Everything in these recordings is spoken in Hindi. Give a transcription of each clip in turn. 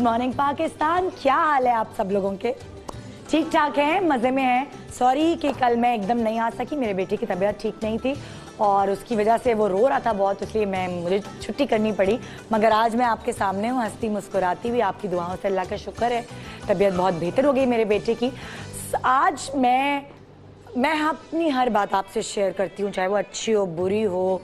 मॉर्निंग पाकिस्तान। क्या हाल है आप सब लोगों के? ठीक ठाक हैं, मज़े में हैं। सॉरी कि कल मैं एकदम नहीं आ सकी, मेरे बेटे की तबीयत ठीक नहीं थी और उसकी वजह से वो रो रहा था बहुत, इसलिए मुझे छुट्टी करनी पड़ी। मगर आज मैं आपके सामने हूँ, हंसती मुस्कुराती हुई। आपकी दुआओं से अल्लाह का शुक्र है तबीयत बहुत बेहतर हो गई मेरे बेटे की। आज मैं अपनी हर बात आपसे शेयर करती हूँ, चाहे वो अच्छी हो बुरी हो,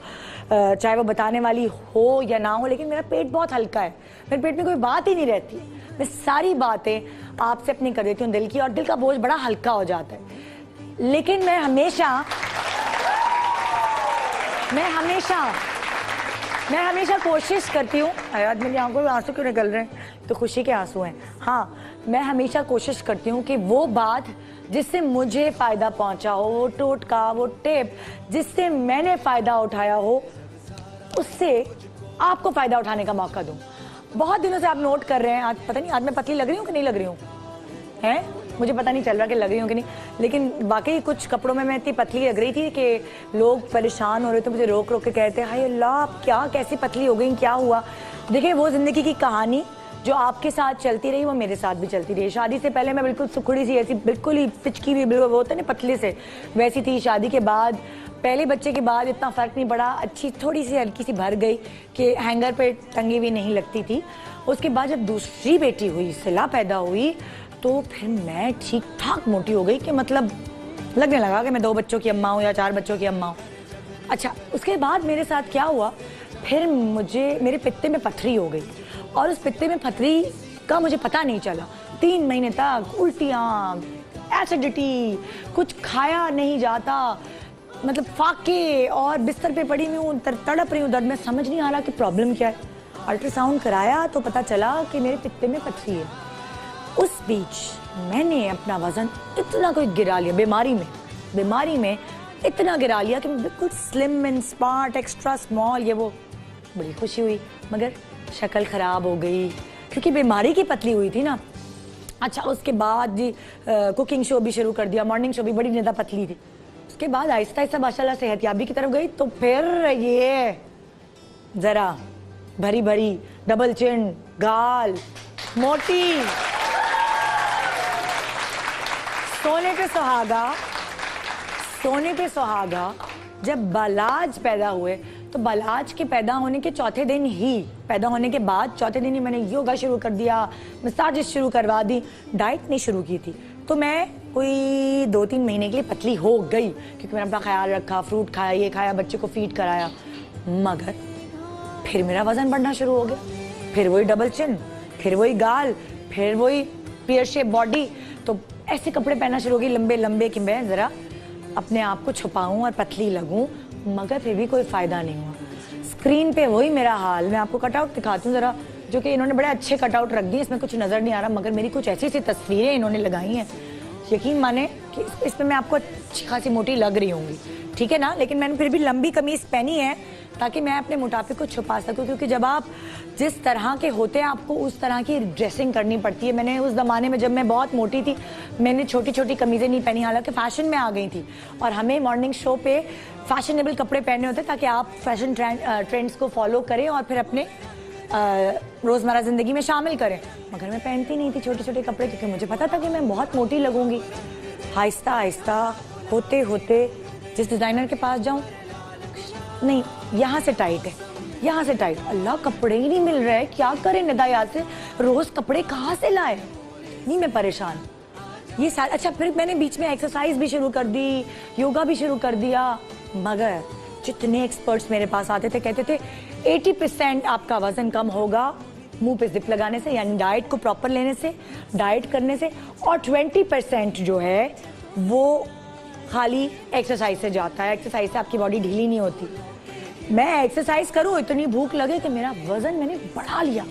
चाहे वो बताने वाली हो या ना हो, लेकिन मेरा पेट बहुत हल्का है, मेरे पेट में कोई बात ही नहीं रहती। मैं सारी बातें आपसे अपनी कर देती हूँ दिल की, और दिल का बोझ बड़ा हल्का हो जाता है। लेकिन मैं हमेशा कोशिश करती हूँ। आज मेरी आंखों में आंसू क्यों निकल रहे हैं? तो खुशी के आंसू हैं। हाँ, मैं हमेशा कोशिश करती हूँ कि वो बात जिससे मुझे फ़ायदा पहुँचा हो, वो टोटका, वो टिप जिससे मैंने फ़ायदा उठाया हो, उससे आपको फ़ायदा उठाने का मौका दूँ। बहुत दिनों से आप नोट कर रहे हैं, आज पता नहीं आज मैं पतली लग रही हूँ कि नहीं लग रही हूँ, हैं? मुझे पता नहीं चल रहा कि लग रही हूँ कि नहीं, लेकिन वाकई कुछ कपड़ों में मैं इतनी पतली लग रही थी कि लोग परेशान हो रहे थे, मुझे रोक रोक के कहते हाय अल्लाह आप क्या कैसी पतली हो गई, क्या हुआ? देखिए, वो ज़िंदगी की कहानी जो आपके साथ चलती रही वो मेरे साथ भी चलती रही। शादी से पहले मैं बिल्कुल सुखड़ी सी, ऐसी बिल्कुल ही पिचकी हुई, बिल्कुल वो होता है ना पतले से, वैसी थी। शादी के बाद, पहले बच्चे के बाद इतना फ़र्क नहीं पड़ा, अच्छी थोड़ी सी हल्की सी भर गई कि हैंगर पे टंगी हुई नहीं लगती थी। उसके बाद जब दूसरी बेटी हुई, सिला पैदा हुई, तो फिर मैं ठीक ठाक मोटी हो गई कि मतलब लगने लगा कि मैं 2 बच्चों की अम्मा हूँ या 4 बच्चों की अम्मा हूँ। अच्छा, उसके बाद मेरे साथ क्या हुआ, फिर मेरे पित्ते में पथरी हो गई, और उस पित्ते में पथरी का मुझे पता नहीं चला। 3 महीने तक उल्टियाँ, एसिडिटी, कुछ खाया नहीं जाता, मतलब फाके, और बिस्तर पे पड़ी हुई हूँ, तड़प रही हूँ दर्द में, समझ नहीं आ रहा कि प्रॉब्लम क्या है। अल्ट्रासाउंड कराया तो पता चला कि मेरे पित्ते में पथरी है। उस बीच मैंने अपना वजन इतना कोई गिरा लिया, बीमारी में इतना गिरा लिया कि मैं बिल्कुल slim and smart, extra small, ये वो। बड़ी खुशी हुई, मगर शक्ल ख़राब हो गई क्योंकि बीमारी की पतली हुई थी ना। अच्छा, उसके बाद जी कुकिंग शो भी शुरू कर दिया, मॉर्निंग शो भी, बड़ी ज़्यादा पतली थी। उसके बाद आहिस्ता आहिस्ता माशाल्लाह सेहतयाबी की तरफ गई, तो फिर ये ज़रा भरी भरी डबल चिन, गाल मोटी, सोने पे सुहागा। जब बालाज पैदा हुए तो बालाज के पैदा होने के चौथे दिन ही मैंने योगा शुरू कर दिया, मसाजेस शुरू करवा दी, डाइट नहीं शुरू की थी। तो मैं कोई 2-3 महीने के लिए पतली हो गई क्योंकि मैंने अपना ख्याल रखा, फ्रूट खाया, ये खाया, बच्चे को फीड कराया। मगर फिर मेरा वजन बढ़ना शुरू हो गया, फिर वही डबल चिन, फिर वही गाल, फिर वही पेयर शेप बॉडी। तो ऐसे कपड़े पहनना शुरू हो गई लंबे लंबे कि मैं ज़रा अपने आप को छुपाऊं और पतली लगूं, मगर फिर भी कोई फ़ायदा नहीं हुआ। स्क्रीन पे वही मेरा हाल। मैं आपको कटआउट दिखाती हूँ ज़रा, जो कि इन्होंने बड़े अच्छे कटआउट रख दिए, इसमें कुछ नज़र नहीं आ रहा, मगर मेरी कुछ ऐसी तस्वीरें इन्होंने लगाई हैं, यकीन माने कि इस पर मैं आपको अच्छी खासी मोटी लग रही होंगी, ठीक है ना? लेकिन मैंने फिर भी लंबी कमीज़ पहनी है ताकि मैं अपने मोटापे को छुपा सकूं, क्योंकि जब आप जिस तरह के होते हैं आपको उस तरह की ड्रेसिंग करनी पड़ती है। मैंने उस ज़माने में जब मैं बहुत मोटी थी, मैंने छोटी छोटी कमीज़ें नहीं पहनी, हालांकि फ़ैशन में आ गई थी, और हमें मॉर्निंग शो पे फैशनेबल कपड़े पहने होते ताकि आप फैशन ट्रेंड्स को फॉलो करें और फिर अपने रोज़मर्रा ज़िंदगी में शामिल करें। मगर मैं पहनती नहीं थी छोटे छोटे कपड़े, क्योंकि मुझे पता था कि मैं बहुत मोटी लगूंगी। आहिस्ता आहिस्ता होते होते जिस डिज़ाइनर के पास जाऊं, नहीं यहाँ से टाइट है, यहाँ से टाइट, अल्लाह कपड़े ही नहीं मिल रहे, क्या करें निदा, याद से रोज़ कपड़े कहाँ से लाए? नहीं, मैं परेशान ये सारा। अच्छा, फिर मैंने बीच में एक्सरसाइज भी शुरू कर दी, योगा भी शुरू कर दिया, मगर जितने एक्सपर्ट्स मेरे पास आते थे कहते थे 80% आपका वजन कम होगा मुंह पे जिप लगाने से, यानी डाइट को प्रॉपर लेने से, डाइट करने से, और 20% जो है वो खाली एक्सरसाइज से जाता है। एक्सरसाइज से आपकी बॉडी ढीली नहीं होती। मैं एक्सरसाइज करूँ, इतनी भूख लगे कि मेरा वजन मैंने बढ़ा लिया।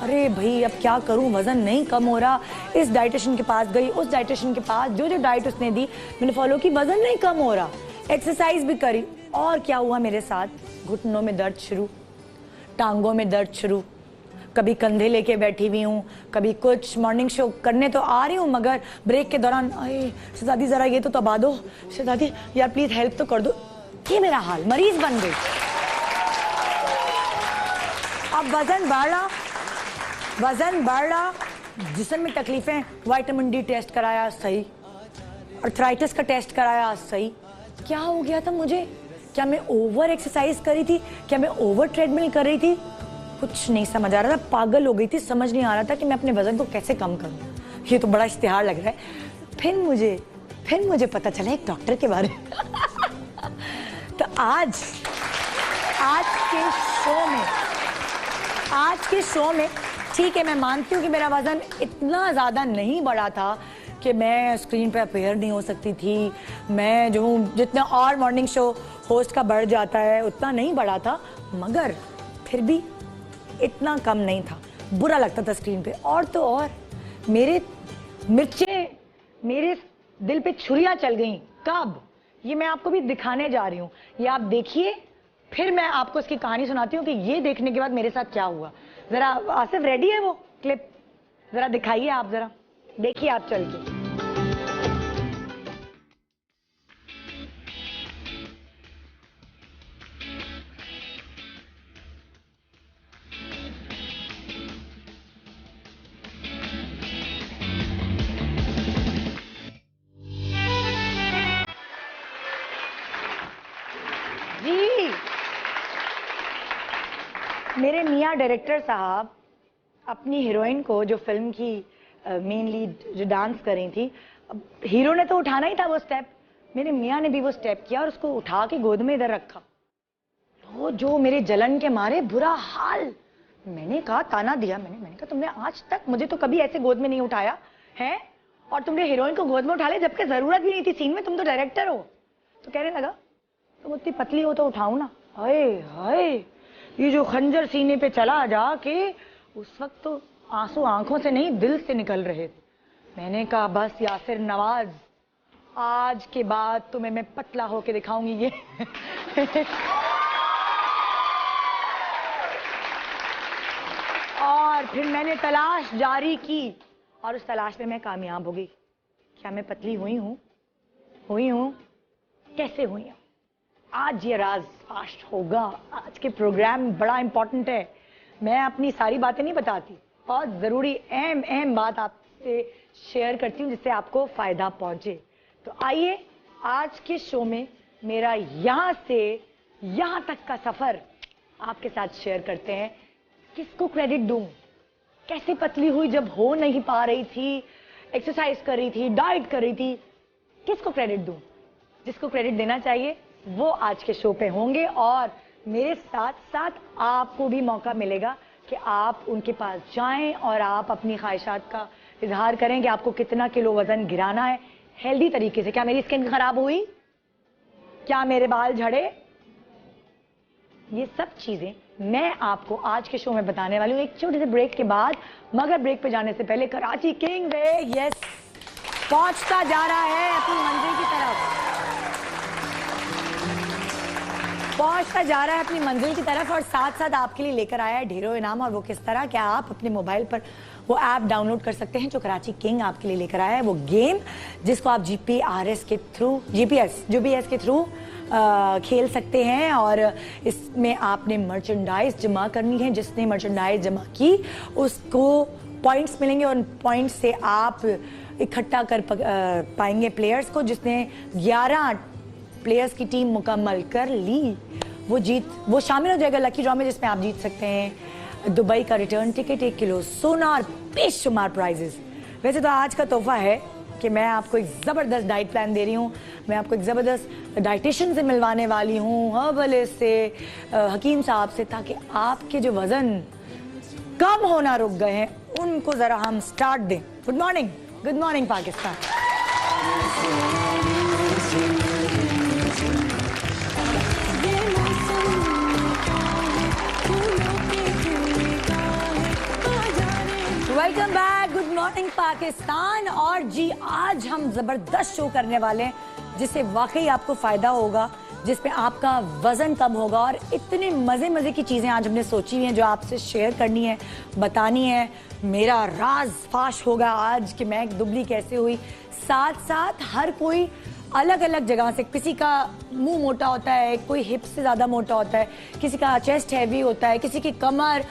अरे भाई, अब क्या करूं, वजन नहीं कम हो रहा। इस डाइटिशियन के पास गई, उस डाइटिशियन के पास, जो डाइट उसने दी मैंने फॉलो की, वजन नहीं कम हो रहा। एक्सरसाइज भी करी, और क्या हुआ मेरे साथ, घुटनों में दर्द शुरू, टांगों में दर्द शुरू, कभी कंधे लेके बैठी हुई हूँ, कभी कुछ। मॉर्निंग शो करने तो आ रही हूँ, मगर ब्रेक के दौरान अरे शहजादी ज़रा ये तो दबा दो, शहजादी यार प्लीज़ हेल्प तो कर दो। ये मेरा हाल, मरीज बन गई। अब वजन बढ़ा, वजन बढ़ रहा, जिस्म में तकलीफें, विटामिन डी टेस्ट कराया सही, अर्थराइटिस का टेस्ट कराया सही। क्या हो गया था मुझे? क्या मैं ओवर एक्सरसाइज करी थी? क्या मैं ओवर ट्रेडमिल कर रही थी? कुछ नहीं समझ आ रहा था, पागल हो गई थी, समझ नहीं आ रहा था कि मैं अपने वजन को कैसे कम करूं। ये तो बड़ा इश्तिहार लग रहा है। फिर मुझे पता चला एक डॉक्टर के बारे में। तो आज के शो में ठीक है, मैं मानती हूँ कि मेरा वजन इतना ज़्यादा नहीं बढ़ा था कि मैं स्क्रीन पे अपीयर नहीं हो सकती थी। मैं जो जितना और मॉर्निंग शो होस्ट का बढ़ जाता है उतना नहीं बढ़ा था, मगर फिर भी इतना कम नहीं था। बुरा लगता था स्क्रीन पे। और तो और मेरे दिल पे छुरियां चल गई। कब? ये मैं आपको भी दिखाने जा रही हूँ। ये आप देखिए, फिर मैं आपको इसकी कहानी सुनाती हूँ कि ये देखने के बाद मेरे साथ क्या हुआ। जरा आसिफ, रेडी है वो क्लिप? जरा दिखाइए आप, जरा देखिए आप चल के। जी, मेरे मियाँ डायरेक्टर साहब अपनी हीरोइन को, जो फिल्म की मेन लीड जो डांस कर रही थी, हीरो ने तो उठाना ही था वो स्टेप, मेरे मियाँ ने भी वो स्टेप किया और उसको उठा के गोद में इधर रखा। तो जो मेरे जलन के मारे बुरा हाल, मैंने कहा, ताना दिया, मैंने कहा तुमने आज तक मुझे तो कभी ऐसे गोद में नहीं उठाया है, और तुमने हीरोइन को गोद में उठा ले जबकि जरूरत भी नहीं थी सीन में, तुम तो डायरेक्टर हो। तो कहने लगा तुम उतनी पतली हो तो उठाऊं ना। हाय हाय, ये जो खंजर सीने पे चला जाके, उस वक्त तो आंसू आंखों से नहीं दिल से निकल रहे थे। मैंने कहा बस यासिर नवाज, आज के बाद तुम्हें मैं पतला होके दिखाऊंगी ये। और फिर मैंने तलाश जारी की और उस तलाश में मैं कामयाब हो गई। क्या मैं पतली हुई हूं? कैसे हुई हूं? आज ये राज फास्ट होगा। आज के प्रोग्राम बड़ा इंपॉर्टेंट है। मैं अपनी सारी बातें नहीं बताती, बहुत जरूरी अहम बात आपसे शेयर करती हूँ जिससे आपको फायदा पहुंचे। तो आइए आज के शो में मेरा यहाँ से यहाँ तक का सफर आपके साथ शेयर करते हैं। किसको क्रेडिट दूं? कैसे पतली हुई जब हो नहीं पा रही थी, एक्सरसाइज कर रही थी, डाइट कर रही थी, किसको क्रेडिट दूं? जिसको क्रेडिट देना चाहिए वो आज के शो पे होंगे और मेरे साथ साथ आपको भी मौका मिलेगा कि आप उनके पास जाएं और आप अपनी ख्वाहिशात का इजहार करें कि आपको कितना किलो वजन गिराना है हेल्दी तरीके से। क्या मेरी स्किन खराब हुई? क्या मेरे बाल झड़े? ये सब चीजें मैं आपको आज के शो में बताने वाली हूँ एक छोटे से ब्रेक के बाद। मगर ब्रेक पे जाने से पहले कराची किंग यस पहुंचता जा रहा है अपनी मंजिल की तरफ, और साथ साथ आपके लिए लेकर आया है ढेरों इनाम। और वो किस तरह? क्या आप अपने मोबाइल पर वो ऐप डाउनलोड कर सकते हैं जो कराची किंग आपके लिए लेकर आया है, वो गेम जिसको आप जीपीएस के थ्रू खेल सकते हैं। और इसमें आपने मर्चेंडाइज जमा करनी है। जिसने मर्चेंडाइज जमा की उसको पॉइंट्स मिलेंगे और पॉइंट्स से आप इकट्ठा कर पाएंगे प्लेयर्स को। जिसने 11 प्लेयर्स की टीम मुकम्मल कर ली वो शामिल हो जाएगा लकी ड्रॉ में, जिसमें आप जीत सकते हैं दुबई का रिटर्न टिकट, 1 किलो सोना और बेशुमार प्राइजेस। वैसे तो आज का तोहफा है कि मैं आपको एक जबरदस्त डाइट प्लान दे रही हूँ। मैं आपको एक जबरदस्त डाइटिशियन से मिलवाने वाली हूँ, हर्बलिस्ट से, हकीम साहब से, ताकि आपके जो वजन कम होना रुक गए हैं उनको जरा हम स्टार्ट दें। Good morning Pakistan. Welcome back, good morning Pakistan. और जी आज हम जबरदस्त शो करने वाले हैं जिससे वाकई आपको फायदा होगा, जिसमें आपका वजन कम होगा। और इतने मजे की चीजें आज हमने सोची हुई हैं जो आपसे शेयर करनी है, बतानी है। मेरा राज फाश होगा आज कि मैं दुबली कैसे हुई। साथ साथ हर कोई अलग अलग जगह से, किसी का मुंह मोटा होता है, कोई हिप से ज़्यादा मोटा होता है, किसी का चेस्ट हैवी होता है, किसी की कमर,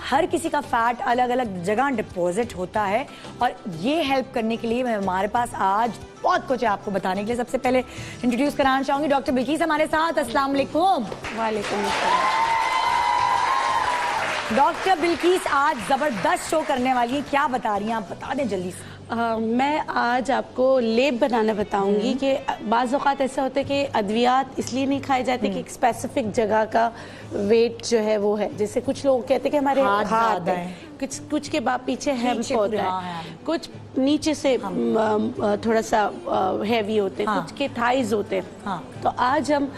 हर किसी का फैट अलग अलग जगह डिपॉजिट होता है। और ये हेल्प करने के लिए हमारे पास आज बहुत कुछ है आपको बताने के लिए। सबसे पहले इंट्रोड्यूस कराना चाहूँगी डॉक्टर बिल्किस हमारे साथ। अस्सलाम वालेकुम। वालेकुम अस्सलाम। डॉक्टर बिल्किस आज ज़बरदस्त शो करने वाली है, क्या बता रही हैं आप, बता दें जल्दी से। मैं आज आपको लेप बनाना बताऊंगी कि बाज़ औक़ात ऐसा होता है कि अद्वियात इसलिए नहीं खाए जाते कि एक स्पेसिफिक जगह का वेट जो है वो है। जैसे कुछ लोग कहते हैं कि हमारे हाथ है, कुछ के बाद पीछे हेम्प होता है, कुछ नीचे से थोड़ा सा हैवी होते हैं, कुछ के थाइज होते हैं। तो आज हम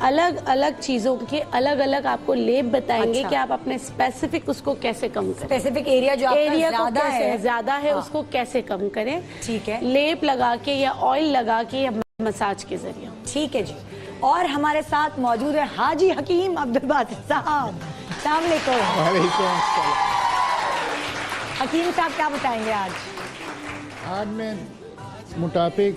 अलग अलग चीजों के अलग अलग आपको लेप बताएंगे कि आप अपने स्पेसिफिक उसको कैसे कम करें, स्पेसिफिक एरिया जो एरिया को ज्यादा है उसको कैसे कम करें। ठीक है, लेप लगा के या ऑयल लगा के या मसाज के जरिए। ठीक है जी। और हमारे साथ मौजूद है हाजी हकीम अब्दुल बासित साहब। अस्सलाम वालेकुम। हकीम साहब क्या बताएंगे आज? आज मैं मोटापे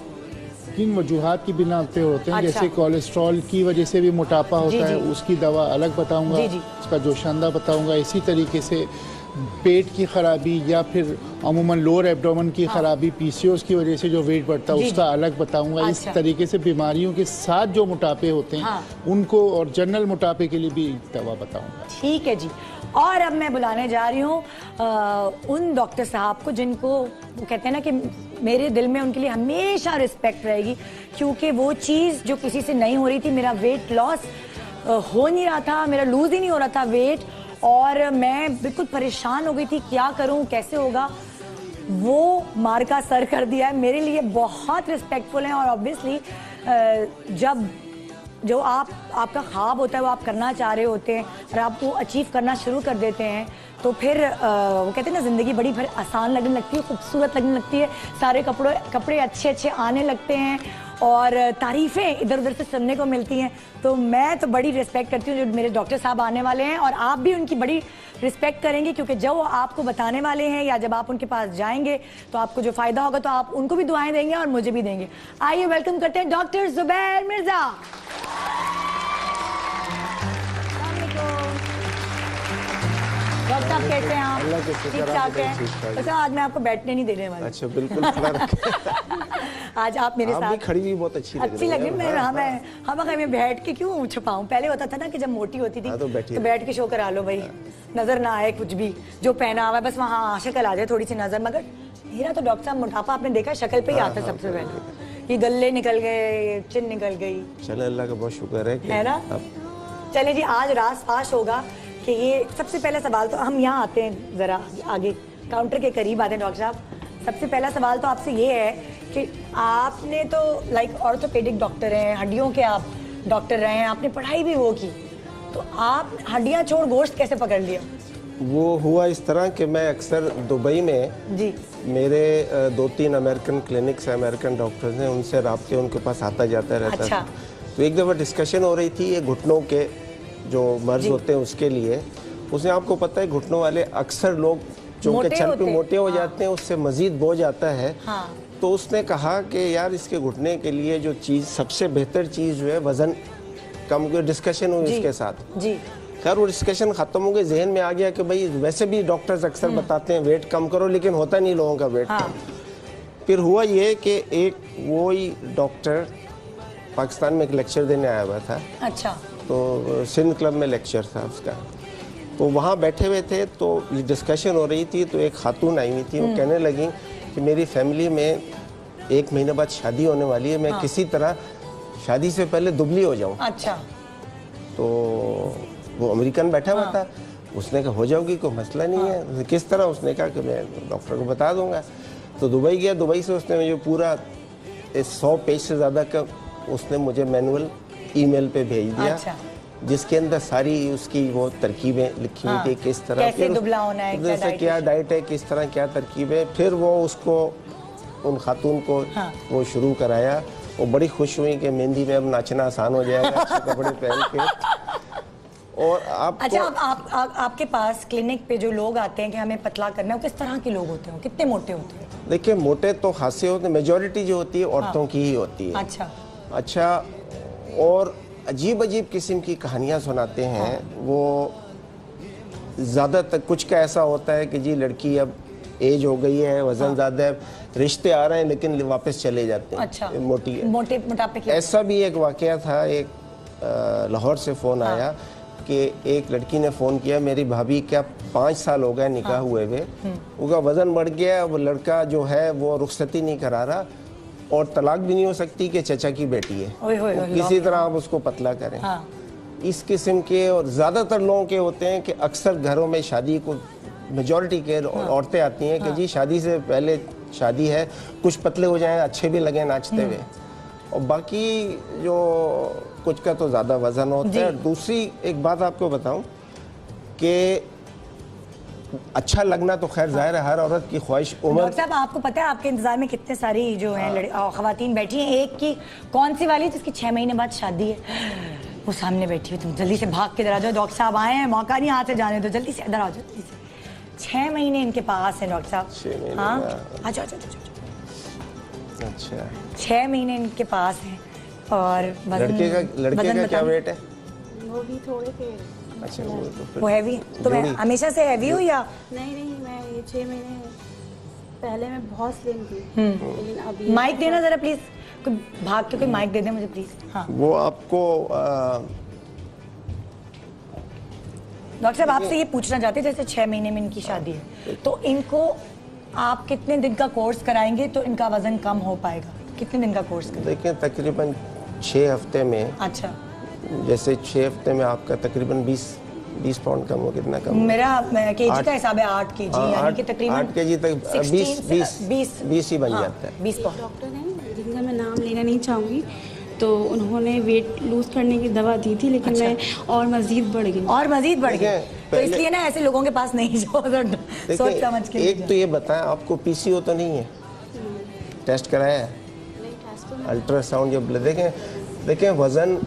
किन वजूहात की बिना पे होते हैं, जैसे कोलेस्ट्रॉल की वजह से भी मोटापा होता है, उसकी दवा अलग बताऊंगा, उसका जोशांदा बताऊंगा। इसी तरीके से पेट की खराबी या फिर अमूमन लोअर एब्डोमेन की खराबी, पीसीओएस की वजह से जो वेट बढ़ता है उसका अलग बताऊंगा। इस तरीके से बीमारियों के साथ जो मोटापे होते हैं उनको, और जनरल मोटापे के लिए भी दवा बताऊंगा। ठीक है जी। और अब मैं बुलाने जा रही हूँ उन डॉक्टर साहब को जिनको वो कहते हैं ना कि मेरे दिल में उनके लिए हमेशा रिस्पेक्ट रहेगी, क्योंकि वो चीज़ जो किसी से नहीं हो रही थी, मेरा वेट लॉस हो नहीं रहा था, मेरा लूज ही नहीं हो रहा था वेट, और मैं बिल्कुल परेशान हो गई थी क्या करूं कैसे होगा, वो मार का सर कर दिया है। मेरे लिए बहुत रिस्पेक्टफुल हैं। और ऑब्वियसली जब जो आपका ख्वाब होता है वो आप करना चाह रहे होते हैं और आप वो अचीव करना शुरू कर देते हैं, तो फिर वो कहते हैं ना ज़िंदगी बड़ी फिर आसान लगने लगती है, खूबसूरत लगने लगती है, सारे कपड़े अच्छे अच्छे आने लगते हैं और तारीफ़ें इधर उधर से सुनने को मिलती हैं। तो मैं तो बड़ी रिस्पेक्ट करती हूँ जो मेरे डॉक्टर साहब आने वाले हैं, और आप भी उनकी बड़ी रिस्पेक्ट करेंगे, क्योंकि जब वो आपको बताने वाले हैं या जब आप उनके पास जाएंगे तो आपको जो फ़ायदा होगा तो आप उनको भी दुआएं देंगे और मुझे भी देंगे। आइए वेलकम करते हैं डॉक्टर जुबैर मिर्ज़ा। डॉक्टर साहब कैसे हैं आप? ठीक ठाक हैं। अच्छा, आज मैं आपको बैठने नहीं देने वाली। अच्छा, बिल्कुल। आज आप मेरे साथ खड़ी हुई बहुत अच्छी लग रही है। मैं बैठ के क्यों छुपाऊं? पहले होता था ना कि जब मोटी होती थी तो बैठ के शो करा लो भाई, नजर ना आए कुछ भी जो पहना हुआ है, बस वहाँ शक्ल आ जाए थोड़ी सी नजर। मगर मेरा तो डॉक्टर साहब मोटापा आपने देखा शक्ल पे ही आता है सबसे पहले। ये गले निकल गए, चिन निकल गई। चलो अल्लाह का बहुत शुक्र है ना। चले जी, आज राज फाश होगा कि ये सबसे पहला सवाल तो हम यहाँ आते हैं, ज़रा आगे काउंटर के करीब आते हैं डॉक्टर साहब। सबसे पहला सवाल तो आपसे ये है कि आपने तो लाइक ऑर्थोपेडिक डॉक्टर हैं, हड्डियों के आप डॉक्टर रहे हैं, आपने पढ़ाई भी वो की, तो आप हड्डियाँ छोड़ गोश्त कैसे पकड़ लिया? वो हुआ इस तरह कि मैं अक्सर दुबई में जी मेरे 2-3 अमेरिकन क्लिनिक्स, अमेरिकन डॉक्टर्स हैं, उनसे राब्ते उनके पास आता जाता रहता। अच्छा। तो एक दफ़ा डिस्कशन हो रही थी ये घुटनों के जो मर्ज होते हैं उसके लिए। उसने, आपको पता है घुटनों वाले अक्सर लोग चूँकि चल पे मोटे हो जाते हैं, उससे मजीद बोझ आता है। तो उसने कहा कि यार इसके घुटने के लिए जो चीज़ सबसे बेहतर चीज़ जो है वज़न कम। डिस्कशन हुई उसके साथ जी। खैर वो डिस्कशन ख़त्म हो गई, जहन में आ गया कि भाई वैसे भी डॉक्टर्स अक्सर बताते हैं वेट कम करो, लेकिन होता नहीं लोगों का वेट कम। फिर हुआ ये कि एक वो ही डॉक्टर पाकिस्तान में एक लेक्चर देने आया हुआ था। अच्छा। तो सिंध क्लब में लेक्चर था उसका, तो वहाँ बैठे हुए थे, तो ये डिस्कशन हो रही थी। तो एक खातून आई हुई थी, वो कहने लगी कि मेरी फैमिली में 1 महीने बाद शादी होने वाली है, मैं किसी तरह शादी से पहले दुबली हो जाऊँ। अच्छा। तो वो अमेरिकन बैठा हुआ था, उसने कहा हो जाओगी, कोई मसला नहीं है। किस तरह? उसने कहा कि मैं डॉक्टर को बता दूंगा। तो दुबई गया, दुबई से उसने मुझे पूरा 100 पेज से ज़्यादा का उसने मुझे मैनुअल ईमेल पे भेज दिया। अच्छा। जिसके अंदर सारी उसकी वो तरकीबें लिखी हुई थी, किस तरह कैसे दुबला होना है, जैसे क्या डाइट है, किस तरह क्या तरकीब है। फिर वो उसको उन खातून को वो शुरू कराया। वो बड़ी खुश हुई कि मेहंदी में अब नाचना आसान हो जाएगा अच्छे कपड़े पहन के। और आप अच्छा, आपके पास क्लिनिक पे जो लोग आते हैं कि हमें पतला करना है, वो किस तरह के लोग होते हैं, कितने मोटे होते हैं? देखिए, मोटे तो खासे होते हैं, मेजॉरिटी जो होती है औरतों की ही होती है। अच्छा। अच्छा, और अजीब अजीब किस्म की कहानियाँ सुनाते हैं। वो ज़्यादातर कुछ का ऐसा होता है कि जी लड़की अब एज हो गई है, वज़न ज़्यादा है, रिश्ते आ रहे हैं लेकिन वापस चले जाते हैं। अच्छा, मोटी है, मोटापे की। ऐसा भी एक वाकया था। एक लाहौर से फ़ोन आया कि एक लड़की ने फ़ोन किया, मेरी भाभी क्या 5 साल हो गए निकाह हुए हुए, उसका वज़न बढ़ गया, वो लड़का जो है वो रुखसती नहीं करा रहा और तलाक भी नहीं हो सकती कि चचा की बेटी है, किसी तरह आप उसको पतला करें। इस किस्म के और ज़्यादातर लोगों के होते हैं कि अक्सर घरों में शादी को मेजॉरिटी के औरतें आती हैं कि जी शादी से पहले शादी है, कुछ पतले हो जाएं, अच्छे भी लगें नाचते हुए, और बाकी जो कुछ का तो ज़्यादा वज़न होता है। दूसरी एक बात आपको बताऊं कि अच्छा लगना तो खैर जाहिर है हर औरत की ख्वाहिश। उम्र डॉक्टर साहब, आपको पता है आपके इंतजार में कितने सारी जो हैं खवातीन बैठी हैं, एक की कौन सी वाली जिसकी 6 महीने बाद शादी है, वो सामने बैठी हुई, तुम जल्दी से भाग के इधर आ जाओ, डॉक्टर साहब आए हैं, मौका नहीं हाथ से जाने दो, जल्दी से इधर आ जाओ, जल्दी से। 6 महीने इनके पास है डॉक्टर साहब। 6 महीने? हाँ, अच्छा। अच्छा, 6 महीने इनके पास है। और लड़के का क्या वेट है? वो भी थोड़े के। अच्छा, वो हैवी। तो मैं हमेशा से हैवी हूँ या नहीं, मैं ये 6 महीने पहले मैं बहुत स्लिम थी, लेकिन अभी। माइक देना जरा प्लीज, कोई भाग के कोई माइक दे दे मुझे प्लीज। हाँ वो आपको डॉक्टर साहब आपसे ये पूछना चाहते हैं, जैसे 6 महीने में इनकी शादी है, तो इनको आप कितने दिन का कोर्स कराएंगे तो इनका वजन कम हो पाएगा? कितने दिन का कोर्स कराएंगे? देखिए तकरीबन 6 हफ्ते में। अच्छा, जैसे 6 हफ्ते में आपका तकरीबन 20 पाउंड कम हो, कितना कम? मेरा केजी का हिसाब है 8 केजी, यानी कि तकरीबन 8 केजी तक 20 ही बन जाता है। 20 पाउंड। डॉक्टर ने, जिनका मैं नाम लेना नहीं चाहूँगी, तो उन्होंने वेट लूज करने की दवा दी थी, लेकिन मैं और मजीद बढ़ गई। तो इसलिए ना ऐसे लोगों के पास नहीं जाओ, सोच समझ के। एक तो ये बताएं, आपको पीसीओ तो नहीं है? टेस्ट कराया है? अल्ट्रासाउंड या ब्लड? देखें वज़न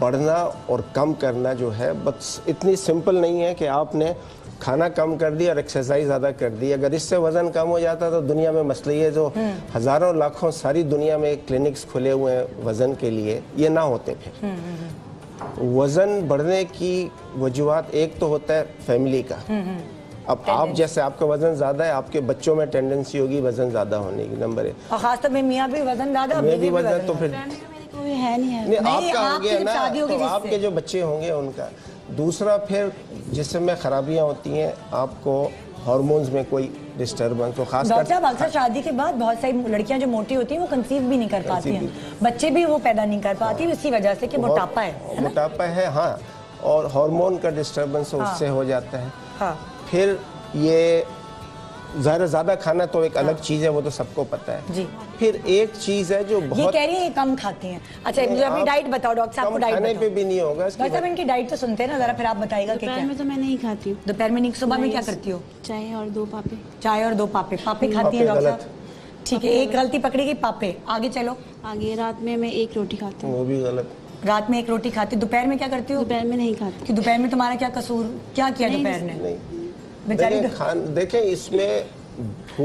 बढ़ना और कम करना जो है बस इतनी सिंपल नहीं है कि आपने खाना कम कर दिया और एक्सरसाइज ज़्यादा कर दी। अगर इससे वज़न कम हो जाता तो दुनिया में मसले ये जो हज़ारों लाखों सारी दुनिया में क्लिनिक्स खुले हुए हैं वज़न के लिए, ये ना होते फिर। वज़न बढ़ने की वजूहात एक तो होता है फैमिली का। अब आप जैसे आपका वज़न ज़्यादा है, आपके बच्चों में टेंडेंसी होगी वज़न ज़्यादा होने की, नंबर 1। और खासतौर में मियाँ भी वज़न ज़्यादा, मैं भी वज़न तो फिर कोई है नहीं है। नहीं, आपका हो गया ना, तो आपके जो बच्चे होंगे उनका। दूसरा फिर जिस्म खराबियाँ होती हैं, आपको हार्मोन्स में कोई डिस्टर्बेंस, तो खास डॉक्टर साहब अक्सर शादी के बाद बहुत सारी लड़कियां जो मोटी होती हैं वो कंसीव भी नहीं कर पाती हैं, बच्चे भी वो पैदा नहीं कर पाती, इसी वजह से कि मोटापा है। मोटापा है, हाँ, और हार्मोन का डिस्टर्बेंस उससे हो जाता है। हाँ। फिर ये ज़्यादा खाना तो एक अलग चीज़ है, वो तो सबको पता है जी। फिर एक चीज़ है जो बहुत, ये कह रही है कम खाती हैं। अच्छा मुझे अपनी डाइट बताओ डॉक्टर साहब, डाइट खाने पे भी नहीं होगा। डॉक्टर साहब इनकी डाइट तो सुनते हैं ना, जरा फिर आप बताइएगा कि दोपहर में तो मैं नहीं खाती हूँ। दोपहर में नहीं, सुबह में क्या करती हो? चाय और 2 पापे। चाय और 2 पापे खाती हैं डॉक्टर साहब? ठीक है, एक गलती पकड़ी गई, पापे। आगे चलो। आगे रात में मैं 1 रोटी खाती हूँ। वो भी गलत। रात में 1 रोटी खाती। दोपहर में क्या करती हो? दोपहर में नहीं खाती। कि दोपहर में तुम्हारा क्या कसूर, क्या किया दोपहर ने? बेचारी देखें इसमें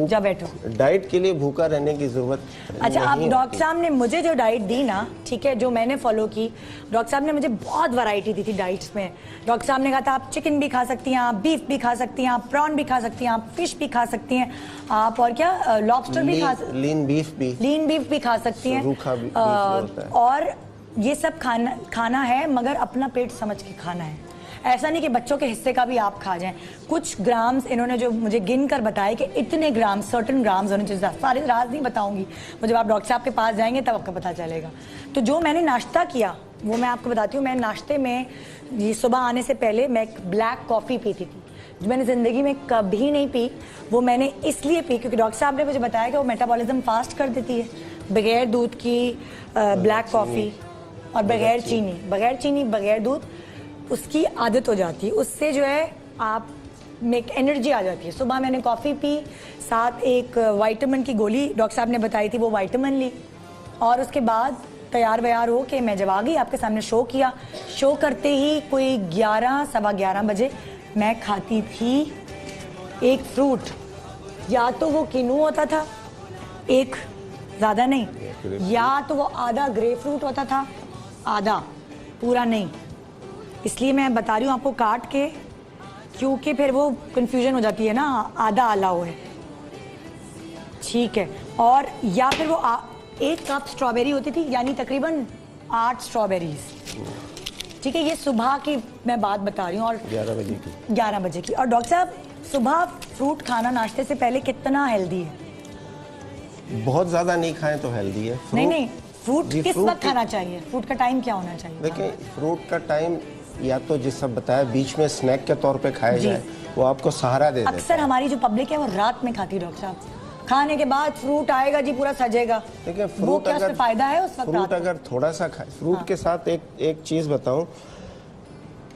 जा बैठो, डाइट के लिए भूखा रहने की जरूरत। अच्छा, आप डॉक्टर साहब ने मुझे जो डाइट दी ना, ठीक है, जो मैंने फॉलो की, डॉक्टर साहब ने मुझे बहुत वैरायटी दी थी डाइट्स में। डॉक्टर साहब ने कहा था आप चिकन भी खा सकती हैं, आप बीफ भी खा सकती हैं, आप प्रॉन भी खा सकती हैं, आप फिश भी खा सकती हैं, आप और क्या लॉबस्टर भी खा, लीन बीफ भी खा सकती हैं, रूखा भी होता है। और ये सब खाना है, मगर अपना पेट समझ के खाना है। ऐसा नहीं कि बच्चों के हिस्से का भी आप खा जाएं। कुछ ग्राम्स इन्होंने जो मुझे गिन कर बताए कि इतने ग्राम, सर्टन ग्राम्स होने चाहिए। सारे राज नहीं बताऊंगी, वो जब आप डॉक्टर साहब के पास जाएंगे तब आपको पता चलेगा। तो जो मैंने नाश्ता किया वो मैं आपको बताती हूँ। मैं नाश्ते में ये सुबह आने से पहले मैं ब्लैक कॉफ़ी पीती थी, जो मैंने ज़िंदगी में कभी नहीं पी। वो मैंने इसलिए पी क्योंकि डॉक्टर साहब ने मुझे बताया कि वो मेटाबॉलिज्म फास्ट कर देती है। बगैर दूध की ब्लैक कॉफ़ी और बगैर चीनी बगैर दूध, उसकी आदत हो जाती है। उससे जो है आप में एनर्जी आ जाती है। सुबह मैंने कॉफ़ी पी, साथ एक विटामिन की गोली डॉक्टर साहब ने बताई थी, वो विटामिन ली, और उसके बाद तैयार व्यार हो के मैं जब आ गई आपके सामने शो किया। शो करते ही कोई 11 सवा 11 बजे मैं खाती थी एक फ्रूट, या तो वो किनू होता था, एक ज्यादा नहीं, या तो वो आधा ग्रे फ्रूट होता था, आधा, पूरा नहीं। इसलिए मैं बता रही हूँ आपको काट के, क्योंकि फिर वो कंफ्यूजन हो जाती है ना, आधा आला हुआ है, ठीक है। और या फिर वो 1 कप स्ट्रॉबेरी होती थी, यानी तकरीबन 8 स्ट्रॉबेरीज, ठीक है। ये सुबह की मैं बात बता रही हूँ, और 11 बजे की। और डॉक्टर साहब, सुबह फ्रूट खाना नाश्ते से पहले कितना हेल्दी है? बहुत ज्यादा नहीं खाएं तो हेल्दी है। नहीं, फ्रूट किस वक्त खाना चाहिए? फ्रूट का टाइम क्या होना चाहिए? देखिए, फ्रूट का टाइम या तो जिस सब बताया बीच में स्नैक के तौर पे खाया जाए, वो आपको सहारा दे देता है। अक्सर हमारी जो पब्लिक है वो रात में खाती है डॉक्टर साहब, खाने के बाद फ्रूट आएगा जी, पूरा सजेगा। देखिए, वो फ्रूट क्या अगर फायदा है उस वक्त? फ्रूट अगर थोड़ा सा खाए, फ्रूट के साथ एक चीज बताऊं,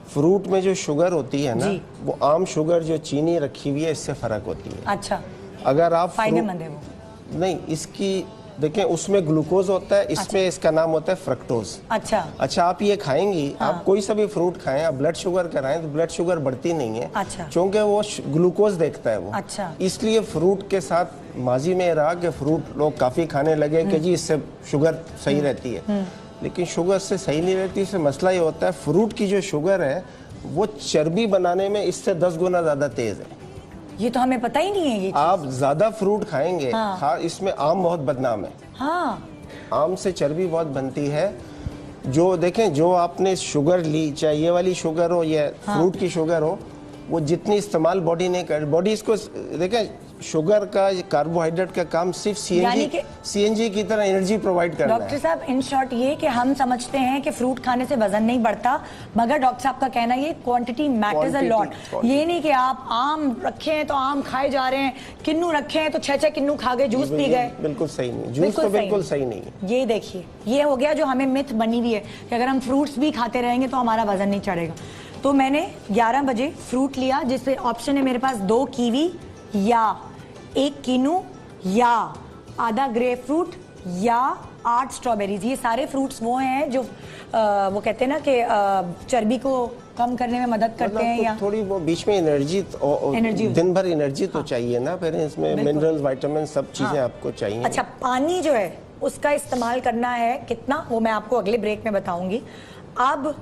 फ्रूट में जो शुगर होती है ना, वो आम शुगर जो चीनी रखी हुई है, इससे फर्क होती है। अच्छा, अगर आप फायदेमंद है वो? नहीं, इसकी देखिए, उसमें ग्लूकोज होता है, इसमें इसका नाम होता है फ्रक्टोज। अच्छा, आप ये खाएंगी, आप कोई सा भी फ्रूट खाएं, आप ब्लड शुगर कराएं तो ब्लड शुगर बढ़ती नहीं है। अच्छा, क्योंकि वो ग्लूकोज देखता है वो। अच्छा, इसलिए फ्रूट के साथ माजी में रहा कि फ्रूट लोग काफी खाने लगे कि जी इससे शुगर सही रहती है, लेकिन शुगर से सही नहीं रहती। इससे मसला ये होता है, फ्रूट की जो शुगर है वो चर्बी बनाने में इससे 10 गुना ज्यादा तेज है। ये तो हमें पता ही नहीं है। ये आप ज्यादा फ्रूट खाएंगे, हाँ, इसमें आम बहुत बदनाम है। हाँ, आम से चर्बी बहुत बनती है। जो देखें, जो आपने शुगर ली, चाहे ये वाली शुगर हो या फ्रूट की शुगर हो, वो जितनी इस्तेमाल बॉडी नहीं कर, बॉडी इसको देखें, शुगर का, कार्बोहाइड्रेट का काम सिर्फ सीएनजी की तरह एनर्जी प्रोवाइड करना है। डॉक्टर साहब, इन शॉर्ट ये कि हम समझते हैं कि फ्रूट खाने से वजन नहीं बढ़ता, मगर डॉक्टर साहब का कहना ये क्वांटिटी मैटर्स अ लॉट। ये नहीं कि आप आम रखे हैं तो आम खाए जा रहे हैं, किन्नू रखे हैं तो 6 किन्नू खा गए, जूस पी गए। बिल्कुल सही नहीं, जूस तो बिल्कुल सही नहीं। ये देखिए, ये हो गया जो हमें मिथ बनी हुई है कि अगर हम फ्रूट्स भी खाते रहेंगे तो हमारा वजन नहीं चढ़ेगा। तो मैंने 11 बजे फ्रूट लिया, जिससे ऑप्शन है मेरे पास 2 कीवी या 1 किन्नू या आधा ग्रे फ्रूट या 8 स्ट्रॉबेरीज। ये सारे फ्रूट्स वो हैं जो वो कहते हैं ना कि चर्बी को कम करने में मदद करते हैं, या थोड़ी वो बीच में एनर्जी दिन भर एनर्जी तो चाहिए ना, फिर इसमें मिनरल्स, विटामिन, सब चीजें आपको चाहिए। अच्छा, पानी जो है उसका इस्तेमाल करना है कितना, वो मैं आपको अगले ब्रेक में बताऊंगी। अब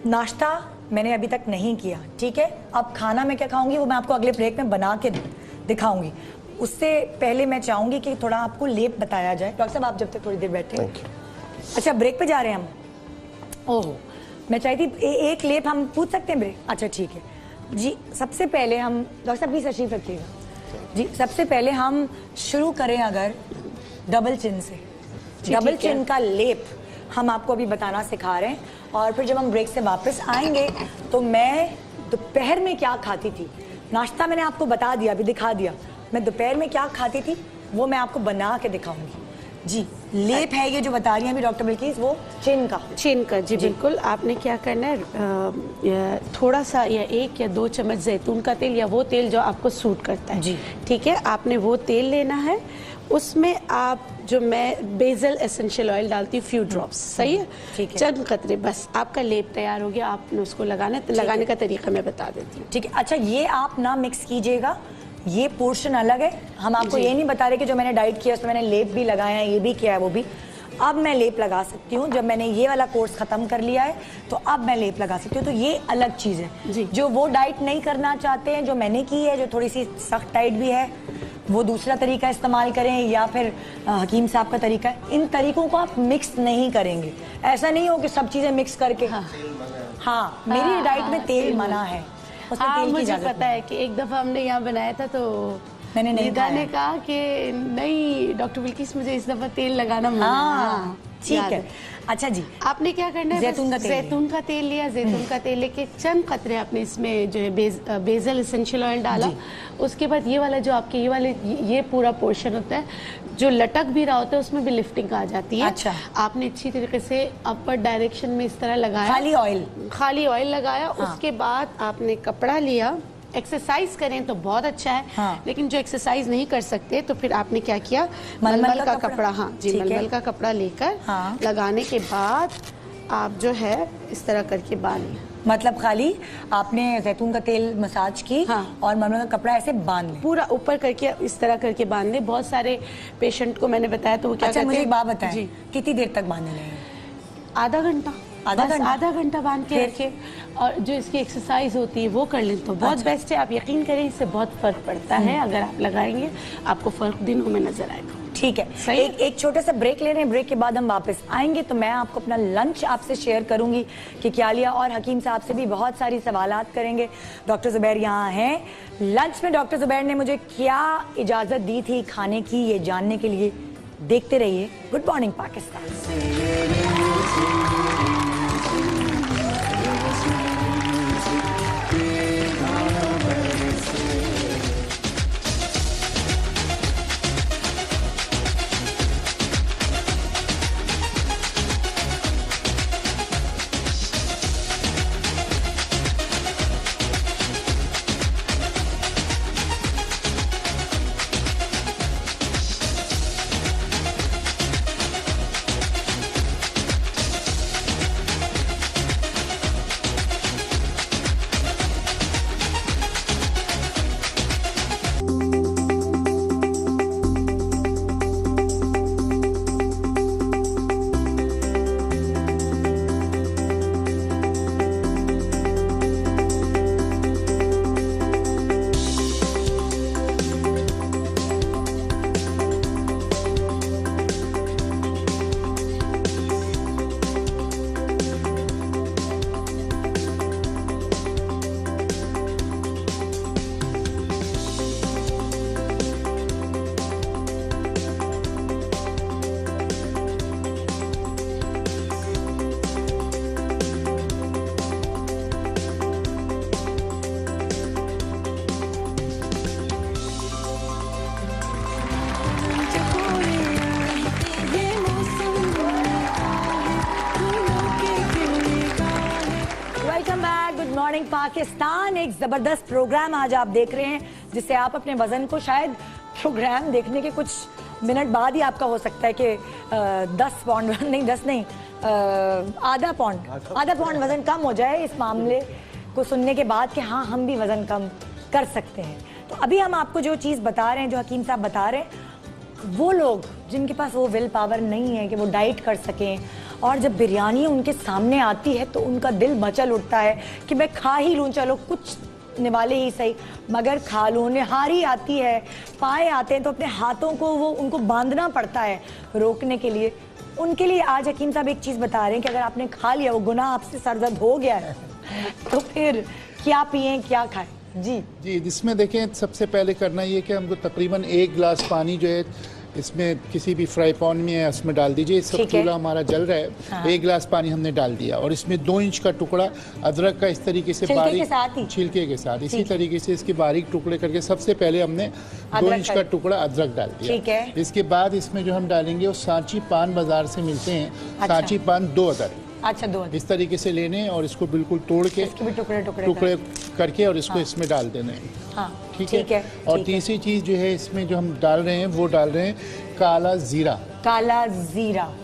नाश्ता मैंने अभी तक नहीं किया, ठीक है। अब खाना मैं क्या खाऊंगी वो मैं आपको अगले ब्रेक में बना के दिखाऊंगी। उससे पहले मैं चाहूंगी कि थोड़ा आपको लेप बताया जाए। डॉक्टर साहब, आप जब तक थोड़ी देर बैठे। अच्छा, ब्रेक पे जा रहे हैं हम? ओहो, मैं चाहती थी एक लेप हम पूछ सकते हैं ब्रेक? अच्छा, ठीक है जी। सबसे पहले हम, डॉक्टर साहब प्लीज तशरीफ रखिएगा जी। सबसे पहले हम शुरू करें अगर डबल चिन से। डबल चिन का लेप हम आपको अभी बताना सिखा रहे हैं, और फिर जब हम ब्रेक से वापस आएंगे तो मैं दोपहर में क्या खाती थी, नाश्ता मैंने आपको बता दिया, अभी दिखा दिया, मैं दोपहर में क्या खाती थी वो मैं आपको बना के दिखाऊंगी जी। लेप है ये जो बता रही हैं अभी डॉक्टर बिल्किस, वो चिन का जी बिल्कुल। आपने क्या करना है, थोड़ा सा या 1 या 2 चम्मच जैतून का तेल, या वो तेल जो आपको सूट करता है जी, ठीक है, आपने वो तेल लेना है। उसमें आप, जो मैं बेसल एसेंशियल ऑयल डालती हूँ, फ्यू ड्रॉप्स, सही है, चंद कतरे, बस आपका लेप तैयार हो गया। आपने उसको लगाने का तरीका मैं बता देती हूँ, ठीक है। अच्छा, ये आप ना मिक्स कीजिएगा, ये पोर्शन अलग है। हम आपको ये नहीं बता रहे कि जो मैंने डाइट किया उसमें मैंने लेप भी लगाया है, ये भी किया है, वो भी। अब मैं लेप लगा सकती हूँ, जब मैंने ये वाला कोर्स खत्म कर लिया है तो अब मैं लेप लगा सकती हूँ। तो ये अलग चीज़ है। जो वो डाइट नहीं करना चाहते हैं, जो मैंने की है, जो थोड़ी सी सख्त डाइट भी है, वो दूसरा तरीका इस्तेमाल करें, या फिर हकीम साहब का तरीका है। इन तरीकों को आप मिक्स नहीं करेंगे, ऐसा नहीं हो कि सब चीज़ें मिक्स करके। हाँ, मेरी डाइट में तेल मना है। मुझे पता है कि एक दफ़ा हमने यहाँ बनाया था तो मैंने नहीं कहा कि नहीं डॉक्टर बिल्किस, मुझे इस दफ़ा तेल लगाना मना। ठीक है। अच्छा जी, आपने क्या करना है, जैतून का तेल लिया। जैतून का तेल लेके चंद कतरे आपने इसमें जो है बेसल एसेंशियल ऑयल डाला। उसके बाद ये वाला जो आपके ये पूरा पोर्शन होता है जो लटक भी रहा होता है, उसमें भी लिफ्टिंग आ जाती है। अच्छा, आपने अच्छी तरीके से अपर डायरेक्शन में इस तरह लगाया, खाली ऑयल लगाया। उसके बाद आपने कपड़ा लिया। एक्सरसाइज करें तो बहुत अच्छा है, हाँ। लेकिन जो एक्सरसाइज नहीं कर सकते तो फिर आपने क्या किया, मलमल का कपड़ा, हाँ जी, मलमल का कपड़ा लेकर लगाने के बाद आप जो है इस तरह करके बांधिए। मतलब खाली आपने जैतून का तेल मसाज की, हाँ। और मलमल का कपड़ा ऐसे बांध लिया, पूरा ऊपर करके इस तरह करके बांध ले। बहुत सारे पेशेंट को मैंने बताया तो वो क्या अच्छा कहते मुझे हैं, एक बात बताएं, जी, कितनी देर तक बांधने लगे? आधा घंटा, आधा घंटा बांध के रखे, और जो इसकी एक्सरसाइज होती है वो कर लें तो बहुत बेस्ट है। आप यकीन करें, इससे बहुत फर्क पड़ता है। अगर आप लगाएंगे आपको फर्क दिनों में नजर आएगा। ठीक है, सही। एक छोटे सा ब्रेक ले रहे हैं, ब्रेक के बाद हम वापस आएंगे तो मैं आपको अपना लंच आपसे शेयर करूंगी कि क्या लिया, और हकीम साहब से भी बहुत सारी सवालात करेंगे। डॉक्टर जुबैर यहाँ हैं। लंच में डॉक्टर जुबैर ने मुझे क्या इजाज़त दी थी खाने की, ये जानने के लिए देखते रहिए good morning Pakistan. Morning Pakistan, एक ज़बरदस्त प्रोग्राम आज आप देख रहे हैं जिससे आप अपने वज़न को शायद प्रोग्राम देखने के कुछ मिनट बाद ही आपका हो सकता है कि 10 पाउंड नहीं 10 नहीं आधा पाउंड वज़न कम हो जाए। इस मामले को सुनने के बाद कि हाँ हम भी वज़न कम कर सकते हैं। तो अभी हम आपको जो चीज़ बता रहे हैं, जो हकीम साहब बता रहे हैं, वो लोग जिनके पास वो विल पावर नहीं है कि वो डाइट कर सकें, और जब बिरयानी उनके सामने आती है तो उनका दिल मचल उठता है कि मैं खा ही लूँ, चलो कुछ निवाले ही सही मगर खा लूँ। निहारी आती है, पाए आते हैं तो अपने हाथों को वो उनको बांधना पड़ता है रोकने के लिए। उनके लिए आज हकीम साहब एक चीज़ बता रहे हैं कि अगर आपने खा लिया, वो गुनाह आपसे सरजद हो गया है, तो फिर क्या पिएं क्या खाएं? जी जी, जिसमें देखें सबसे पहले करना ये कि हमको तकरीबन 1 गिलास पानी जो है इसमें किसी भी फ्राई पैन में है उसमें डाल दीजिए। सब चूल्हा हमारा जल रहा है। हाँ। 1 गिलास पानी हमने डाल दिया और इसमें 2 इंच का टुकड़ा अदरक का इस तरीके से बारीक छिलके के साथ इसी तरीके से इसके बारीक टुकड़े करके सबसे पहले हमने 2 इंच का टुकड़ा अदरक डाल दिया। ठीक है। इसके बाद इसमें जो हम डालेंगे वो सांची पान बाजार से मिलते हैं। अच्छा। सांची पान 2 अदर अच्छा 2 इस तरीके से लेने और इसको बिल्कुल तोड़ के टुकड़े करके और इसको इसमें डाल देने हैं। ठीक है। और तीसरी चीज़ जो है इसमें जो हम डाल रहे हैं वो डाल रहे हैं काला जीरा।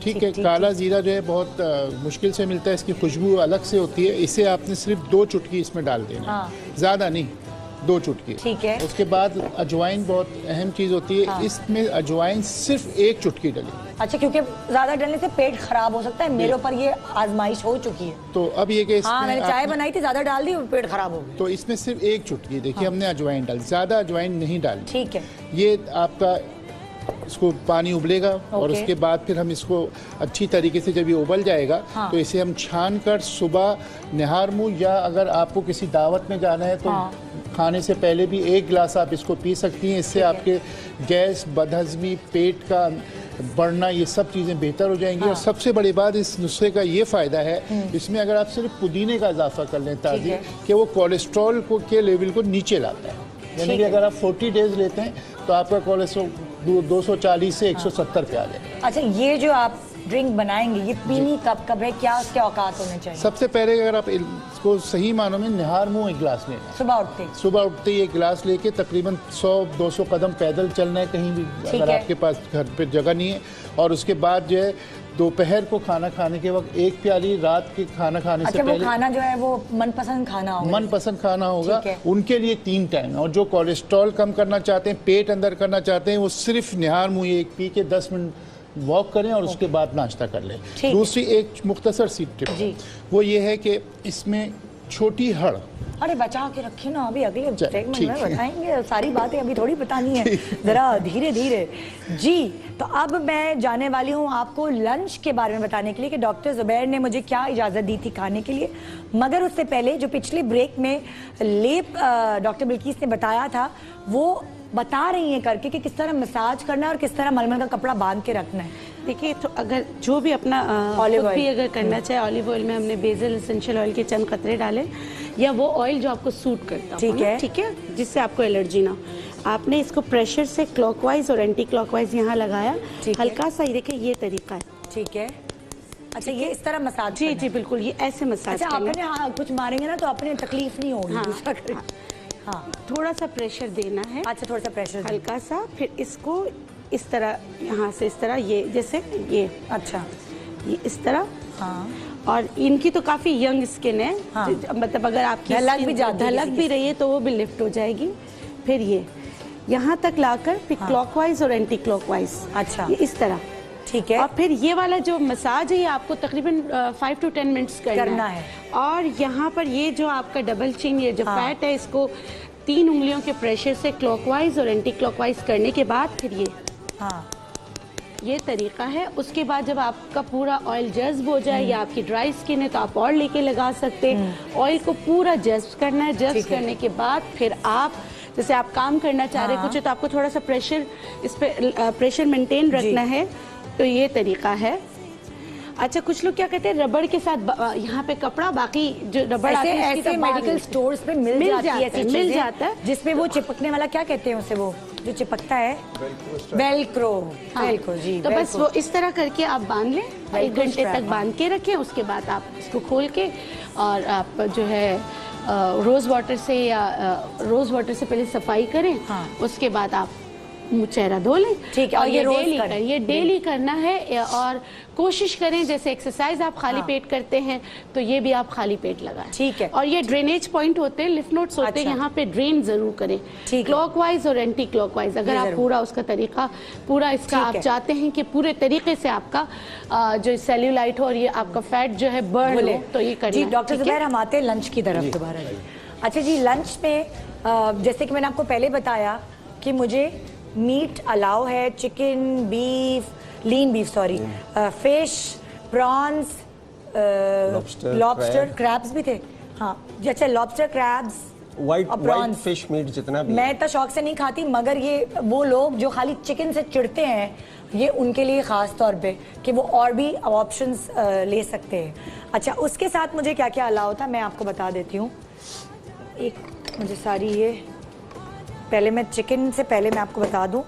ठीक है। काला जीरा जो है बहुत मुश्किल से मिलता है, इसकी खुशबू अलग से होती है। इसे आपने सिर्फ 2 चुटकी इसमें डाल देना, ज़्यादा नहीं, 2 चुटकी। ठीक है। उसके बाद अजवाइन बहुत अहम चीज़ होती है। इसमें अजवाइन सिर्फ 1 चुटकी डली। अच्छा, क्योंकि ज़्यादा डलने से पेट खराब हो सकता है। मेरे ऊपर ये आजमाइश हो चुकी है। तो अब ये कि मैंने चाय बनाई थी, ज़्यादा डाल दी, पेट खराब हो गया। तो इसमें सिर्फ 1 चुटकी देखिए हमने अजवाइन डाली, ज़्यादा अजवाइन नहीं डाली। ठीक है। ये आपका इसको पानी उबलेगा और उसके बाद फिर हम इसको अच्छी तरीके से जब ये उबल जाएगा तो इसे हम छान कर सुबह निहार मुँह, या अगर आपको किसी दावत में जाना है तो खाने से पहले भी 1 गिलास आप इसको पी सकती हैं। इससे आपके गैस, बदहजमी, पेट का बढ़ना, ये सब चीज़ें बेहतर हो जाएंगी। और सबसे बड़ी बात इस नुस्खे का ये फ़ायदा है, इसमें अगर आप सिर्फ पुदीने का इजाफा कर लें ताज़ी, कि वो कोलेस्ट्रॉल को के लेवल को नीचे लाता है। यानी कि अगर आप 40 डेज लेते हैं तो आपका कोलेस्ट्रॉल 240 से 170 पे आ जाएगा। अच्छा, ये जो आप ड्रिंक बनाएंगे, ये पीनी कब है, क्या उसके औकात होने चाहिए? सबसे पहले अगर आप इसको सही मानों में निहार मुंह एक गिलास लेना है। सुबह उठते ही एक गिलास लेके तकरीबन 100-200 कदम पैदल चलना है कहीं भी, अगर आपके पास घर पे जगह नहीं है। और उसके बाद जो है दोपहर को खाना खाने के वक्त एक प्याली, रात के खाना खाने से पहले। वो खाना जो है वो मनपसंद खाना होगा उनके लिए 3 टाइम। और जो कोलेस्ट्रॉल कम करना चाहते हैं, पेट अंदर करना चाहते हैं, वो सिर्फ निहार मुंह एक पी के 10 मिनट वॉक करें और उसके बाद नाश्ता कर लें। दूसरी एक मुख्तसर सी टिप वो ये है कि इसमें छोटी हड़, अरे बचा के रखिए ना, अभी अगले सेगमेंट में बताएंगे, सारी बातें अभी थोड़ी बतानी है, जरा धीरे धीरे जी। तो अब मैं जाने वाली हूँ आपको लंच के बारे में बताने के लिए कि डॉक्टर जुबैर ने मुझे क्या इजाज़त दी थी खाने के लिए। मगर उससे पहले जो पिछले ब्रेक में लेप डॉक्टर बिल्किस ने बताया था, वो बता रही हैं करके कि किस तरह मसाज करना है और किस तरह मलमल का कपड़ा बांध के रखना है। देखिए, तो अगर जो भी अपना ऑलिव ऑयल भी अगर करना चाहे, ऑलिव ऑयल में हमने बेसल एसेंशियल ऑयल के चंद कतरे डाले, या वो ऑयल जो आपको सूट करता है, ठीक है, जिससे आपको एलर्जी ना हो। आपने इसको प्रेशर से क्लॉकवाइज और एंटी क्लॉकवाइज यहाँ लगाया, हल्का सा, ये देखिए ये तरीका है, ठीक है। अच्छा, ये इस तरह मसाज? जी जी बिल्कुल, ये ऐसे मसाज। अच्छा, आपने कुछ मारेंगे ना तो अपने तकलीफ नहीं होगी। हाँ, थोड़ा सा प्रेशर देना है। अच्छा, थोड़ा सा प्रेशर हल्का सा, फिर इसको इस तरह, यहाँ से इस तरह, ये जैसे ये, अच्छा, ये इस तरह। हाँ। और इनकी तो काफी यंग स्किन है, हाँ। मतलब अगर आपकी धलक भी रही है तो वो भी लिफ्ट हो जाएगी। फिर ये यहाँ तक लाकर फिर क्लॉकवाइज और एंटी क्लॉकवाइज, अच्छा, ये इस तरह, ठीक है। और फिर ये वाला जो मसाज है ये आपको तकरीबन 5 to 10 मिनट्स करना है। और यहाँ पर ये जो आपका डबल चिन, ये जो फैट है, इसको 3 उंगलियों के प्रेशर से क्लॉकवाइज और एंटी क्लॉकवाइज करने के बाद फिर ये, ये तरीका है। उसके बाद जब आपका पूरा ऑयल जज्ब हो जाए, या आपकी ड्राई स्किन है तो आप और लेके लगा सकते हैं। ऑयल को पूरा जज्ब करना है। जज्ब करने के बाद फिर आप, जैसे आप काम करना चाह रहे कुछ, तो आपको थोड़ा सा प्रेशर, इस पे प्रेशर मेंटेन रखना है। तो ये तरीका है। अच्छा, कुछ लोग क्या कहते हैं, रबड़ के साथ यहाँ पे कपड़ा, बाकी जो रबड़ आती है ऐसे मेडिकल स्टोर्स पे मिल जाता है जिसमें वो चिपकने वाला, क्या कहते हैं उसे, वो जो चिपकता है, वेलक्रो। वेलक्रो जी। तो बस वो इस तरह करके आप बांध लें, 1 घंटे तक बांध के रखें। उसके बाद आप इसको खोल के, और आप जो है रोज वाटर से, या रोज वाटर से पहले सफाई करें। उसके बाद आप मुँह चेहरा धो लें, ठीक है। और ये डेली करना है। और कोशिश करें, जैसे एक्सरसाइज आप खाली पेट करते हैं तो ये भी आप खाली पेट लगाएं, ठीक है। और ये ड्रेनेज पॉइंट होते हैं, लिफ नोड्स होते हैं, यहाँ पे ड्रेन जरूर करें, क्लॉकवाइज और एंटी क्लॉकवाइज। अगर आप पूरा उसका तरीका, पूरा इसका आप चाहते हैं कि पूरे तरीके से आपका जो सेल्यूलाइट हो और ये आपका फैट जो है बर्न हो, तो ये करिए। डॉक्टर जुबैर, हम आते हैं लंच की तरफ दोबारा। अच्छा जी, लंच में जैसे कि मैंने आपको पहले बताया कि मुझे मीट अलाउ है, chicken, beef, lean beef, sorry, fish, prawns, lobster, crabs भी थे। हाँ जी, अच्छा, lobster, crabs, white fish meat जितना भी। मैं इतना शौक से नहीं खाती, मगर ये वो लोग जो खाली चिकन से चिढ़ते हैं, ये उनके लिए ख़ास तौर पे कि वो और भी ऑप्शंस ले सकते हैं। अच्छा, उसके साथ मुझे क्या क्या अलाउ था मैं आपको बता देती हूँ। एक मुझे सारी ये, पहले मैं चिकन से पहले मैं आपको बता दूं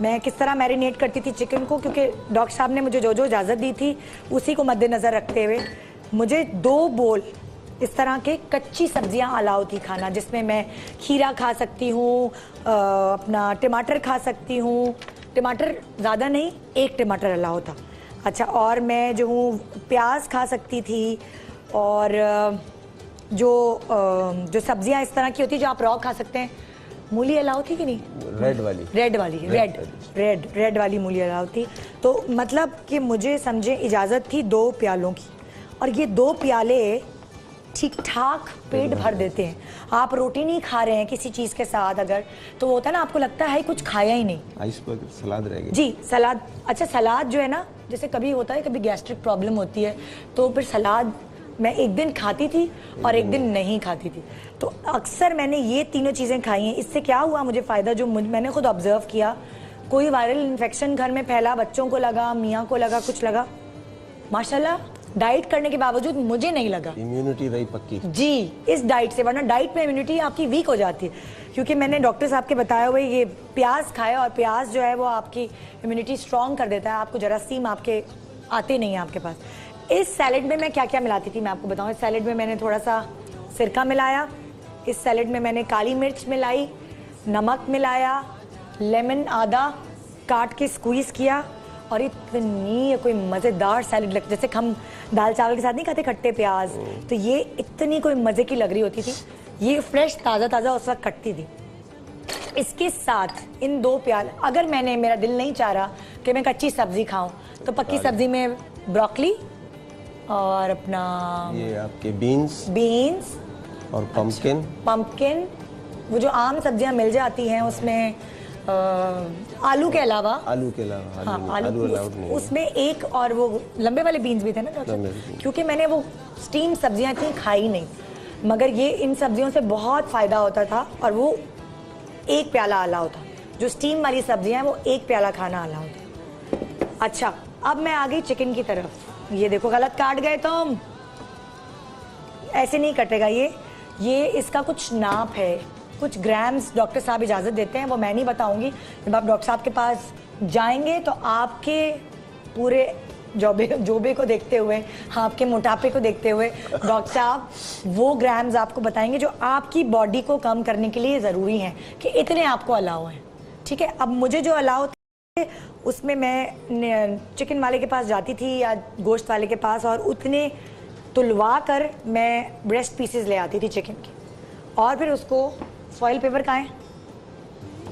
मैं किस तरह मैरिनेट करती थी चिकन को, क्योंकि डॉक्टर साहब ने मुझे जो जो इजाज़त दी थी उसी को मद्देनज़र रखते हुए मुझे 2 बोल इस तरह के कच्ची सब्जियां अलाउ थी खाना, जिसमें मैं खीरा खा सकती हूँ, अपना टमाटर खा सकती हूँ, टमाटर ज़्यादा नहीं, 1 टमाटर अलाउ था। अच्छा, और मैं जो हूँ प्याज खा सकती थी, और जो सब्जियां इस तरह की होती है जो आप रॉ खा सकते हैं। मूली अलाउ थी कि नहीं? रेड वाली मूली अलाउ थी। तो मतलब कि मुझे समझे इजाज़त थी 2 प्यालों की, और ये 2 प्याले ठीक ठाक पेट भर देते हैं। आप रोटी नहीं खा रहे हैं किसी चीज़ के साथ अगर, तो वो होता है ना, आपको लगता है कुछ खाया ही नहीं। आइसबर्ग सलाद रहेगी जी, सलाद। अच्छा, सलाद जो है ना, जैसे कभी होता है, कभी गैस्ट्रिक प्रॉब्लम होती है, तो फिर सलाद मैं एक दिन खाती थी और एक दिन नहीं खाती थी। तो अक्सर मैंने ये तीनों चीज़ें खाई हैं। इससे क्या हुआ मुझे फ़ायदा, जो मैंने खुद ऑब्जर्व किया, कोई वायरल इन्फेक्शन घर में फैला, बच्चों को लगा, मियाँ को लगा, कुछ लगा, माशाल्लाह डाइट करने के बावजूद मुझे नहीं लगा। इम्यूनिटी रही पक्की जी इस डाइट से, वरना डाइट में इम्यूनिटी आपकी वीक हो जाती है। क्योंकि मैंने डॉक्टर साहब के बताया हुए ये प्याज खाया, और प्याज जो है वो आपकी इम्यूनिटी स्ट्रॉन्ग कर देता है, आपको जरासीम आपके आते नहीं हैं आपके पास। इस सैलेड में मैं क्या क्या मिलाती थी मैं आपको बताऊं। इस सैलेड में मैंने थोड़ा सा सिरका मिलाया, इस सैलेड में मैंने काली मिर्च मिलाई, नमक मिलाया, लेमन आधा काट के स्क्वीज़ किया, और इतनी कोई मज़ेदार सैलेड लग, जैसे हम दाल चावल के साथ नहीं खाते खट्टे प्याज, तो ये इतनी कोई मज़े की लग रही होती थी। ये फ्रेश ताज़ा ताज़ा उस वक्त कटती थी। इसके साथ इन 2 प्याज, अगर मेरा दिल नहीं चाह रहा कि मैं कच्ची सब्जी खाऊं, तो पक्की सब्जी में ब्रोकली और अपना ये आपके बीन्स और पंपकिन, वो जो आम सब्जियां मिल जाती हैं उसमें आलू के अलावा हाँ, आलू अलाउड नहीं, उसमें एक और वो लंबे वाले बीन्स भी थे ना डॉक्टर, क्योंकि मैंने वो स्टीम सब्जियां इतनी खाई नहीं, मगर ये इन सब्जियों से बहुत फ़ायदा होता था। और वो 1 प्याला अलाउ था, जो स्टीम वाली सब्जियां हैं वो 1 प्याला खाना अलाउ था। अच्छा, अब मैं आ गई चिकन की तरफ। ये देखो गलत काट गए तुम, ऐसे नहीं कटेगा ये इसका कुछ नाप है, कुछ ग्राम्स डॉक्टर साहब इजाज़त देते हैं, वो मैं नहीं बताऊंगी। जब आप डॉक्टर साहब के पास जाएंगे तो आपके पूरे जोबे को देखते हुए, आपके मोटापे को देखते हुए डॉक्टर साहब वो ग्राम्स आपको बताएंगे जो आपकी बॉडी को कम करने के लिए ज़रूरी हैं, कि इतने आपको अलाउ हैं। ठीक है, अब मुझे जो अलाउ थे उसमें मैं चिकन वाले के पास जाती थी या गोश्त वाले के पास, और उतने तुलवा कर मैं ब्रेस्ट पीसेस ले आती थी चिकन की, और फिर उसको फॉइल पेपर कहाँ है,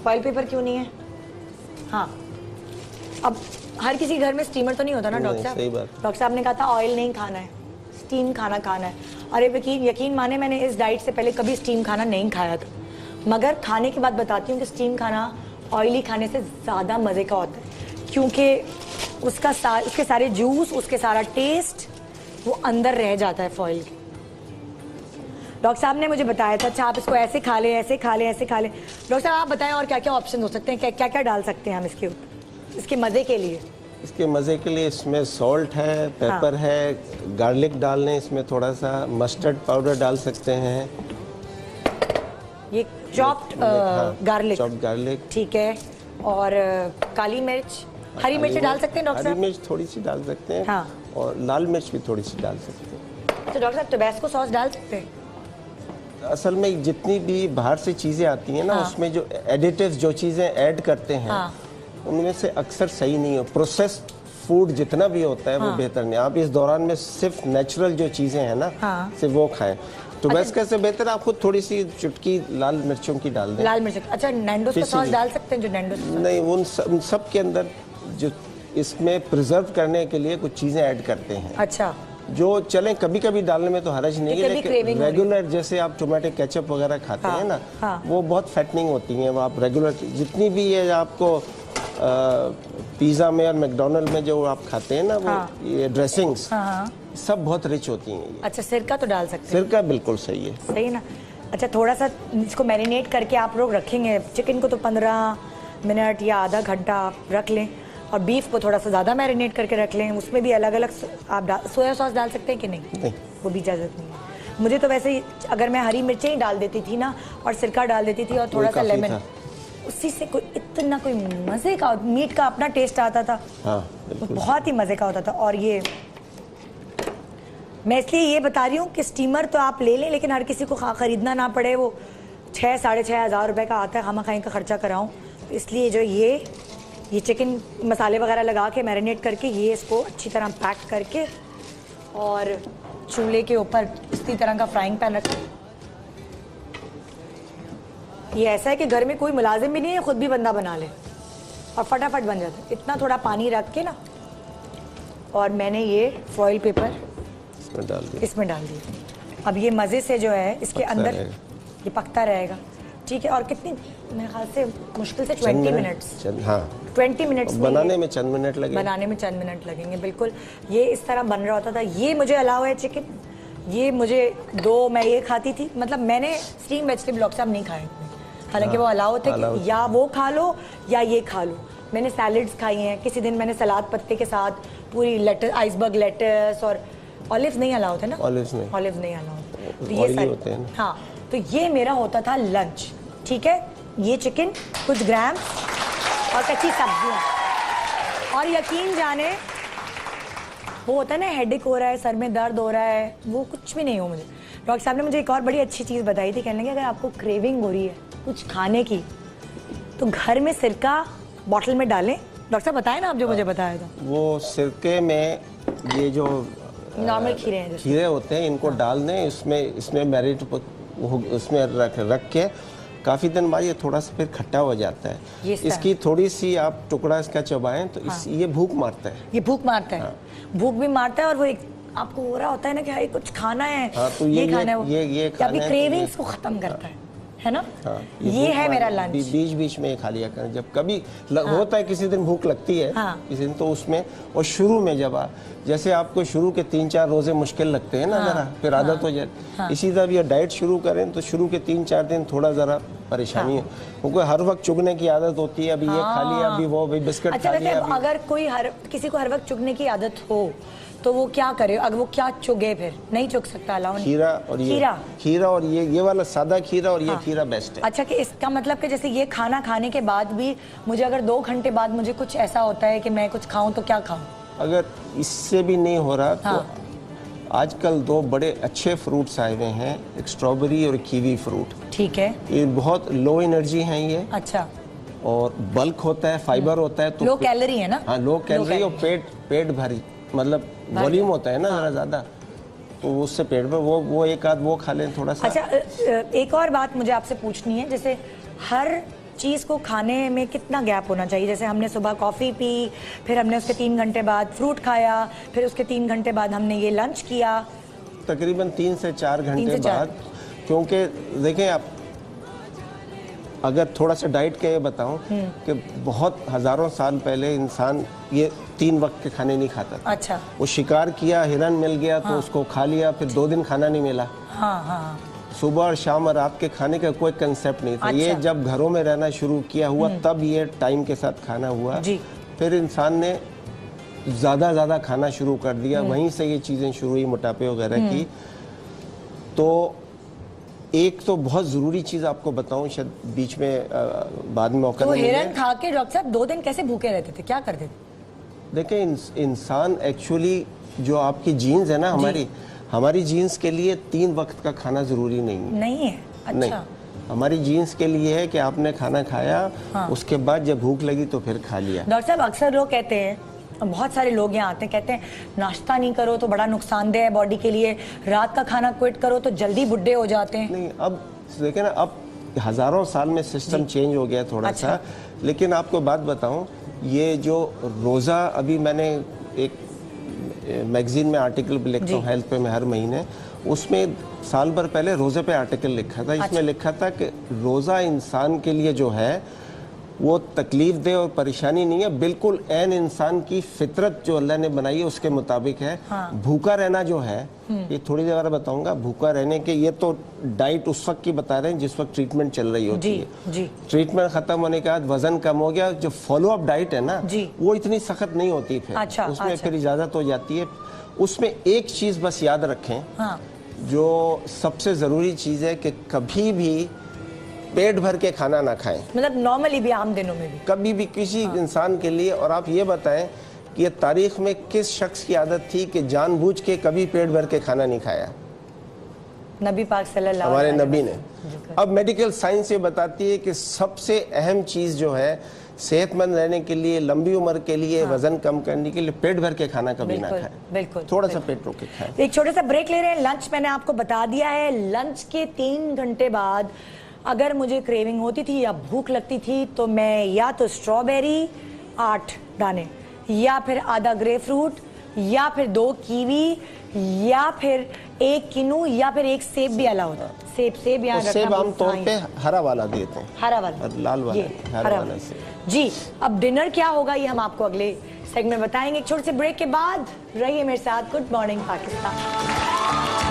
फॉइल पेपर क्यों नहीं है? हाँ, अब हर किसी घर में स्टीमर तो नहीं होता ना डॉक्टर साहब। डॉक्टर साहब ने कहा था ऑयल नहीं खाना है, स्टीम खाना खाना है। और यकीन माने मैंने इस डाइट से पहले कभी स्टीम खाना नहीं खाया था, मगर खाने के बाद बताती हूँ कि स्टीम खाना ऑयली खाने से ज़्यादा मज़े का होता है, क्योंकि उसके सारे जूस, उसके सारा टेस्ट वो अंदर रह जाता है फॉइल के। डॉक्टर साहब ने मुझे बताया था, अच्छा आप इसको ऐसे खा लें, ऐसे खा लें, ऐसे खा लें। डॉक्टर साहब आप बताएं और क्या क्या ऑप्शन हो सकते हैं, क्या क्या डाल सकते हैं हम इसके ऊपर, इसके मज़े के लिए? इसके मज़े के लिए इसमें सॉल्ट है, पेपर है, गार्लिक डाल लें, इसमें थोड़ा सा मस्टर्ड पाउडर डाल सकते हैं, ये चॉप्ड गार्लिक, ठीक है, और काली मिर्च, हरी मिर्च डाल सकते हैं डॉक्टर साहब? हरी मिर्च थोड़ी सी डाल सकते हैं, हाँ, और लाल मिर्च भी थोड़ी सी डाल सकते हैं। तो डॉक्टर साहब टोबैस्को सॉस डाल सकते हैं? असल में जितनी भी बाहर से चीज़ें आती हैं ना, उसमें जो एडिटिव्स जो चीज़ें ऐड करते हैं, उनमें से अक्सर सही नहीं हो। प्रोसेस्ड फूड जितना भी होता है वो बेहतर नहीं। आप इस दौरान में सिर्फ नेचुरल जो चीज़ें हैं ना, सिर्फ वो खाएं। तो बस कैसे बेहतर आप खुद थोड़ी सी चुटकी लाल मिर्चों की डाल दें। लाल मिर्च, अच्छा नैंडोस का सॉस डाल सकते हैं? जो नैंडोस नहीं, उन सब के अंदर जो इसमें प्रिजर्व करने के लिए कुछ चीज़ें ऐड करते हैं। अच्छा, जो चलें कभी कभी डालने में तो हरज नहीं है, लेकिन रेगुलर जैसे आप टोमेटो केचप वगैरह खाते हैं ना, वो बहुत फैटनिंग होती हैं। वो आप रेगुलर जितनी भी है आपको पिज़्ज़ा में और मैकडोनल्ड में जो आप खाते हैं ना, वो ये ड्रेसिंग्स सब बहुत रिच होती हैं। अच्छा, सिरका तो डाल सकते हैं? सिरका बिल्कुल सही है। सही ना। अच्छा, थोड़ा सा इसको मैरिनेट करके आप लोग रखेंगे चिकन को, तो 15 मिनट या आधा घंटा आप रख लें, और बीफ को थोड़ा सा ज़्यादा मैरिनेट करके रख लें। उसमें भी अलग अलग आप सोया सॉस डाल सकते हैं कि नहीं? वो भी इजाज़त नहीं है मुझे तो। वैसे ही अगर मैं हरी मिर्चें ही डाल देती थी ना, और सिरका डाल देती थी, और थोड़ा सा लेमन, उसी से इतना कोई मज़े का मीट का अपना टेस्ट आता था। बहुत ही मज़े का होता था। और ये मैं इसलिए ये बता रही हूँ कि स्टीमर तो आप ले लें, लेकिन हर किसी को ख़रीदना ना पड़े। वो 6-6.5 हज़ार रुपये का आता है, खामा खाई का खर्चा कराऊँ। तो इसलिए जो ये चिकन मसाले वगैरह लगा के मैरिनेट करके, ये इसको अच्छी तरह पैक करके, और चूल्हे के ऊपर इसी तरह का फ्राइंग पैन रखें। ये ऐसा है कि घर में कोई मुलाजिम भी नहीं है, खुद भी बंदा बना ले और फटाफट बन जाता है। इतना थोड़ा पानी रख के ना, और मैंने ये फॉइल पेपर इसमें डाल दिया। अब ये मज़े से जो है इसके अंदर ये पकता रहेगा। ठीक है, और कितनी, मेरे ख्याल से मुश्किल से 20 मिनट्स, 20 मिनट्स बनाने में चंद मिनट लगेंगे। बनाने में चंद मिनट लगेंगे, बिल्कुल। ये इस तरह बन रहा होता था। ये मुझे अलाउ है चिकन, ये मुझे 2 मैं ये खाती थी। मतलब मैंने स्टीम वेजिटेबल डॉक्टर साहब नहीं खाए, हालांकि वो अलाउ थे कि या वो खा लो या ये खा लो। मैंने सैलड्स खाई हैं, किसी दिन मैंने सलाद पत्ते के साथ पूरी लेटस, आइसबर्ग लेटस, और ऑलिव नहीं अलाउ थे ना, ऑलिव नहीं अलाउ, तो ये सारे, हाँ। तो ये मेरा होता था लंच। ठीक है, ये चिकन, कुछ ग्राम और कच्ची सब्जियाँ, और यकीन जाने वो होता है ना हेडेक हो रहा है, सर में दर्द हो रहा है, वो कुछ भी नहीं हो मुझे। डॉक्टर साहब ने मुझे एक और बड़ी अच्छी चीज़ बताई थी, कहने लगे अगर आपको क्रेविंग हो रही है कुछ खाने की तो घर में सिरका बॉटल में डालें। डॉक्टर साहब बताएं ना आप जो मुझे बताया था। वो सिरके में ये जो नॉर्मल खीरे हैं, खीरे होते हैं, इनको डाल दें, इसमें मैरिनेट उसमें रख के काफ़ी दिन बाद ये थोड़ा सा फिर खट्टा हो जाता है। इसकी थोड़ी सी आप टुकड़ा इसका चबाएं तो ये भूख मारता है। ये भूख मारता है, भूख भी मारता है और वो एक आपको हो रहा होता है ना कि भाई कुछ खाना है, तो ये खाना है, ये खाना है, क्रेविंग्स को खत्म करता है ना। ये है मेरा लंच। बीच बीच में खा लिया करें, जब कभी होता है किसी दिन भूख लगती है, किसी दिन तो उसमें, और शुरू में जब जैसे आपको शुरू के 3-4 रोजे मुश्किल लगते हैं ना जरा, फिर आदत हो जाती। इसी तरह ये डाइट शुरू करें तो शुरू के 3-4 दिन थोड़ा जरा परेशानी है, क्योंकि हर वक्त चुगने की आदत होती है, अभी ये खा लिया, अभी वो, अभी बिस्किट खा लिया। अगर कोई किसी को हर वक्त चुगने की आदत हो तो वो क्या करे? अगर वो क्या चुगे, फिर नहीं चुग सकता। अलाउ खीरा और ये वाला सादा खीरा और ये खीरा बेस्ट है। अच्छा, कि इसका मतलब कि जैसे ये खाना खाने के बाद भी मुझे अगर 2 घंटे बाद मुझे कुछ ऐसा होता है कि मैं कुछ खाऊं तो क्या खाऊं? अगर इससे भी नहीं हो रहा तो आजकल 2 बड़े अच्छे फ्रूट्स आए हुए हैं, एक स्ट्रॉबेरी और कीवी फ्रूट। ठीक है। ये बहुत लो एनर्जी हैं ये। अच्छा। और बल्क होता है, फाइबर होता है, तो लो कैलोरी है ना। हाँ, लो कैलोरी और पेट भरी, मतलब वॉल्यूम होता है ना जरा ज्यादा, तो उससे पेट में वो एक आध वो खा लें थोड़ा सा। अच्छा, एक और बात मुझे आपसे पूछनी है, जैसे हर चीज़ को खाने में कितना गैप होना चाहिए? जैसे हमने सुबह कॉफ़ी पी, फिर हमने उसके 3 घंटे बाद फ्रूट खाया, फिर उसके 3 घंटे बाद हमने ये लंच किया, तकरीबन 3 से 4 घंटे बाद। क्योंकि देखें आप, अगर थोड़ा सा डाइट का ये बताऊं कि बहुत हजारों साल पहले इंसान ये 3 वक्त के खाने नहीं खाता था। अच्छा। वो शिकार किया, हिरन मिल गया तो उसको खा लिया, फिर 2 दिन खाना नहीं मिला। सुबह और शाम और रात के खाने का कोई कंसेप्ट नहीं था। ये जब घरों में रहना शुरू किया हुआ तब ये टाइम के साथ खाना हुआ। फिर इंसान ने ज़्यादा खाना शुरू कर दिया, वहीं से ये चीज़ें शुरू हुई, मोटापे वगैरह की। तो एक तो बहुत ज़रूरी चीज़ आपको बताऊं, शायद बीच में बाद में मौका नहीं मिले। हिरन खा के डॉक्टर साहब 2 दिन कैसे भूखे रहते थे, क्या करते थे? देखिए, इंसान एक्चुअली जो आपकी जीन्स है ना, हमारी जीन्स के लिए 3 वक्त का खाना जरूरी नहीं है। अच्छा। नहीं, हमारी जीन्स के लिए है कि आपने खाना खाया, उसके बाद जब भूख लगी तो फिर खा लिया। डॉक्टर साहब, अक्सर लोग कहते हैं, बहुत सारे लोग यहाँ आते हैं, कहते हैं नाश्ता नहीं करो तो बड़ा नुकसानदेह है बॉडी के लिए, रात का खाना क्विट करो तो जल्दी बुढ़े हो जाते हैं। नहीं, अब देखें ना, अब हजारों साल में सिस्टम चेंज हो गया थोड़ा सा। लेकिन आपको बात बताऊं, ये जो रोज़ा, अभी मैंने एक मैगजीन में आर्टिकल भी लिखता हूँ हेल्थ पे मैं हर महीने, उसमें साल भर पहले रोज़े पे आर्टिकल लिखा था। इसमें लिखा था कि रोज़ा इंसान के लिए जो है वो तकलीफ दे और परेशानी नहीं है, बिल्कुल ऐन इंसान की फितरत जो अल्लाह ने बनाई है उसके मुताबिक है। भूखा रहना जो है, ये थोड़ी देर बताऊंगा, भूखा रहने के ये तो डाइट उस वक्त की बता रहे हैं जिस वक्त ट्रीटमेंट चल रही होती है। ट्रीटमेंट खत्म होने के बाद वजन कम हो गया, जो फॉलो अप डाइट है ना वो इतनी सख्त नहीं होती, फिर उसमें फिर इजाजत हो जाती है। उसमें एक चीज बस याद रखें, जो सबसे जरूरी चीज है कि कभी भी पेट भर के खाना ना खाएं। मतलब नॉर्मली भी, आम दिनों में भी, कभी भी किसी इंसान के लिए। और आप ये बताएं कि ये तारीख में किस शख्स की आदत थी कि जानबूझ के कभी पेट भर के खाना नहीं खाया? नबी पाक सल्लल्लाहु हमारे अलैहि नबी ने। अब मेडिकल साइंस ये बताती है कि सबसे अहम चीज जो है सेहतमंद रहने के लिए, लंबी उम्र के लिए, वजन कम करने के लिए, पेट भर के खाना कभी ना खाएं। बिल्कुल, थोड़ा सा पेट रोक के खाएं। एक छोटा सा ब्रेक ले रहे हैं। लंच मैंने आपको बता दिया है, लंच के 3 घंटे बाद अगर मुझे क्रेविंग होती थी या भूख लगती थी तो मैं या तो स्ट्रॉबेरी 8 दाने, या फिर आधा ग्रे फ्रूट, या फिर 2 कीवी, या फिर 1 किनू, या फिर 1 सेब भी अलाउ होता है। सेब यहाँ रखना, सेब आमतौर पे हरा वाला देते हैं, हरा वाला, लाल वाला, हरा वाला जी। अब डिनर क्या होगा ये हम आपको अगले सेगमेंट में बताएंगे, एक छोटे से ब्रेक के बाद। रहिए मेरे साथ। Good morning Pakistan.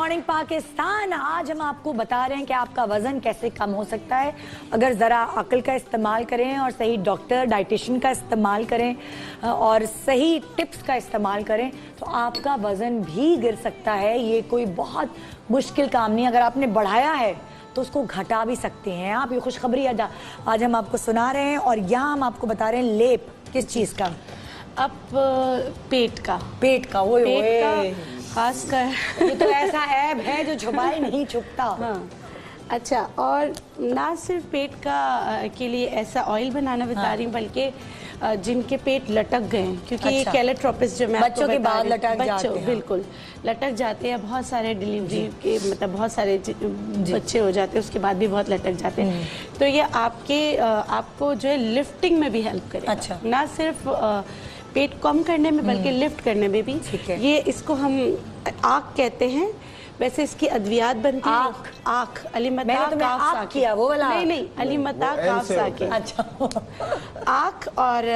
Morning Pakistan. आज हम आपको बता रहे हैं कि आपका वजन कैसे कम हो सकता है अगर ज़रा अक्ल का इस्तेमाल करें और सही डॉक्टर डाइटिशियन का इस्तेमाल करें और सही टिप्स का इस्तेमाल करें तो आपका वजन भी गिर सकता है। ये कोई बहुत मुश्किल काम नहीं। अगर आपने बढ़ाया है तो उसको घटा भी सकते हैं आप। ये खुशखबरी आज हम आपको सुना रहे हैं और यहाँ हम आपको बता रहे हैं लेप किस चीज़ का। अब पेट का वो पेट का खास कर ये तो ऐसा ऐब है जो छुपाए नहीं छुपता। हाँ। अच्छा, और ना सिर्फ पेट का के लिए ऐसा ऑयल बनाना बता रही हूँ, बल्कि जिनके पेट लटक गए हैं, क्योंकि ये कैलेट्रोपिस जो मैं बच्चों के बाद लटक जाते हैं। बिल्कुल लटक जाते हैं। बहुत सारे डिलीवरी के मतलब बहुत सारे बच्चे हो जाते हैं, उसके बाद भी बहुत लटक जाते हैं। तो ये आपको जो है लिफ्टिंग में भी हेल्प करेगा। अच्छा। ना सिर्फ पेट कम करने में बल्कि लिफ्ट करने में भी। ये इसको हम आँख कहते हैं। वैसे इसकी अद्वियात बनती है आँख किया वो वाला नहीं अलीमता काफ साकिन। अच्छा आँख। और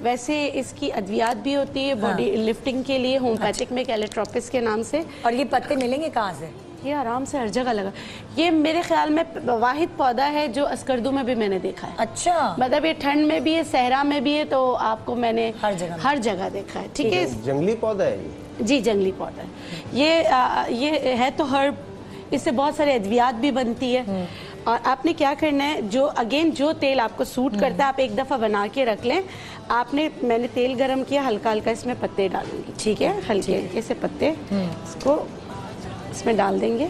वैसे इसकी अद्वियात भी होती है बॉडी लिफ्टिंग के लिए, होम्योपैथिक में कैलेट्रोपिस के नाम से। और ये पत्ते मिलेंगे कहाँ से? ये आराम से हर जगह लगा। ये मेरे ख्याल में वाहिद पौधा है जो अस्करदू में भी मैंने देखा है। अच्छा, मतलब ये ठंड में भी है, सहरा में भी है, तो आपको मैंने हर जगह देखा है। ठीक है, जंगली पौधा है जी, जंगली पौधा है। ये है तो हर्ब, इससे बहुत सारे अद्वियात भी बनती है। और आपने क्या करना है, जो तेल आपको सूट करता है आप एक दफ़ा बना के रख लें। मैंने तेल गरम किया, हल्का हल्का इसमें पत्ते डालूंगी। ठीक है, हल्के हल्के से पत्ते इसको इसमें डाल देंगे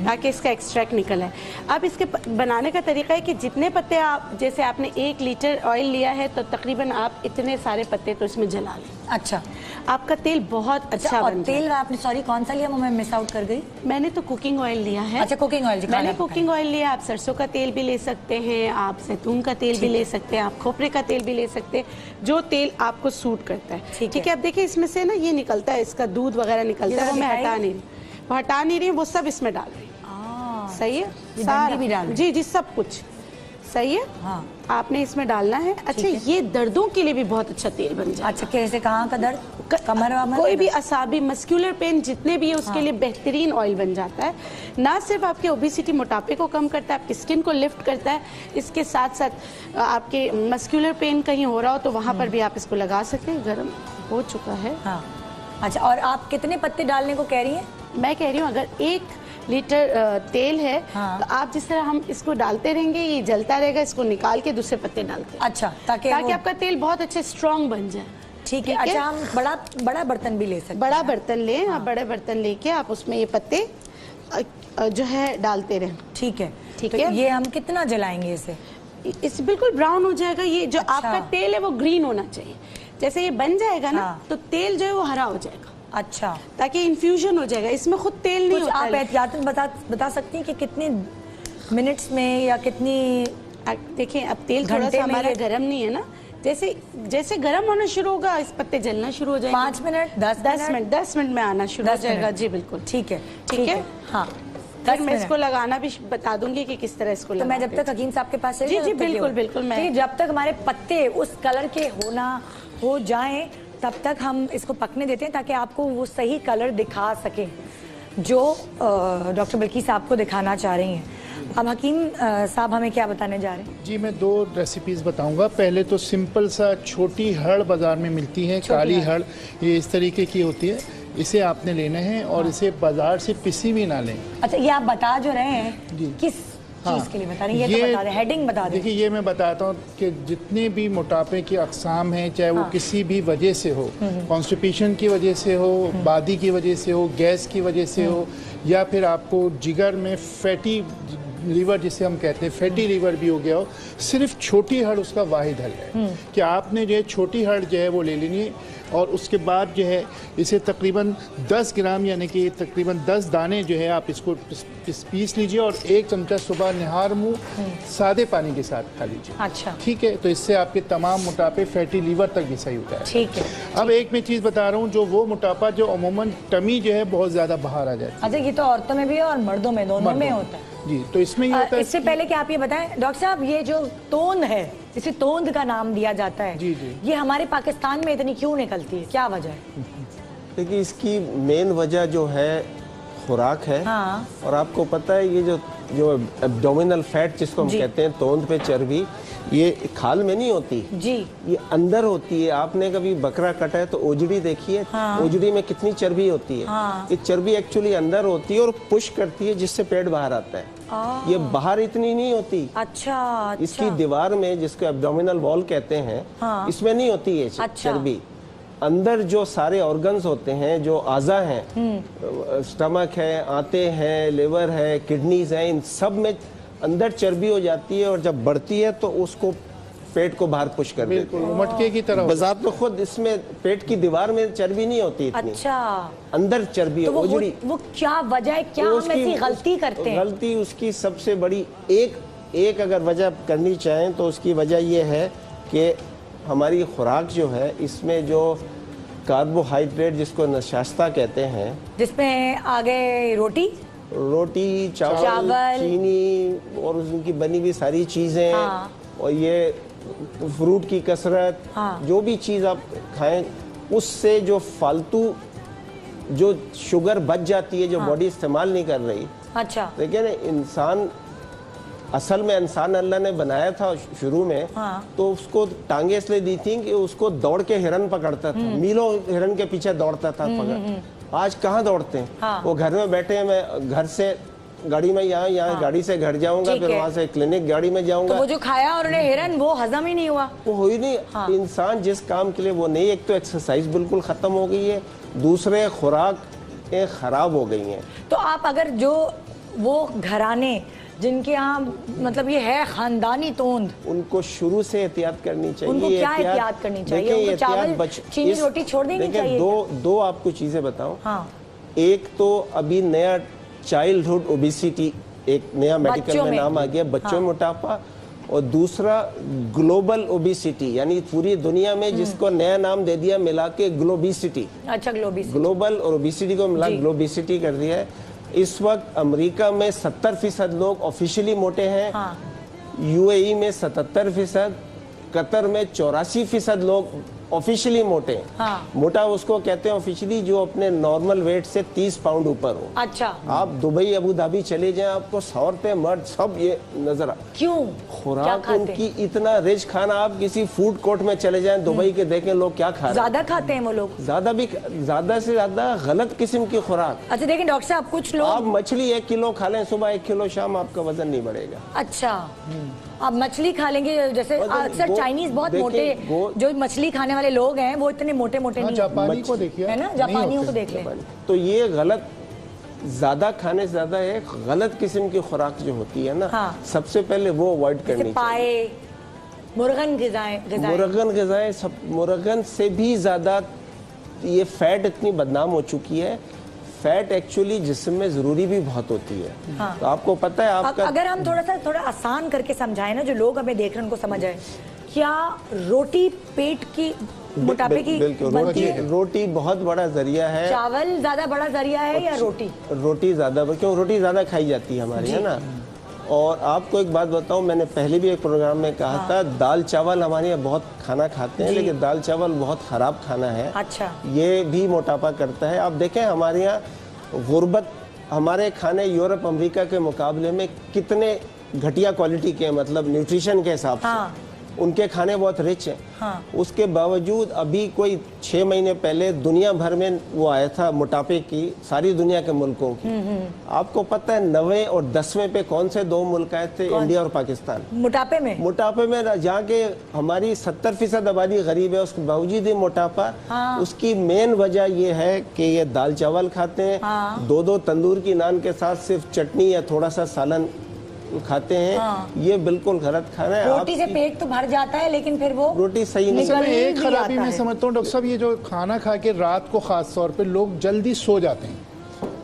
ताकि इसका एक्सट्रैक्ट निकल आए। अब इसके बनाने का तरीका है कि जितने पत्ते जैसे आपने 1 लीटर ऑयल लिया है तो तकरीबन आप इतने सारे पत्ते तो इसमें जला लें। अच्छा, आपका तेल बहुत अच्छा और तेल आपने कौन सा लिया? मैं मिस आउट कर गई। मैंने तो कुकिंग ऑयल लिया है। अच्छा, कुकिंग ऑयल। मैंने कुकिंग ऑयल लिया। आप सरसों का तेल भी ले सकते हैं, आप जैतून का तेल भी ले सकते हैं, आप खोपरे का तेल भी ले सकते हैं, जो तेल आपको सूट करता है। ठीक है, अब देखिए इसमें से ना ये निकलता है, इसका दूध वगैरह निकलता है, वो मैं हटा नहीं रही, वो सब इसमें डाल रही हूँ। सही है, सारा भी डाल। जी, सब कुछ सही है। हाँ, आपने इसमें डालना है। अच्छा, ये दर्दों के लिए भी बहुत अच्छा तेल बन जाए। अच्छा, कैसे? कहाँ का दर्द? कमर वमर? कोई भी असाबी मस्कुलर पेन जितने भी है उसके लिए बेहतरीन ऑयल बन जाता है। ना सिर्फ आपके ओबेसिटी मोटापे को कम करता है, आपकी स्किन को लिफ्ट करता है, इसके साथ साथ आपके मस्कुलर पेन कहीं हो रहा हो तो वहाँ पर भी आप इसको लगा सकते हैं। गर्म हो चुका है। हाँ। अच्छा, और आप कितने पत्ते डालने को कह रही हैं? मैं कह रही हूँ अगर 1 लीटर तेल है तो आप जिस तरह हम इसको डालते रहेंगे ये जलता रहेगा, इसको निकाल के दूसरे पत्ते डालते हैं। अच्छा, ताकि आपका तेल बहुत अच्छे स्ट्रॉन्ग बन जाए। ठीक है। अच्छा, हम बड़ा बर्तन भी ले सकते हैं? बड़ा बर्तन लें। आप बड़े बर्तन लेके आप उसमें ये पत्ते जो है डालते रहें। ठीक है, ठीक है। ये हम कितना जलाएंगे इसे? इसे बिल्कुल ब्राउन हो जाएगा। ये जो आपका तेल है वो ग्रीन होना चाहिए। जैसे ये बन जाएगा ना तो तेल जो है वो हरा हो जाएगा। अच्छा, ताकि इन्फ्यूजन हो जाएगा, इसमें खुद तेल नहीं होता। आप एहतियातन बता सकती हैं कि कितने मिनट्स में या कितनी? देखिए, अब तेल थोड़ा सा हमारा गर्म नहीं है ना, जैसे गर्म होना शुरू होगा इस पत्ते जलना शुरू हो जाएंगे। 5 मिनट 10 मिनट में आना शुरू हो जाएगा। जी बिल्कुल, ठीक है। हाँ, फिर मैं इसको लगाना भी बता दूंगी कि किस तरह इसको तो मैं जब तक हकीम साहब के पास जी बिल्कुल मैं जब तक हमारे पत्ते उस कलर के हो जाएं तब तक हम इसको पकने देते हैं ताकि आपको वो सही कलर दिखा सकें जो डॉक्टर बिल्किस आपको दिखाना चाह रही हैं। अब हकीम साहब हमें क्या बताने जा रहे हैं? जी, मैं 2 रेसिपीज़ बताऊंगा। पहले तो सिंपल सा छोटी हड़ बाज़ार में मिलती है, काली हड़। ये इस तरीके की होती है, इसे आपने लेना है और इसे बाज़ार से पिसी भी ना लें। अच्छा, ये आप बता जो रहे हैं किस चीज़ के लिए बता रहे हैं? ये तो बता दें, हेडिंग बता दें। देखिए, ये मैं बताता हूँ कि जितने भी मोटापे की अक़साम हैं, चाहे वो किसी भी वजह से हो, कॉन्स्टिपेशन की वजह से हो, बादी की वजह से हो, गैस की वजह से हो, या फिर आपको जिगर में फैटी लीवर जिसे हम कहते हैं, फैटी लीवर भी हो गया हो, सिर्फ छोटी हड़ उसका वाहिद हल है कि आपने जो है छोटी हड़ जो है वो ले लेनी है। और उसके बाद जो है इसे तकरीबन 10 ग्राम यानी कि तकरीबन 10 दाने जो है आप इसको पीस लीजिए और 1 चमचा सुबह निहार मुँह सादे पानी के साथ खा लीजिए। अच्छा, ठीक है, तो इससे आपके तमाम मोटापे फैटी लीवर तक भी सही होता है। ठीक है। अब एक मैं चीज़ बता रहा हूँ, जो वो मोटापा जो अमूमन टमी जो है बहुत ज़्यादा बाहर आ जाती है। अच्छा, ये तो औरतों में भी है और मर्दों में, दोनों में होता है। जी, तो इसमें ये होता है। इससे पहले कि आप ये बताएं डॉक्टर साहब, ये जो तोंद है, इसे तोंद का नाम दिया जाता है, जी, ये हमारे पाकिस्तान में इतनी क्यों निकलती है, क्या वजह है? देखिए, इसकी मेन वजह जो है खुराक है। हाँ। और आपको पता है ये जो एब्डोमिनल फैट जिसको हम कहते हैं, तोंद पे चर्बी, ये खाल में नहीं होती जी, ये अंदर होती है। आपने कभी बकरा कटा है तो ओजड़ी देखी है? हाँ। ओजड़ी में कितनी चर्बी होती है? हाँ। ये चर्बी एक्चुअली अंदर होती है और पुश करती है जिससे पेट बाहर आता है। ये बाहर इतनी नहीं होती। अच्छा, इसकी दीवार में, जिसको एब्डोमिनल वॉल कहते हैं, हाँ। इसमें नहीं होती है चर्बी। अंदर जो सारे ऑर्गन्स होते हैं, जो आज़ा हैं, स्टमक है, आंतें हैं, लिवर है, किडनीज हैं, इन सब में अंदर चर्बी हो जाती है और जब बढ़ती है तो उसको पेट को बाहर पुश कर देती है। मटके की तरह बजात में खुद इसमें पेट की दीवार में चर्बी नहीं होती इतनी। अच्छा, अंदर चर्बी तो वो क्या वजह है, क्या हम ऐसी गलती करते हैं? गलती उसकी सबसे बड़ी एक अगर वजह करनी चाहें तो उसकी वजह ये है कि हमारी खुराक जो है, इसमें जो कार्बोहाइड्रेट जिसको नशास्ता कहते हैं, जिसमें आगे रोटी, चावल, चीनी और उनकी बनी हुई सारी चीज़ें, हाँ। और ये फ्रूट की कसरत, हाँ। जो भी चीज़ आप खाएं उससे जो फालतू जो शुगर बच जाती है, जो बॉडी इस्तेमाल नहीं कर रही। अच्छा, देखिए इंसान, असल में इंसान अल्लाह ने बनाया था शुरू में, हाँ। तो उसको टांगे इसलिए दी थी कि उसको दौड़ के हिरन पकड़ता था, मीलों हिरन के पीछे दौड़ता था पकड़। आज कहाँ दौड़ते हैं? हाँ। वो घर में बैठे हैं, मैं घर से गाड़ी में यहाँ गाड़ी से घर जाऊंगा, फिर वहां से क्लिनिक गाड़ी में जाऊंगा। तो वो जो खाया और उन्हें हिरन, वो हजम ही नहीं हुआ। वो हो ही नहीं। हाँ। इंसान जिस काम के लिए वो नहीं, एक तो एक्सरसाइज बिल्कुल खत्म हो गई है, दूसरे खुराक खराब हो गई हैं। तो आप अगर जो वो घराने जिनके यहाँ मतलब ये है खानदानी तोंद, उनको शुरू से एहतियात करनी चाहिए। उनको क्या एहतियात करनी चाहिए? उनको चावल, चीनी, रोटी छोड़ देनी चाहिए? दो आपको चीजें बताऊं। हाँ। एक तो अभी नया चाइल्डहुड ओबेसिटी, एक नया मेडिकल में नाम आ गया, बच्चों में मोटापा। और दूसरा ग्लोबल ओबेसिटी, यानी पूरी दुनिया में जिसको नया नाम दे दिया मिला के ग्लोबिसिटी। अच्छा, ग्लोबल और ओबेसिटी को मिला ग्लोबिसिटी कर दिया है। इस वक्त अमेरिका में 70% लोग ऑफिशियली मोटे हैं। हाँ। यूएई में 77%, कतर में 84% लोग ऑफिशियली मोटे हैं। हाँ। मोटा उसको कहते हैं ऑफिशियली जो अपने नॉर्मल वेट से 30 पाउंड ऊपर हो। अच्छा। आप दुबई, अबू धाबी चले जाएं, आपको 100 रुपए मर्द सब ये नजर आ। क्यों? खुराक उनकी इतना रिच खाना, आप किसी फूड कोर्ट में चले जाएं दुबई के, देखें लोग क्या खा रहे हैं। ज्यादा खाते हैं वो लोग, ज्यादा से ज्यादा गलत किस्म की खुराक। अच्छा देखिए डॉक्टर साहब, कुछ लोग, आप मछली 1 किलो खा लें सुबह, 1 किलो शाम, आपका वजन नहीं बढ़ेगा। अच्छा, आप मछली खा लेंगे, जैसे अक्सर चाइनीज बहुत मोटे, जो मछली खाने वाले लोग हैं वो इतने मोटे नहीं। जापानी को देखिए, है ना, जापानियों को देख लें। तो ये गलत, ज्यादा खाने से ज्यादा एक गलत किस्म की खुराक जो होती है ना, हाँ। सबसे पहले वो अवॉइड करनी चाहिए। पाए, मुर्गन ग़िज़ाएं, सब मुर्गन से भी ज्यादा ये फैट इतनी बदनाम हो चुकी है। फैट एक्चुअली जिस्म में जरूरी भी बहुत होती है। हाँ। तो आपको पता है आपका, अगर हम थोड़ा आसान करके समझाएं ना, जो लोग हमें देख रहे हैं उनको समझ आए, क्या रोटी पेट की मोटापे की बनती है? रोटी बहुत बड़ा जरिया है। चावल ज्यादा बड़ा जरिया है या रोटी? रोटी ज्यादा, क्यों? रोटी ज्यादा खाई जाती है हमारी, है ना। और आपको एक बात बताऊं, मैंने पहले भी एक प्रोग्राम में कहा था, दाल चावल हमारे यहाँ बहुत खाना खाते हैं, लेकिन दाल चावल बहुत खराब खाना है। अच्छा। ये भी मोटापा करता है। आप देखें हमारे यहाँ गुर्बत, हमारे खाने यूरोप अमेरिका के मुकाबले में कितने घटिया क्वालिटी के, मतलब न्यूट्रिशन के हिसाब से उनके खाने बहुत रिच हैं। हाँ। उसके बावजूद अभी कोई 6 महीने पहले दुनिया भर में वो आया था मोटापे की, सारी दुनिया के मुल्कों की। आपको पता है 9वें और 10वें पे कौन से 2 मुल्क आए थे? इंडिया और पाकिस्तान। मोटापे में जहाँ के हमारी 70% आबादी गरीब है, उसके बावजूद ही मोटापा। हाँ। उसकी मेन वजह ये है कि ये दाल चावल खाते हैं। हाँ। 2 तंदूर की नान के साथ सिर्फ चटनी या थोड़ा सा सालन खाते हैं। हाँ। ये बिल्कुल गलत खाना है। रोटी से पेट तो भर जाता है, लेकिन फिर वो रोटी सही नहीं। एक खराबी मैं समझता हूँ डॉक्टर साहब, ये जो खाना खा के रात को खास तौर पे लोग जल्दी सो जाते हैं,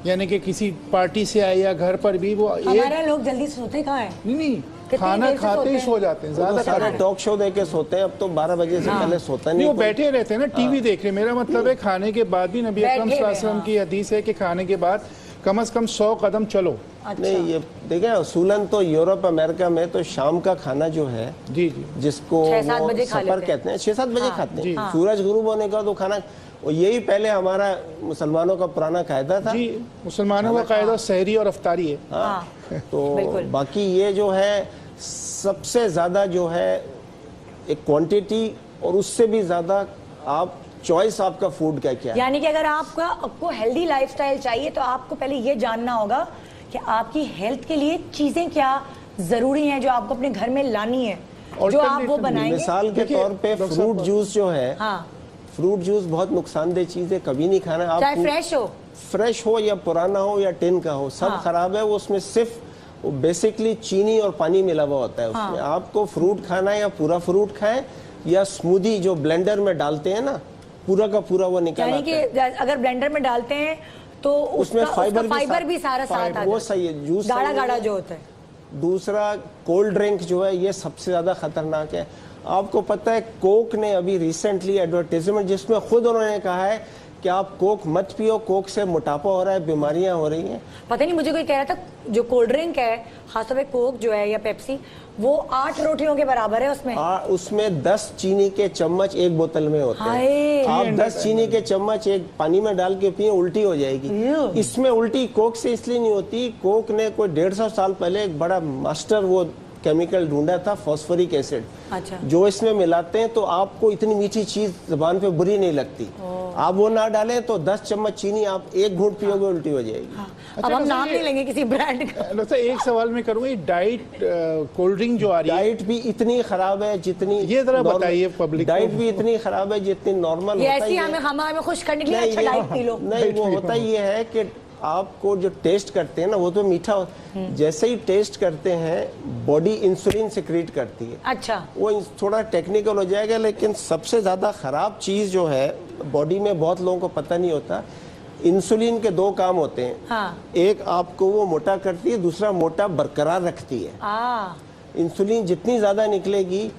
यानी कि किसी पार्टी से आए या घर पर भी, वो हमारे लोग जल्दी सोते कहाँ हैं? नहीं, खाना खाते ही सो जाते हैं। ज्यादा सारे टॉक शो देके सोते हैं। अब तो 12 बजे से पहले सोता नहीं। वो बैठे रहते हैं ना, टीवी देख रहे। मेरा मतलब है खाने के बाद भी नबी अकरम सल्लल्लाहु अलैहि वसल्लम की हदीस है कि खाने के बाद कम से कम 100 कदम चलो। अच्छा। नहीं, ये देखें असूलन तो यूरोप अमेरिका में तो शाम का खाना जो है, जी, जिसको 6-7 बजे सफर कहते हैं, 6-7 बजे खाते हैं। सूरज गुरूब होने का तो खाना, और यही पहले हमारा मुसलमानों का पुराना कायदा था जी, मुसलमानों का कायदा सहरी और अफ्तारी है। हाँ, तो बाकी ये जो है सबसे ज्यादा जो है एक क्वांटिटी और उससे भी ज्यादा आप चॉइस आपका फूड का क्या है। यानी कि अगर आपको हेल्दी लाइफस्टाइल चाहिए तो आपको पहले ये जानना होगा कि आपकी हेल्थ के लिए चीजें क्या जरूरी हैं जो आपको अपने घर में लानी है, जो आप वो बनाएंगे। मिसाल के तौर पे फ्रूट जूस जो है, हाँ, फ्रूट जूस बहुत नुकसानदेह चीज है, कभी नहीं खाना। आप चाहे फ्रेश हो या पुराना हो या टिन का हो, सब खराब है। वो उसमें सिर्फ बेसिकली चीनी और पानी मिला हुआ होता है उसमें। आपको फ्रूट खाना है या पूरा फ्रूट खाएं या स्मूदी जो ब्लेंडर में डालते हैं ना, पूरा का पूरा वो निकाल यानी कि अगर ब्लेंडर में डालते हैं तो उसमें फाइबर भी सारा साथ आ, वो सही है, जूस गाढ़ा गाढ़ा जो होता है। दूसरा कोल्ड ड्रिंक जो है ये सबसे ज्यादा खतरनाक है। आपको पता है कोक ने अभी रिसेंटली एडवर्टाइजमेंट जिसमें खुद उन्होंने कहा है कि आप कोक मत पियो, कोक से मोटापा हो रहा है, बीमारियां हो रही हैं। पता नहीं, मुझे कोई कह रहा था जो कोल्ड ड्रिंक है, खासतौर पे कोक जो है या पेप्सी, वो 8 रोटियों के बराबर है उसमें। उसमें 10 चीनी के चम्मच एक बोतल में होते हैं। आप 10 चीनी के चम्मच एक पानी में डाल के पिए, उल्टी हो जाएगी। इसमें उल्टी कोक से इसलिए नहीं होती, कोक ने कोई 150 साल पहले एक बड़ा मास्टर वो केमिकल ढूंढा था, फॉस्फोरिक एसिड। अच्छा। जो इसमें मिलाते हैं तो आपको इतनी मीठी चीज जुबान पे बुरी नहीं लगती। आप वो ना डालें तो 10 चम्मच चीनी आप एक घूंट पियोगे, उल्टी हो जाएगी। अब हम नाम नहीं लेंगे किसी ब्रांड का। एक सवाल मैं करूंगा, डाइट कोल्ड ड्रिंक जो आ रही है, डाइट भी इतनी खराब है जितनी, ये जरा बताइए पब्लिक। डाइट भी इतनी खराब है जितनी नॉर्मल होता है। हमें खुश करने के लिए अच्छा डाइट पी लो। नहीं, वो होता ये है कि आपको जो टेस्ट करते हैं ना वो तो मीठा जैसे ही टेस्ट करते हैं बॉडी इंसुलिन सिक्रीट करती है। अच्छा, वो थोड़ा टेक्निकल हो जाएगा, लेकिन सबसे ज्यादा खराब चीज जो है बॉडी में बहुत लोगों को पता नहीं होता, इंसुलिन के 2 काम होते हैं। हाँ। एक आपको वो मोटा करती है, दूसरा मोटा बरकरार रखती है। इंसुलिन जितनी ज्यादा निकलेगी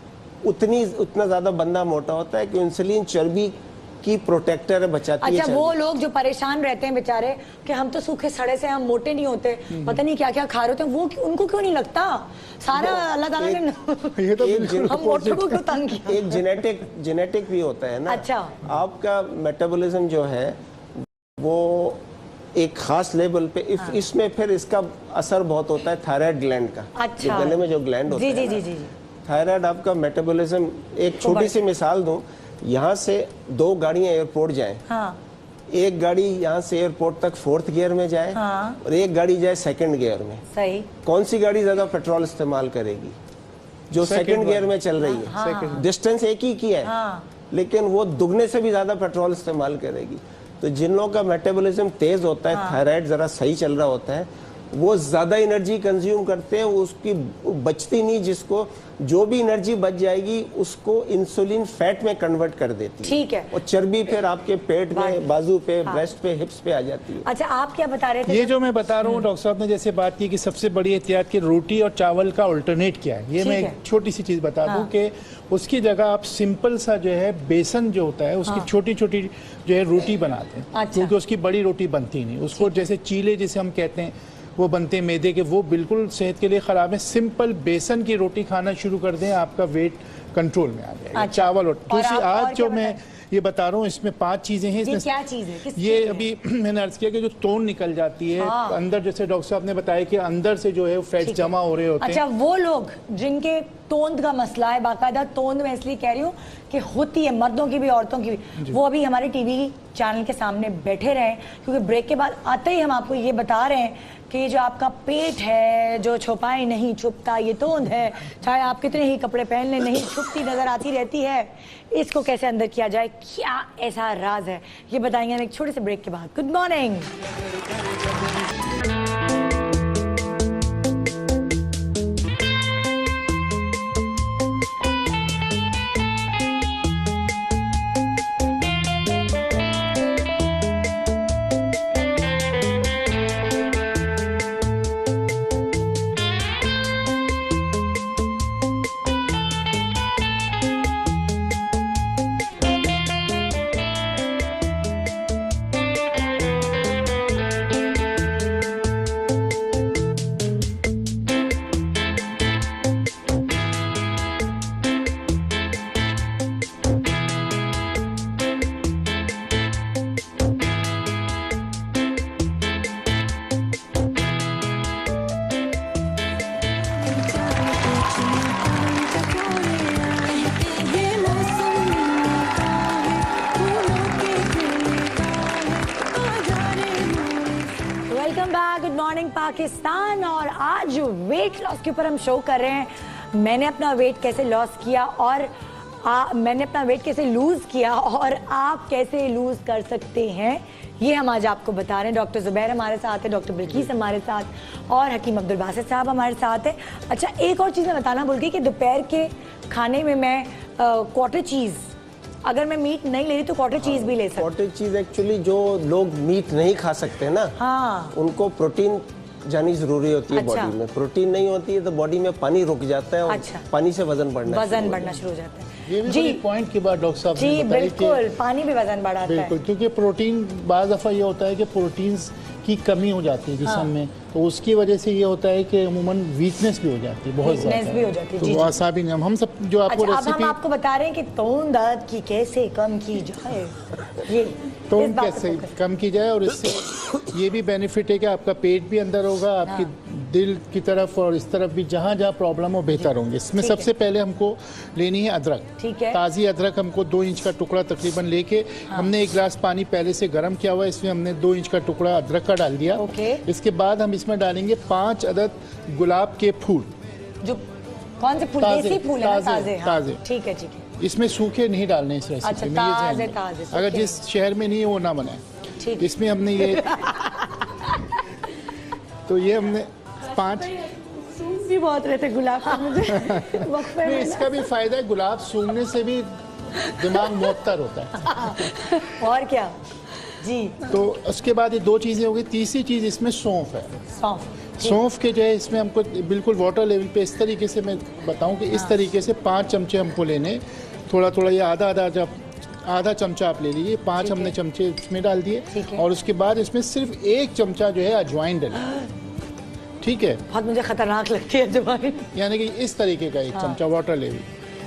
उतना ज्यादा बंदा मोटा होता है, कि इंसुलिन चर्बी की प्रोटेक्टर है, बचाती है। अच्छा, वो लोग जो परेशान रहते हैं बेचारे कि हम तो सूखे सड़े से, हम मोटे नहीं होते, पता नहीं क्या क्या खा रहे होते हैं, वो उनको क्यों नहीं लगता? सारा अल्लाह ताला ने ये तो हम मोटों को क्यों तंग किया? एक जेनेटिक भी होता है ना। अच्छा। आपका मेटाबॉलिज्म जो है वो एक खास लेवल पे इसमें फिर इसका असर बहुत होता है थायराइड ग्लैंड का। अच्छा। गले में जो ग्लैंड होता है, जी। थायराइड आपका मेटाबॉलिज्म, एक छोटी सी मिसाल दूं, यहाँ से 2 गाड़ियां एयरपोर्ट जाएं। हाँ। एक गाड़ी यहाँ से एयरपोर्ट तक 4th गियर में जाए। हाँ। और एक गाड़ी जाए 2nd गियर में। सही। कौन सी गाड़ी ज्यादा पेट्रोल इस्तेमाल करेगी? जो 2nd गियर में चल रही है। हाँ। डिस्टेंस एक ही की है। हाँ। लेकिन वो दुगने से भी ज्यादा पेट्रोल इस्तेमाल करेगी। तो जिन लोगों का मेटाबॉलिज्म तेज होता है, थायराइड जरा सही चल रहा होता है, वो ज्यादा एनर्जी कंज्यूम करते हैं, उसकी बचती नहीं, जिसको जो भी एनर्जी बच जाएगी उसको इंसुलिन फैट में कन्वर्ट कर देती है। ठीक है। और चर्बी फिर आपके पेट में, बाजू पे, ब्रेस्ट पे, हिप्स पे आ जाती है। अच्छा, आप क्या बता रहे थे? ये जो मैं बता रहा हूँ, डॉक्टर साहब ने जैसे बात की कि सबसे बड़ी एहतियात की रोटी और चावल का अल्टरनेट क्या है, ये मैं एक छोटी सी चीज बता दूं कि उसकी जगह आप सिंपल सा जो है बेसन जो होता है उसकी छोटी छोटी जो है रोटी बनाते हैं। अच्छा। क्योंकि उसकी बड़ी रोटी बनती नहीं, उसको जैसे चीले जिसे हम कहते हैं वो बनते हैं मैदे के, वो बिल्कुल सेहत के लिए खराब है। सिंपल बेसन की रोटी खाना शुरू कर दें, आपका वेट कंट्रोल में आ जाएगा। अच्छा। चावल और दूसरी आज जो मैं बताएं? ये बता रहा हूँ, इसमें 5 चीजें हैं। इसमें क्या चीज है? ये अभी मैंने अर्ज किया कि जो तोन निकल जाती है अंदर, जैसे डॉक्टर साहब ने बताया कि अंदर से जो है फैट जमा हो रहे होते हैं। अच्छा, वो लोग जिनके तोंद का मसला है, बाकायदा तोंद में इसलिए कह रही हूँ कि होती है मर्दों की भी औरतों की भी, वो अभी हमारे टीवी चैनल के सामने बैठे रहे, क्योंकि ब्रेक के बाद आते ही हम आपको ये बता रहे हैं कि जो आपका पेट है जो छुपाए नहीं छुपता, ये तोंद है, चाहे आप कितने ही कपड़े पहन लें, नहीं छुपती नजर आती रहती है। इसको कैसे अंदर किया जाए, क्या ऐसा राज है, ये बताएंगे हम एक छोटे से ब्रेक के बाद। Good morning. Welcome back, good morning Pakistan. और आज वेट लॉस के ऊपर हम शो कर रहे हैं। मैंने अपना वेट कैसे लॉस किया और मैंने अपना वेट कैसे लूज किया और आप कैसे लूज कर सकते हैं, ये हम आज आपको बता रहे हैं। डॉक्टर जुबैर हमारे साथ है, डॉक्टर बिल्किस हमारे साथ और हकीम अब्दुल बासित साहब हमारे साथ है। अच्छा, एक और चीज़ मैं बताना भूल गई कि दोपहर के खाने में मैं क्वार्टर चीज़, अगर मैं मीट नहीं ले रही तो क्वार्टर चीज भी ले सकती। क्वार्टर चीज एक्चुअली जो लोग मीट नहीं खा सकते ना, हाँ, उनको प्रोटीन जानी जरूरी होती है। अच्छा। बॉडी में प्रोटीन नहीं होती है तो बॉडी में पानी रुक जाता है और अच्छा। पानी से वजन बढ़ना शुरू हो जाता है। ये भी बड़ी पॉइंट की बात डॉक्टर साहब ने जी बताई बिल्कुल, पानी भी वजन बढ़ाता है। बिल्कुल, क्योंकि प्रोटीन बाज़ दफ़ा ये होता है कि प्रोटीन्स की कमी हो जाती है जिस्म में, तो उसकी वजह से ये होता है कि अमूमन वीकनेस भी हो जाती है, बहुत ज़्यादा भी हो जाती है। तो जी, वो आसाबी नहीं, हम सब जो आपको अच्छा, अब हम रेसिपी आपको बता रहे हैं कि तोन दर्द की कैसे कम की जाए, ये तो इस बात पे कैसे focus। कम की जाए। और इससे ये भी बेनिफिट है कि आपका पेट भी अंदर होगा, आपकी दिल की तरफ और इस तरफ भी जहाँ जहाँ प्रॉब्लम हो बेहतर होंगे। इसमें ठीक है। सबसे पहले हमको लेनी है अदरक। ठीक है। ताज़ी अदरक हमको 2 इंच का टुकड़ा तकरीबन लेके हमने 1 गिलास पानी पहले से गर्म किया हुआ है, इसमें हमने 2 इंच का टुकड़ा अदरक का डाल दिया। ओके। इसके बाद हम इसमें डालेंगे 5 अदद गुलाब के फूल। जो कौन से फूल? ताज़े, देसी फूल है ना? ताज़े, ताज़े, हाँ। ताज़े। ठीक है, ठीक है। इसमें सूखे नहीं डालने इस रेसिपी अच्छा, में, ये ध्यान ताज़े, रखें। ताज़े, अगर सूखे जिस शहर में नहीं है वो ना बनाए। ठीक। इसमें हमने ये तो ये हमने 5 सूंघ भी बहुत रहते गुलाब का मुझे वक्फे नहीं, में इसका भी फायदा है, गुलाब सूंघने से भी दिमाग मुअत्तर होता है। और क्या जी? तो उसके बाद ये 2 चीज़ें हो गई। तीसरी चीज़ इसमें सौंफ है। सौंफ। सौंफ के जो है इसमें हमको बिल्कुल वाटर लेवल पे इस तरीके से मैं बताऊं कि इस तरीके से 5 चमचे हमको लेने, थोड़ा थोड़ा, ये आधा चमचा आप ले लीजिए। 5 हमने चमचे इसमें डाल दिए ठीक है। और उसके बाद इसमें सिर्फ 1 चमचा जो है अजवाइन डालें। ठीक है, बहुत मुझे खतरनाक लगती है अजवाइन। यानी कि इस तरीके का 1 चमचा वाटर लेवल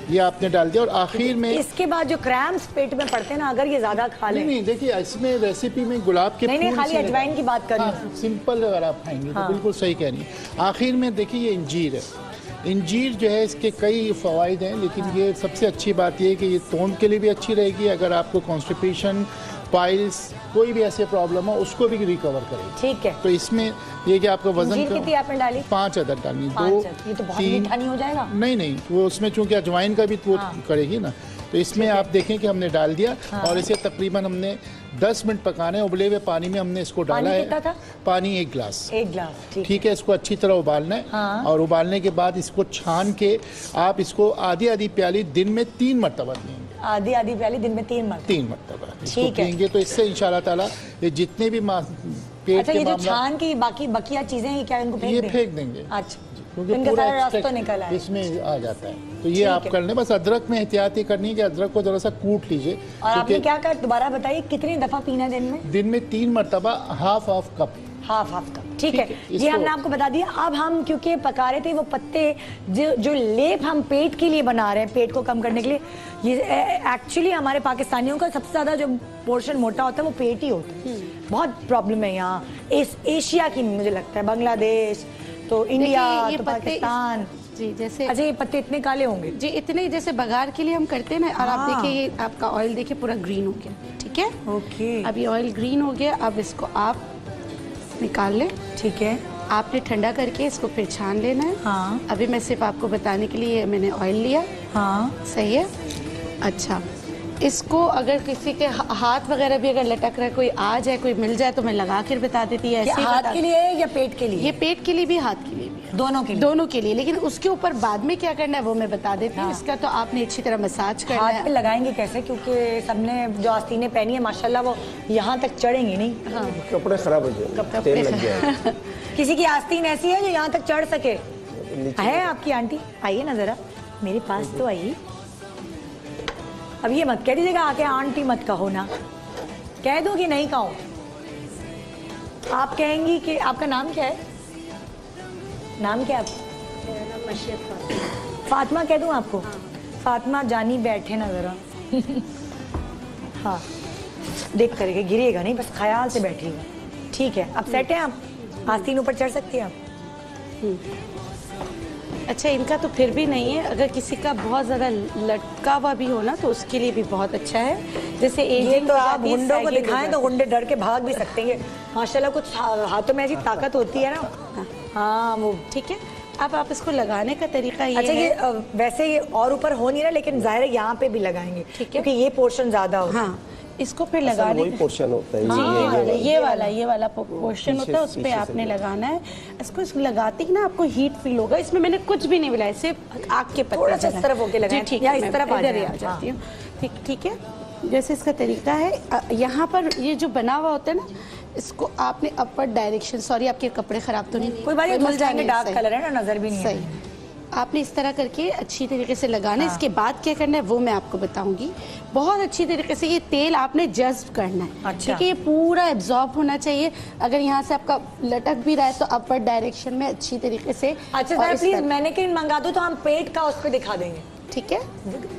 ये आपने डाल दिया। और आखिर में इसके बाद जो क्रैम्स पेट में पड़ते हैं ना, अगर ये ज्यादा खा नहीं लें, नहीं, देखिए इसमें रेसिपी में गुलाब के नहीं, फूल खाली से अजवाइन की बात कर रही हूँ। हाँ, सिंपल अगर आप खाएंगे तो बिल्कुल सही कह रही हैं। आखिर में देखिए ये इंजीर है। इंजीर जो है इसके कई फ़वाइद हैं, लेकिन ये सबसे अच्छी बात ये है कि ये तोंद के लिए भी अच्छी रहेगी। अगर आपको कॉन्स्टिपेशन, पाइल्स, कोई भी ऐसे प्रॉब्लम हो उसको भी रिकवर करेगी। ठीक है। तो इसमें ये कि आपका वजन अंजीर कितनी आपने डाली? 5 अदद डालनी, 5 2 अदद। ये तो बहुत 3 मीठा नहीं हो जाएगा? नहीं नहीं, वो उसमें चूंकि अजवाइन का भी वो करेगी ना, तो इसमें आप देखें कि हमने डाल दिया और इसे तकरीबन हमने 10 मिनट पकाना है। उबले हुए पानी में हमने इसको डाला पानी है। कितना था? पानी 1 गिलास। 1 गिलास। ठीक है, इसको अच्छी तरह उबालना है। हाँ। और उबालने के बाद इसको छान के आप इसको आधी प्याली दिन में 3 मरतबा लेंगे। आधी प्याली दिन में 3 मरतबा। 3 मरतबा ठीक है। पिएंगे तो इससे इंशाल्लाह ताला ये जितने भी पेट अच्छा, के ये जो मामला छान की बाकी बकिया चीजें हैं, ये क्या इनको ये फेंक फेंक देंगे, अच्छा, क्योंकि इनका पूरा सारा रस तो extract निकल आए। इसमें आ जाता है। तो ये ठीक आप है। कर लें। बस अदरक में एहतियात ये करनी है कि अदरक को जरा सा कूट लीजिए। और आपने क्योंकि क्या कर, दोबारा बताइए, कितनी दफा पीना है दिन में? दिन में 3 मरतबा हाफ कप। Half cup. ठीक है, ये इसको- हमने आपको बता दिया। अब हम क्योंकि पका रहे थे वो पत्ते, जो लेप हम पेट के लिए बना रहे हैं, पेट को कम करने के लिए, ये एक्चुअली हमारे पाकिस्तानियों का सबसे ज्यादा जो पोर्शन मोटा होता है वो पेट ही होता है। बहुत प्रॉब्लम है यहाँ एशिया की, मुझे लगता है बांग्लादेश, तो इंडिया, ये तो पत्ते पाकिस्तान। जी, जैसे अच्छा, ये पत्ते इतने काले होंगे? जी, इतने जैसे बघार के लिए हम करते हैं ना। और आप हाँ। देखिए ये आपका ऑयल देखिए पूरा ग्रीन हो गया। ठीक है, ओके, अब ये ऑयल ग्रीन हो गया। अब इसको आप निकाल लें। ठीक है। आपने ठंडा करके इसको फिर छान लेना है। हाँ। अभी मैं सिर्फ आपको बताने के लिए मैंने ऑयल लिया। हाँ, सही है। अच्छा, इसको अगर किसी के हाथ वगैरह भी अगर लटक रहा है, कोई आ जाए, कोई मिल जाए, तो मैं लगा कर बता देती है। ये ऐसे ही हाथ बता- के लिए है या पेट के लिए? ये पेट के लिए भी, हाथ के लिए भी, दोनों के लिए। दोनों के लिए। लेकिन उसके ऊपर बाद में क्या करना है वो मैं बता देती हूँ। इसका तो आपने अच्छी तरह मसाज करना हाथ पे है। लगाएंगे कैसे? क्योंकि सबने जो आस्तीनें पहनी है माशाल्लाह वो यहाँ तक चढ़ेंगी नहीं। हाँ, कपड़े खराब हो जाएंगे, तेल लग जाएगा। किसी की आस्तीन ऐसी है जो यहाँ तक चढ़ सके? है आपकी आंटी? आइए ना जरा मेरे पास तो आइए। अब ये मत कह दीजिएगा आके आंटी मत कहो ना, कह दो कि नहीं कहो। आप कहेंगी कि आपका नाम क्या है? नाम क्या है आपका? फातिमा कह दूं आपको? फातिमा जानी बैठे ना जरा। हाँ, देख करके गिरिएगा नहीं, बस ख्याल से बैठिएगा। ठीक है, अब सेट है आप? आस्तीन ऊपर चढ़ सकती हैं आप? अच्छा, इनका तो फिर भी नहीं है। अगर किसी का बहुत ज़्यादा लटका हुआ भी हो ना, तो उसके लिए भी बहुत अच्छा है। जैसे ये एजिंग तो हो आप जाती है, गुंडों को sagging हो दिखाएं तो जाती गुंडे डर के भाग भी सकते हैं। माशाल्लाह कुछ हाथों में ऐसी ताकत होती है ना। हाँ वो है। ठीक है, अब आप इसको लगाने का तरीका ये अच्छा, है। ये वैसे ये और ऊपर हो नहीं रहा, लेकिन जाहिर है यहाँ पे भी लगाएंगे ठीक है। क्योंकि ये पोर्शन ज्यादा होगा। हाँ, इसको फिर असल लगाने वही पोर्शन होता है ये वाला पोर्शन होता है, उस पे आपने लगाना है। इसको लगाते ही ना आपको हीट फील होगा। इसमें मैंने कुछ भी नहीं मिलाया, सिर्फ आग के पत्ते थोड़ा सा इस जलाए। तरफ होके लगाएं, जी, ठीक या है, इस मैं तरफ आ इधर ही जाएं। आ जाती हूँ। ठीक है, जैसे इसका तरीका है, यहाँ पर ये जो बना हुआ होता है ना, इसको आपने अपर डायरेक्शन, सॉरी आपके कपड़े खराब तो नहीं, कोई बात नहीं, मसला धुल जाएंगे, नहीं, डार्क सही। कलर है ना, नजर भी नहीं सही। है। आपने इस तरह करके अच्छी तरीके से लगाना है। इसके बाद क्या करना है वो मैं आपको बताऊंगी। बहुत अच्छी तरीके से ये तेल आपने जज्ब करना है। अच्छा। ठीक है, ये पूरा एब्जॉर्ब होना चाहिए। अगर यहाँ से आपका लटक भी रहा है तो अपर डायरेक्शन में अच्छी तरीके से। अच्छा और सर इस प्लीज तरह- मैनिक्विन मंगा दो तो हम पेट का उस पर दिखा देंगे। ठीक है,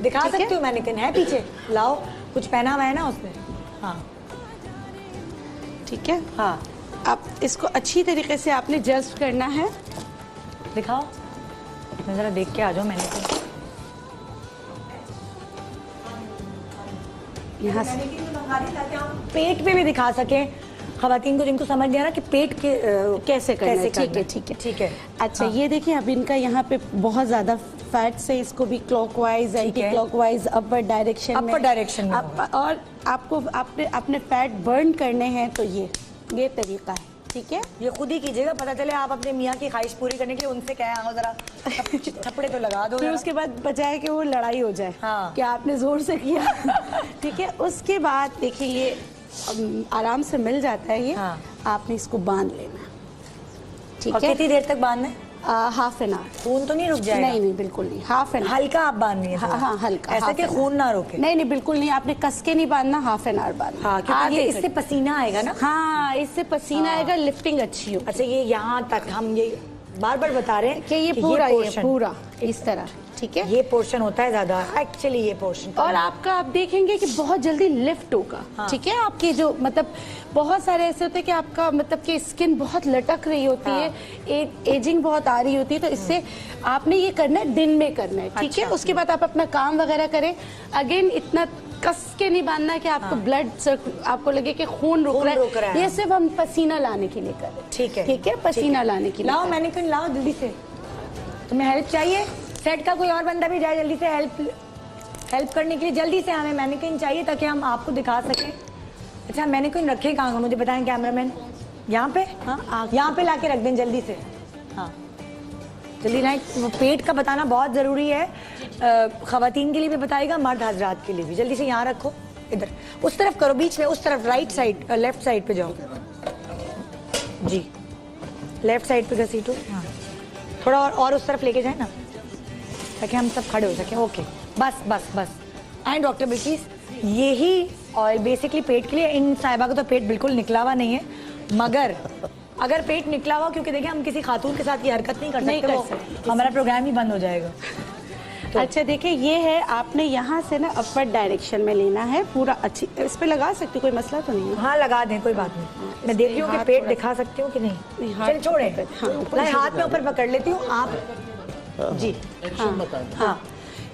दिखा ठीक है। सकते हो? मैनिक्विन है पीछे, लाओ, कुछ पहना हुआ है ना उसने। हाँ ठीक है। हाँ, आप इसको अच्छी तरीके से आपने जज्ब करना है। दिखाओ, मैं जरा देख के आ जाऊँ। मैनिक्विन यहाँ से पेट पे भी दिखा सके खवातीन को जिनको समझ नहीं आ रहा कि पेट के कैसे करना है। ठीक करना है, ठीक है, ठीक है। अच्छा, हाँ। ये देखिए अब इनका यहाँ पे बहुत ज्यादा फैट से इसको भी क्लॉकवाइज, एंटी है। क्लॉकवाइज, अपर डायरेक्शन में, अपर डायरेक्शन में और आपको अपने फैट बर्न करने हैं तो ये तरीका है। ठीक है, ये खुद ही कीजिएगा, पता चले आप अपने मियाँ की ख्वाहिश पूरी करने के लिए उनसे कहें आओ जरा थप्पड़े तो लगा दो फिर जरा। उसके बाद बजाय कि वो लड़ाई हो जाए हाँ। कि आपने जोर से किया। ठीक है, उसके बाद देखिए ये आराम से मिल जाता है ये। हाँ। आपने इसको बांध लेना। ठीक और है, कितनी देर तक बांधना है? Half an hour. खून तो नहीं रुक जाएगा? नहीं, बिल्कुल नहीं, हाफ एन आवर। हल्का आप बांधनी है थोड़ा। हाँ, हल्का, ऐसा half कि an hour। खून ना रुके। नहीं, बिल्कुल नहीं, आपने कस के नहीं बांधना, हाफ एन आवर बांधना। हाँ, क्योंकि आगे ये इससे कर- पसीना आएगा ना। हाँ, इससे पसीना आएगा, लिफ्टिंग अच्छी हो। अच्छा, ये यहाँ तक हम ये बार बार बता रहे हैं कि ये portion- पूरा इस तरह। ठीक है, ये पोर्शन होता है ज्यादा एक्चुअली, ये पोर्शन और आपका आप देखेंगे कि बहुत जल्दी लिफ्ट होगा। हाँ। ठीक है, आपके जो मतलब बहुत सारे ऐसे होते हैं कि आपका मतलब कि स्किन बहुत लटक रही होती हाँ। है, एजिंग बहुत आ रही होती है, तो इससे आपने ये करना है, दिन में करना है। ठीक है, अच्छा। उसके बाद आप अपना काम वगैरह करें। अगेन इतना कस के नहीं बांधना है कि आपको ब्लड आपको लगे कि खून रुक रहा है। ये सिर्फ हम पसीना लाने के लिए कर रहे हैं। ठीक है, ठीक है, पसीना लाने के लिए लाओ कर रहे हैं। मैनिक्विन लाओ जल्दी से। तुम्हें हेल्प चाहिए? सेट का कोई और बंदा भी जाए जल्दी से हेल्प करने के लिए। जल्दी से हमें मैनिक्विन चाहिए ताकि हम आपको दिखा सकें। अच्छा, मैनिक्विन रखे कहाँ का मुझे बताएं कैमरामैन? यहाँ पे? हाँ, यहाँ पे लाके रख दें जल्दी से। हाँ जल्दी लाएं। पेट का बताना बहुत ज़रूरी है, ख़वातीन के लिए भी बताएगा, मर्द हजरात के लिए भी। जल्दी से यहाँ रखो, इधर उस तरफ करो, बीच में उस तरफ, राइट साइड, लेफ्ट साइड पे जाओ जी, लेफ्ट साइड पे घसीटो। हाँ, थोड़ा और उस तरफ लेके जाए ना ताकि हम सब खड़े हो सकें। ओके, बस बस बस। एंड डॉक्टर बिल्किस, यही ऑयल बेसिकली पेट के लिए। इन साहिबा का तो पेट बिल्कुल निकला हुआ नहीं है, मगर अगर पेट निकला हुआ, क्योंकि देखिए हम किसी खातून के साथ ये हरकत नहीं कर सकते, वो हमारा प्रोग्राम ही बंद हो जाएगा। तो अच्छा देखिए, ये है, आपने यहाँ से ना अपर डायरेक्शन में लेना है पूरा। अच्छी इस पे लगा सकती, कोई मसला तो नहीं है। हाँ लगा दें, कोई बात नहीं। मैं देख रही हूँ कि पेट दिखा सकती हूँ कि नहीं। चल छोड़े, मैं हाथ में ऊपर पकड़ लेती हूँ, आप जी। हाँ,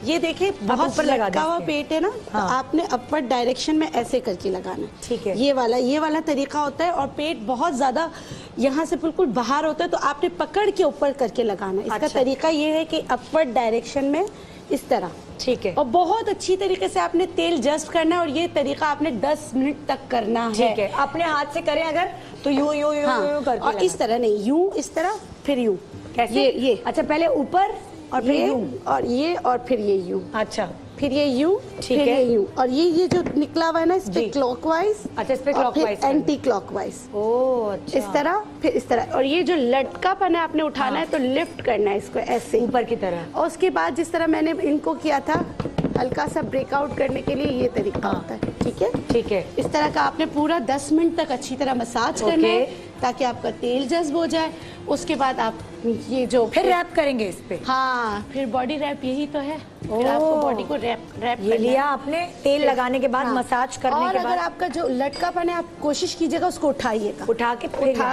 ये देखिए बहुत ऊपर लगा लटका हुआ दें पेट है ना, तो आपने अपर डायरेक्शन में ऐसे करके लगाना है। ठीक है। ये वाला तरीका होता है। और पेट बहुत ज्यादा यहाँ से बिल्कुल बाहर होता है, तो आपने पकड़ के ऊपर करके लगाना है। इसका अच्छा। तरीका ये है कि अपर डायरेक्शन में इस तरह। ठीक है। और बहुत अच्छी तरीके से आपने तेल जस्ट करना है, और ये तरीका आपने 10 मिनट तक करना है। ठीक है, अपने हाथ से करें अगर तो यूं यूं यूं हाँ, यूं करके और इस तरह नहीं, यूं इस तरह, फिर यूं। कैसे? ये अच्छा, पहले ऊपर और फिर ये यूं। और ये और फिर ये यूं, अच्छा फिर ये यूं, ठीक फिर है। ये यूं, और ये जो निकला हुआ है ना, इस पे जी। क्लॉकवाइज। अच्छा, इस पे clockwise करना। एंटी क्लॉकवाइज, ओह अच्छा, इस तरह, फिर इस तरह। और ये जो लटकापन है आपने उठाना है, तो लिफ्ट करना है इसको ऐसे ऊपर की तरह। और उसके बाद जिस तरह मैंने इनको किया था, हल्का सा ब्रेकआउट करने के लिए ये तरीका होता है। ठीक है, ठीक है। इस तरह का आपने पूरा 10 मिनट तक अच्छी तरह मसाज करना है। ताकि आपका तेल जज्ब हो जाए। उसके बाद आप ये जो फिर रैप करेंगे इस पे। हाँ, फिर बॉडी रैप यही तो है, फिर आपको बॉडी को रैप ये लिया आपने, तेल लगाने के बाद मसाज करने और के अगर बाद आपका जो लटकापन है, आप कोशिश कीजिएगा उसको उठाइएगा, उठा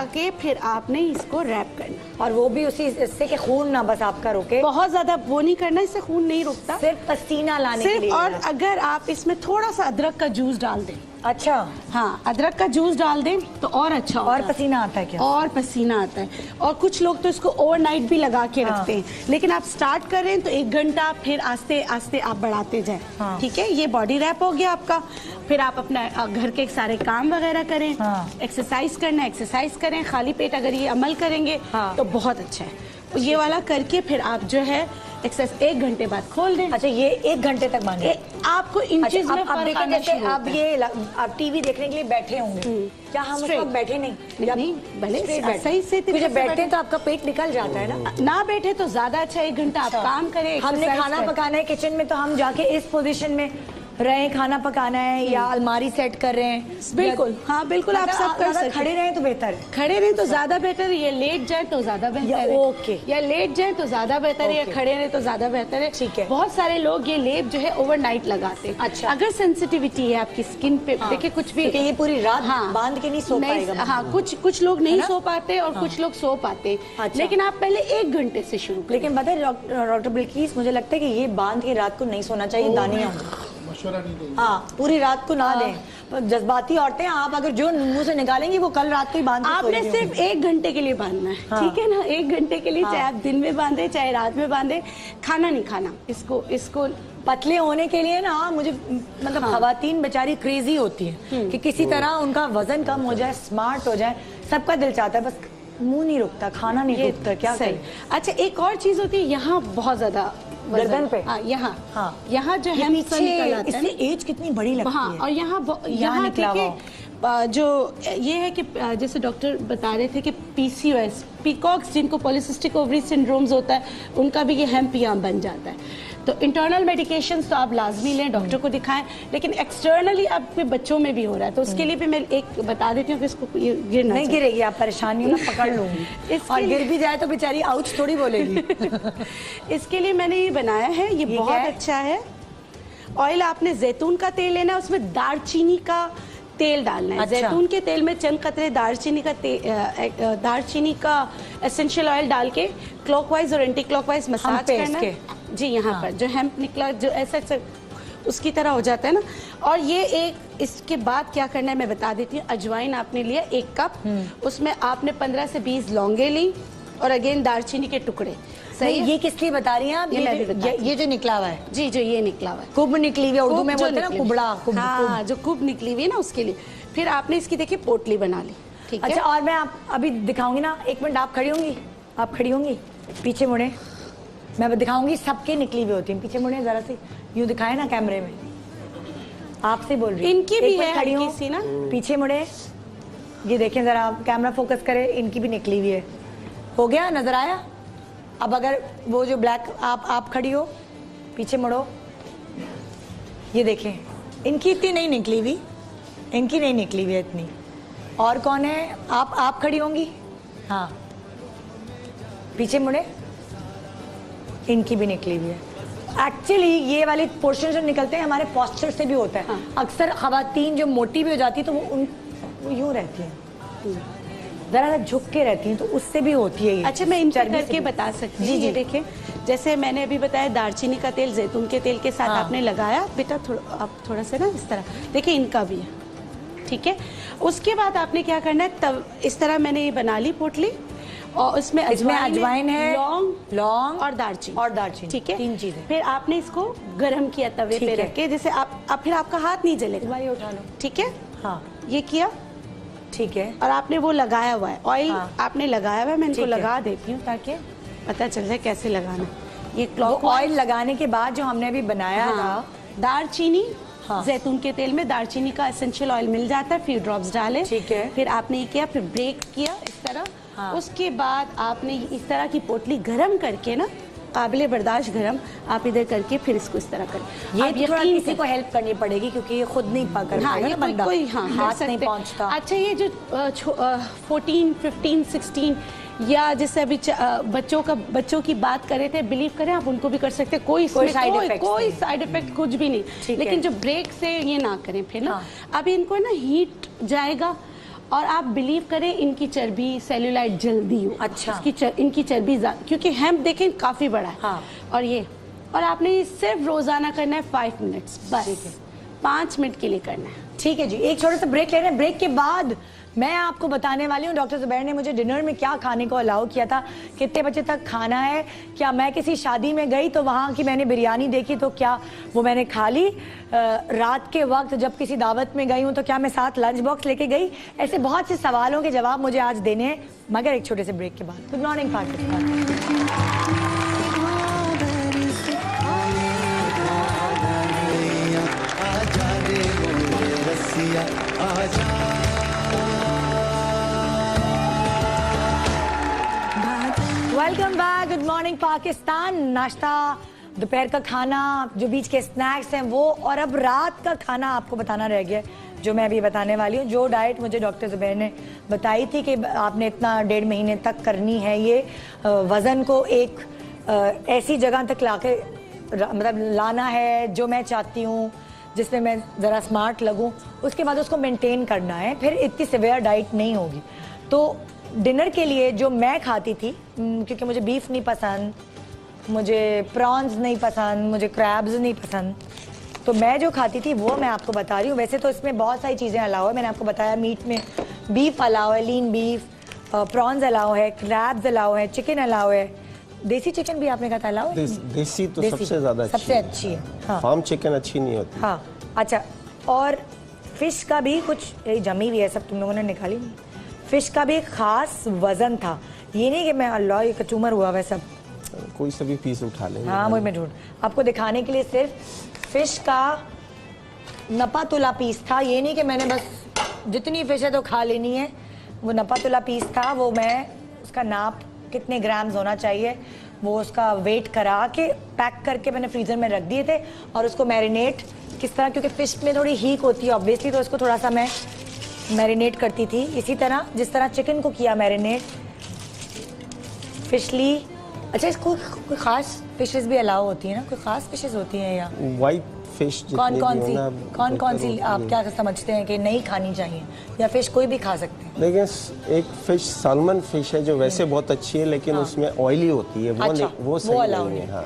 के फिर आपने इसको रैप करना। और वो भी उसी इससे कि खून ना बस आपका रुके, बहुत ज्यादा वो नहीं करना, इससे खून नहीं रुकता, सिर्फ पसीना लाने के लिए। और अगर आप इसमें थोड़ा सा अदरक का जूस डाल दें, अच्छा हाँ अदरक का जूस डाल दें तो और अच्छा होता और है। पसीना आता है क्या? और पसीना आता है। और कुछ लोग तो इसको ओवरनाइट भी लगा के रखते हैं, लेकिन आप स्टार्ट कर रहे हैं तो 1 घंटा, फिर आस्ते आस्ते आप बढ़ाते जाएं। हाँ। ठीक है, ये बॉडी रैप हो गया आपका। फिर आप अपना घर के सारे काम वगैरह करें। हाँ। एक्सरसाइज करना, एक्सरसाइज करें, खाली पेट अगर ये अमल करेंगे हाँ। तो बहुत अच्छा है। ये वाला करके फिर आप जो है एक्सरसाइज 1 घंटे बाद खोल दें। अच्छा, ये 1 घंटे तक बांधे। आपको इंचेस में अब फर्क देखिए, आना जैसे शुरू अब होता है। ये आप टीवी देखने के लिए बैठे होंगे, क्या हम उस Straight। वक्त बैठे नहीं? नहीं, भले Straight बैठे। सही से क्योंकि जब बैठते हैं तो आपका पेट निकल जाता है ना। ना बैठे तो ज्यादा अच्छा, 1 घंटा आप काम करें। हमने exercise खाना करें। पकाना है किचन में, तो हम जाके इस पोजीशन में रहे, खाना पकाना है या अलमारी सेट कर रहे हैं, बिल्कुल, हाँ बिल्कुल, आप सब कर सकते हैं। खड़े रहे तो बेहतर है। खड़े रहे तो ज्यादा बेहतर है, या लेट जाए तो ज्यादा बेहतर है। ओके। या लेट जाए तो ज्यादा बेहतर है, या ओके। खड़े रहे तो ज्यादा बेहतर है। ठीक है। बहुत सारे लोग ये लेप जो है ओवरनाइट लगाते हैं। अच्छा। अगर सेंसिटिविटी है आपकी स्किन पे, देखिए कुछ भी, क्योंकि ये पूरी रात बांध के नहीं सो पाएगा। हाँ, कुछ लोग नहीं है ना? सो पाते और कुछ लोग सो पाते हैं। अच्छा। लेकिन आप पहले 1 घंटे से शुरू करें। लेकिन पता है डॉक्टर बिल्किस, मुझे लगता है कि ये बांध के रात को नहीं सोना चाहिए, दानियां मशवरा नहीं देंगे। हाँ, पूरी रात को ना दें। पर जज्बाती औरतें, आप अगर जो मुंह से निकालेंगी वो कल रात को ही बांध के आपने सोएगी सिर्फ 1 घंटे के लिए बांधना है। हाँ। ठीक है ना, 1 घंटे के लिए, चाहे आप दिन में बांधे चाहे रात में बांधे, खाना नहीं खाना। इसको पतले होने के लिए ना, मुझे मतलब खवातीन बेचारी क्रेजी होती है कि किसी तरह उनका वजन कम हो जाए, स्मार्ट हो जाए, सबका दिल चाहता है, बस मुंह नहीं रुकता, खाना नहीं रुकता, क्या सही। करें? अच्छा, एक और चीज होती है, यहाँ बहुत ज्यादा गर्दन पे? हाँ, यहाँ हाँ। यहाँ जो है पीछे इससे एज कितनी बड़ी लगती हाँ, है। और यहाँ निकला देखिए, हुआ। जो ये है कि जैसे डॉक्टर बता रहे थे कि PCOS, पीकॉक्स, जिनको पॉलिसिस्टिक ओवरी सिंड्रोम्स होता है, उनका भी ये हेम्प यहाँ बन जाता है। तो इंटरनल मेडिकेशंस तो आप लाजमी लें, डॉक्टर को दिखाएं, लेकिन एक्सटर्नली आपके बच्चों में भी हो रहा है, तो उसके लिए भी मैं एक बता देती हूँ कि इसको गिरना नहीं गिरेगी, आप परेशानी ना पकड़ लूंगी और गिर भी जाए तो बेचारी आउच थोड़ी बोलेगी। इसके लिए मैंने ये बनाया है, ये बहुत अच्छा है। ऑयल आपने जैतून का तेल लेना है, उसमें दालचीनी का तेल डालना है। अच्छा। जैतून के तेल में चंद कतरे दालचीनी का एसेंशियल ऑयल डाल के क्लॉकवाइज और एंटी क्लॉकवाइज मसाज करना है। जी, यहाँ पर जो हेम्प निकला, जो ऐसा उसकी तरह हो जाता है ना। और ये इसके बाद क्या करना है मैं बता देती हूँ। अजवाइन आपने लिया 1 कप, उसमें आपने 15 से 20 लौंगे ली और अगेन दालचीनी के टुकड़े। सही, ये किस लिए बता रही हैं आप? ये जो निकला हुआ है, जी, जो ये निकला हुआ है, कुब निकली हुई है, उर्दू में बोलते हैं ना कुबड़ा। हाँ, जो कुब निकली हुई है ना, उसके लिए फिर आपने इसकी देखिए पोटली बना ली। ठीक है। अच्छा, और मैं आप अभी दिखाऊंगी ना, 1 मिनट आप खड़ी होंगी, आप खड़ी होंगी, पीछे मुड़े, मैं दिखाऊंगी। सबके निकली हुई होती है, पीछे मुड़े जरा से, यूं दिखाए ना कैमरे में, आपसे बोल रही हूं। इनकी भी है खड़ी हो, हल्की सी ना, पीछे मुड़े, ये देखें जरा, आप कैमरा फोकस करें, इनकी भी निकली हुई है। हो गया, नजर आया? अब अगर वो जो ब्लैक, आप खड़ी हो, पीछे मुड़ो, ये देखें, इनकी इतनी नहीं निकली हुई, इनकी नहीं निकली हुई है इतनी। और कौन है? आप खड़ी होंगी, हाँ, पीछे मुड़े, इनकी भी निकली हुई है। एक्चुअली ये वाले पोर्शन जो निकलते हैं हमारे पोस्चर से भी होता है। हाँ। अक्सर खवातीन जो मोटी भी हो जाती है तो वो यूं रहती हैं, जरा झुक के रहती हैं, तो उससे भी होती है ये। अच्छा, मैं इन करके बता सकती हूँ। जी, देखें, जैसे मैंने अभी बताया, दालचीनी का तेल जैतून के तेल के साथ आपने लगाया, बेटा आप थोड़ा सा ना इस तरह देखिए, इनका भी है। ठीक है। उसके बाद आपने क्या करना है, तब इस तरह मैंने ये बना ली पोटली, और इसमें अजवाइन है, लौंग और दालचीनी। ठीक है, 3 चीजें। फिर आपने इसको गरम किया तवे पे रख के, जैसे आप फिर आपका हाथ नहीं जलेगा, भाई उठा लो। ठीक है, हाँ, ये किया, ठीक है। और आपने वो लगाया हुआ है ऑयल, आपने लगाया हुआ है, मैं इनको ठीक है। लगा देती हूँ ताकि पता चल जाए कैसे लगाना। ये क्लॉक ऑयल लगाने के बाद जो हमने अभी बनाया था, दालचीनी, जैतून के तेल में दालचीनी का एसेंशियल ऑयल मिल जाता है, फ्यू ड्रॉप्स डाले, ठीक है। फिर आपने ये किया, फिर ब्रेक किया इस तरह। उसके बाद आपने इस तरह की पोटली गरम करके ना, काबिल बर्दाश्त गरम, आप इधर करके फिर इसको इस तरह करें। ये थोड़ा किसी को हेल्प करनी पड़ेगी क्योंकि ये खुद नहीं पकड़ हाँ, ये कोई हाथ नहीं पहुंचता। अच्छा, ये जो 14, 15, 16 या जैसे अभी बच्चों की बात कर रहे थे, बिलीव करें आप उनको भी कर सकते हैं, कोई साइड इफेक्ट कुछ भी नहीं। लेकिन जो ब्रेक से ये ना करें फिर ना। अभी इनको ना हीट जाएगा और आप बिलीव करें इनकी चर्बी सेल्यूलाइट जल्दी हो। अच्छा, इनकी चर्बी क्योंकि हेम्प देखें काफी बड़ा है। हाँ। और आपने ये सिर्फ रोजाना करना है 5 मिनट्स बस, 5 मिनट के लिए करना है। ठीक है जी, एक छोटा सा ब्रेक ले रहे हैं। ब्रेक के बाद मैं आपको बताने वाली हूँ डॉक्टर ज़ुबैर ने मुझे डिनर में क्या खाने को अलाउ किया था, कितने बजे तक खाना है, क्या मैं किसी शादी में गई तो वहाँ की मैंने बिरयानी देखी तो क्या वो मैंने खा ली, रात के वक्त जब किसी दावत में गई हूँ तो क्या मैं साथ लंच बॉक्स लेके गई। ऐसे बहुत से सवालों के जवाब मुझे आज देने हैं, मगर एक छोटे से ब्रेक के बाद। Good morning Pakistan. Welcome back, good morning Pakistan. नाश्ता, दोपहर का खाना, जो बीच के स्नैक्स हैं वो, और अब रात का खाना आपको बताना रह गया जो मैं अभी बताने वाली हूँ। जो डाइट मुझे डॉक्टर ज़ुबैर ने बताई थी कि आपने इतना 1.5 महीने तक करनी है, ये वज़न को एक ऐसी जगह तक लाके मतलब लाना है जो मैं चाहती हूँ, जिसमें मैं ज़रा स्मार्ट लगूँ, उसके बाद उसको मेंटेन करना है, फिर इतनी सिवियर डाइट नहीं होगी। तो डिनर के लिए जो मैं खाती थी, क्योंकि मुझे बीफ नहीं पसंद, मुझे प्रॉन्स नहीं पसंद, मुझे क्रैब्स नहीं पसंद, तो मैं जो खाती थी वो मैं आपको बता रही हूँ। वैसे तो इसमें बहुत सारी चीज़ें अलाउ है, मैंने आपको बताया मीट में बीफ अलाउ है, लीन बीफ, प्रॉन्स अलाउ है, क्रैब्स अलाउ है, चिकन अलाउ है, देसी चिकन भी आपने कहा था अलाउ है। देसी तो सबसे ज़्यादा सबसे अच्छी है। हाँ, फार्म चिकन अच्छी नहीं होती। हाँ, अच्छा, और फिश का भी कुछ जमी हुई है, सब तुम लोगों ने निकाली नहीं। फिश का भी एक खास वजन था, ये नहीं कि मैं अल्लाह ये कचूमर हुआ वै सब, कोई सभी पीस उठा लेंगे। हाँ, वो मैं ढूंढ आपको दिखाने के लिए सिर्फ फिश का नपा तुला पीस था। ये नहीं कि मैंने बस जितनी फिश है तो खा लेनी है, वो नपा तुला पीस था। वो मैं उसका नाप कितने ग्राम्स होना चाहिए वो उसका वेट करा के पैक करके मैंने फ्रीज़र में रख दिए थे, और उसको मैरिनेट किस तरह, क्योंकि फिश में थोड़ी हीट होती है ऑब्वियसली, तो इसको थोड़ा सा मैं मैरिनेट करती थी इसी तरह जिस तरह चिकन को किया मैरिनेट। फिश ली। अच्छा, इसको कोई खास फिशेस भी अलाउ होती है ना, कोई खास फिशेस होती हैं या वाइट फिश कौन कौन सी आप क्या समझते हैं कि नहीं खानी चाहिए, या फिश कोई भी खा सकते हैं? लेकिन एक फिश सालमन फिश है जो वैसे बहुत अच्छी है, लेकिन उसमें ऑयली होती है, वो अच्छा, नहीं, वो सही नहीं है। हाँ,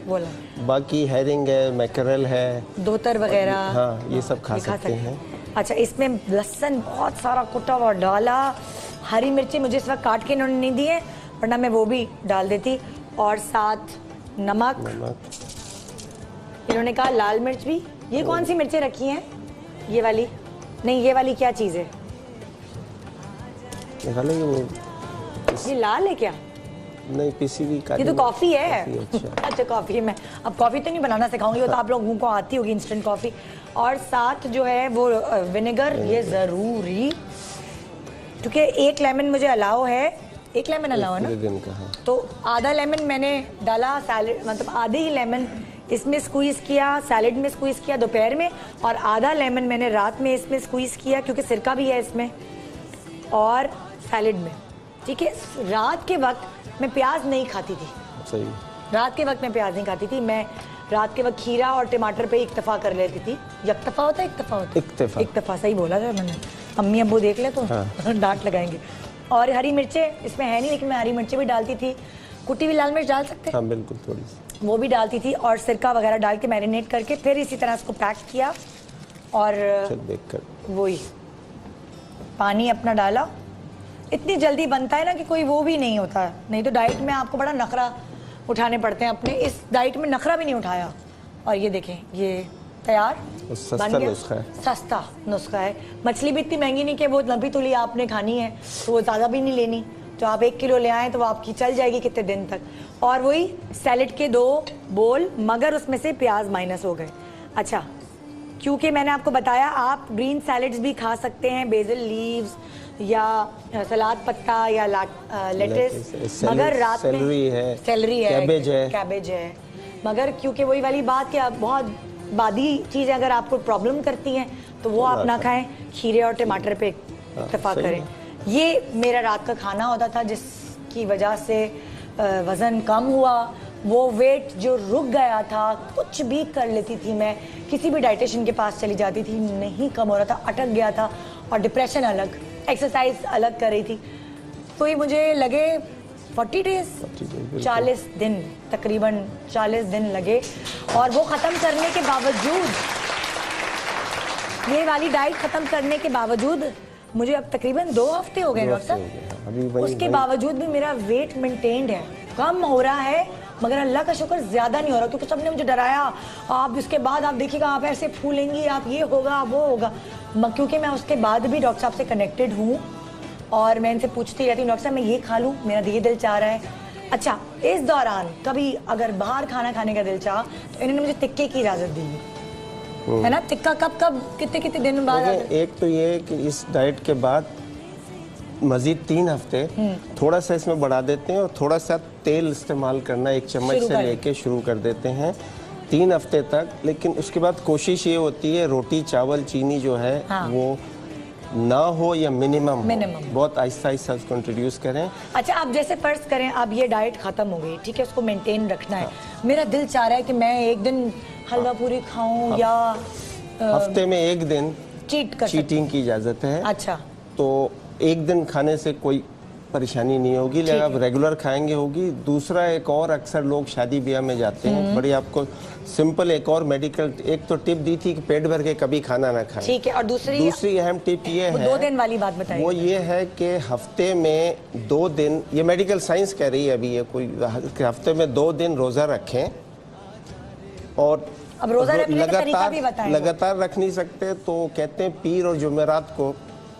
बाकी हेरिंग है, मैकरल है, दोतर वगैरह, हाँ, ये सब खा सकते हैं। अच्छा, इसमें लहसुन बहुत सारा कुटा हुआ डाला, हरी मिर्ची मुझे इस वक्त काट के इन्होंने नहीं दी है, वरना मैं वो भी डाल देती, और साथ नमक। इन्होंने कहा लाल मिर्च भी। ये कौन सी मिर्चें रखी हैं? ये वाली नहीं, ये वाली क्या चीज़ है? ये लाल है क्या? नहीं, पिसी हुई काली। ये तो कॉफ़ी है। अच्छा, अच्छा, कॉफ़ी है। मैं अब कॉफ़ी तो नहीं बनाना सिखाऊंगी, वो तो आप लोगों को आती होगी इंस्टेंट कॉफ़ी। और साथ जो है वो विनेगर, ये ज़रूरी, क्योंकि 1 लेमन मुझे अलाउ है। 1 लेमन अलाउ है ना, तो आधा लेमन मैंने डाला सैलेड, मतलब आधे ही लेमन इसमें स्क्वीज़ किया, सैलेड में स्क्वीज़ किया दोपहर में, और आधा लेमन मैंने रात में इसमें स्क्वीज़ किया, क्योंकि सिरका भी है इसमें, और सैलेड में। ठीक है, रात के वक्त मैं प्याज नहीं खाती थी। सही, रात के वक्त मैं प्याज नहीं खाती थी। मैं रात के वक्त खीरा और टमाटर पे इक्तफा कर लेती थी। यक्तफा होता है, इक्तफा होता है? इक्तफा सही बोला था मैंने, अम्मी अब्बू देख ले तो हाँ। डांट लगाएंगे। और हरी मिर्चें इसमें है नहीं, लेकिन मैं हरी मिर्चें भी डालती थी। कुटी हुई लाल मिर्च डाल सकते हैं? हाँ, बिल्कुल, थोड़ी सी वो भी डालती थी, और सिरका वगैरह डाल के मैरिनेट करके फिर इसी तरह उसको पैक किया, और देखकर वही पानी अपना डाला। इतनी जल्दी बनता है ना कि कोई वो भी नहीं होता है, नहीं तो डाइट में आपको बड़ा नखरा उठाने पड़ते हैं अपने। इस डाइट में नखरा भी नहीं उठाया, और ये देखें, ये तैयार सस्ता नुस्खा है। सस्ता नुस्खा है। मछली भी इतनी महंगी नहीं कि वो नबी तुली आपने खानी है तो वो ज़्यादा भी नहीं लेनी, तो आप 1 किलो ले आएँ तो वो आपकी चल जाएगी कितने दिन तक। और वही सैलेड के 2 बोल, मगर उसमें से प्याज माइनस हो गए। अच्छा, क्योंकि मैंने आपको बताया आप ग्रीन सैलेड्स भी खा सकते हैं, बेसिल लीव्स या सलाद पत्ता या लेटिस, मगर रात में सेलरी है, कैबेज है, मगर क्योंकि वही वाली बात कि आप बहुत बादी चीज़ें अगर आपको प्रॉब्लम करती हैं तो वो आप ना खाएं, खीरे और टमाटर पे इत्तेफाक करें। ये मेरा रात का खाना होता था जिसकी वजह से वज़न कम हुआ। वो वेट जो रुक गया था, कुछ भी कर लेती थी मैं, किसी भी डाइटिशियन के पास चली जाती थी, नहीं कम हो रहा था, अटक गया था। और डिप्रेशन अलग, एक्सरसाइज अलग कर रही थी। तो ये मुझे लगे 40 डेज 40 दिन, तकरीबन 40 दिन लगे। और वो ख़त्म करने के बावजूद, ये वाली डाइट ख़त्म करने के बावजूद मुझे अब तकरीबन 2 हफ्ते हो गए डॉक्टर साहब, उसके बावजूद भी मेरा वेट मेंटेन्ड है, कम हो रहा है, मगर अल्लाह का शुक्र ज़्यादा नहीं हो रहा। क्योंकि सबने मुझे डराया, आप इसके बाद आप देखिएगा आप ऐसे फूलेंगी, आप ये होगा वो होगा। क्योंकि मैं उसके बाद भी डॉक्टर साहब से कनेक्टेड हूँ और मैं इनसे पूछती रहती हूँ, डॉक्टर साहब मैं ये खा लूँ, मेरा ये दिल चाह रहा है। अच्छा, इस दौरान कभी अगर बाहर खाना खाने का दिल चाह तो इन्होंने मुझे टिक्के की इजाज़त दी है ना। टिक्का कब कितने दिन बाद? एक तो ये कि इस डाइट के बाद मजीद 3 हफ्ते थोड़ा सा इसमें बढ़ा देते हैं और थोड़ा सा तेल इस्तेमाल करना 1 चम्मच से लेके शुरू कर देते हैं 3 हफ्ते तक। लेकिन उसके बाद कोशिश ये होती है रोटी चावल चीनी जो है वो ना हो या मिनिमम बहुत आहिस्ता आहिस्ता उसको इंट्रोड्यूस करें। अच्छा, आप जैसे फर्ज करें अब ये डाइट खत्म हो गई, ठीक है, उसको मेंटेन रखना है, मेरा दिल चाह रहा है कि मैं एक दिन हलवा पूरी खाऊं या हफ्ते में 1 दिन चीटिंग की इजाजत है। अच्छा, तो 1 दिन खाने से कोई परेशानी नहीं होगी, लेकिन आप रेगुलर खाएंगे होगी। दूसरा, एक और अक्सर लोग शादी ब्याह में जाते हैं, बड़ी आपको सिंपल एक और मेडिकल एक तो टिप दी थी कि पेट भर के कभी खाना ना खाएं, ठीक है। और दूसरी अहम टिप ये है, 2 दिन वाली बात बताइए, वो ये है कि हफ्ते में 2 दिन, ये मेडिकल साइंस कह रही है अभी, ये कोई हफ्ते में 2 दिन रोजा रखें। और अब रोजा रखने का तरीका भी बताएं। लगातार रख नहीं सकते तो कहते हैं पीर और जुमेरात को,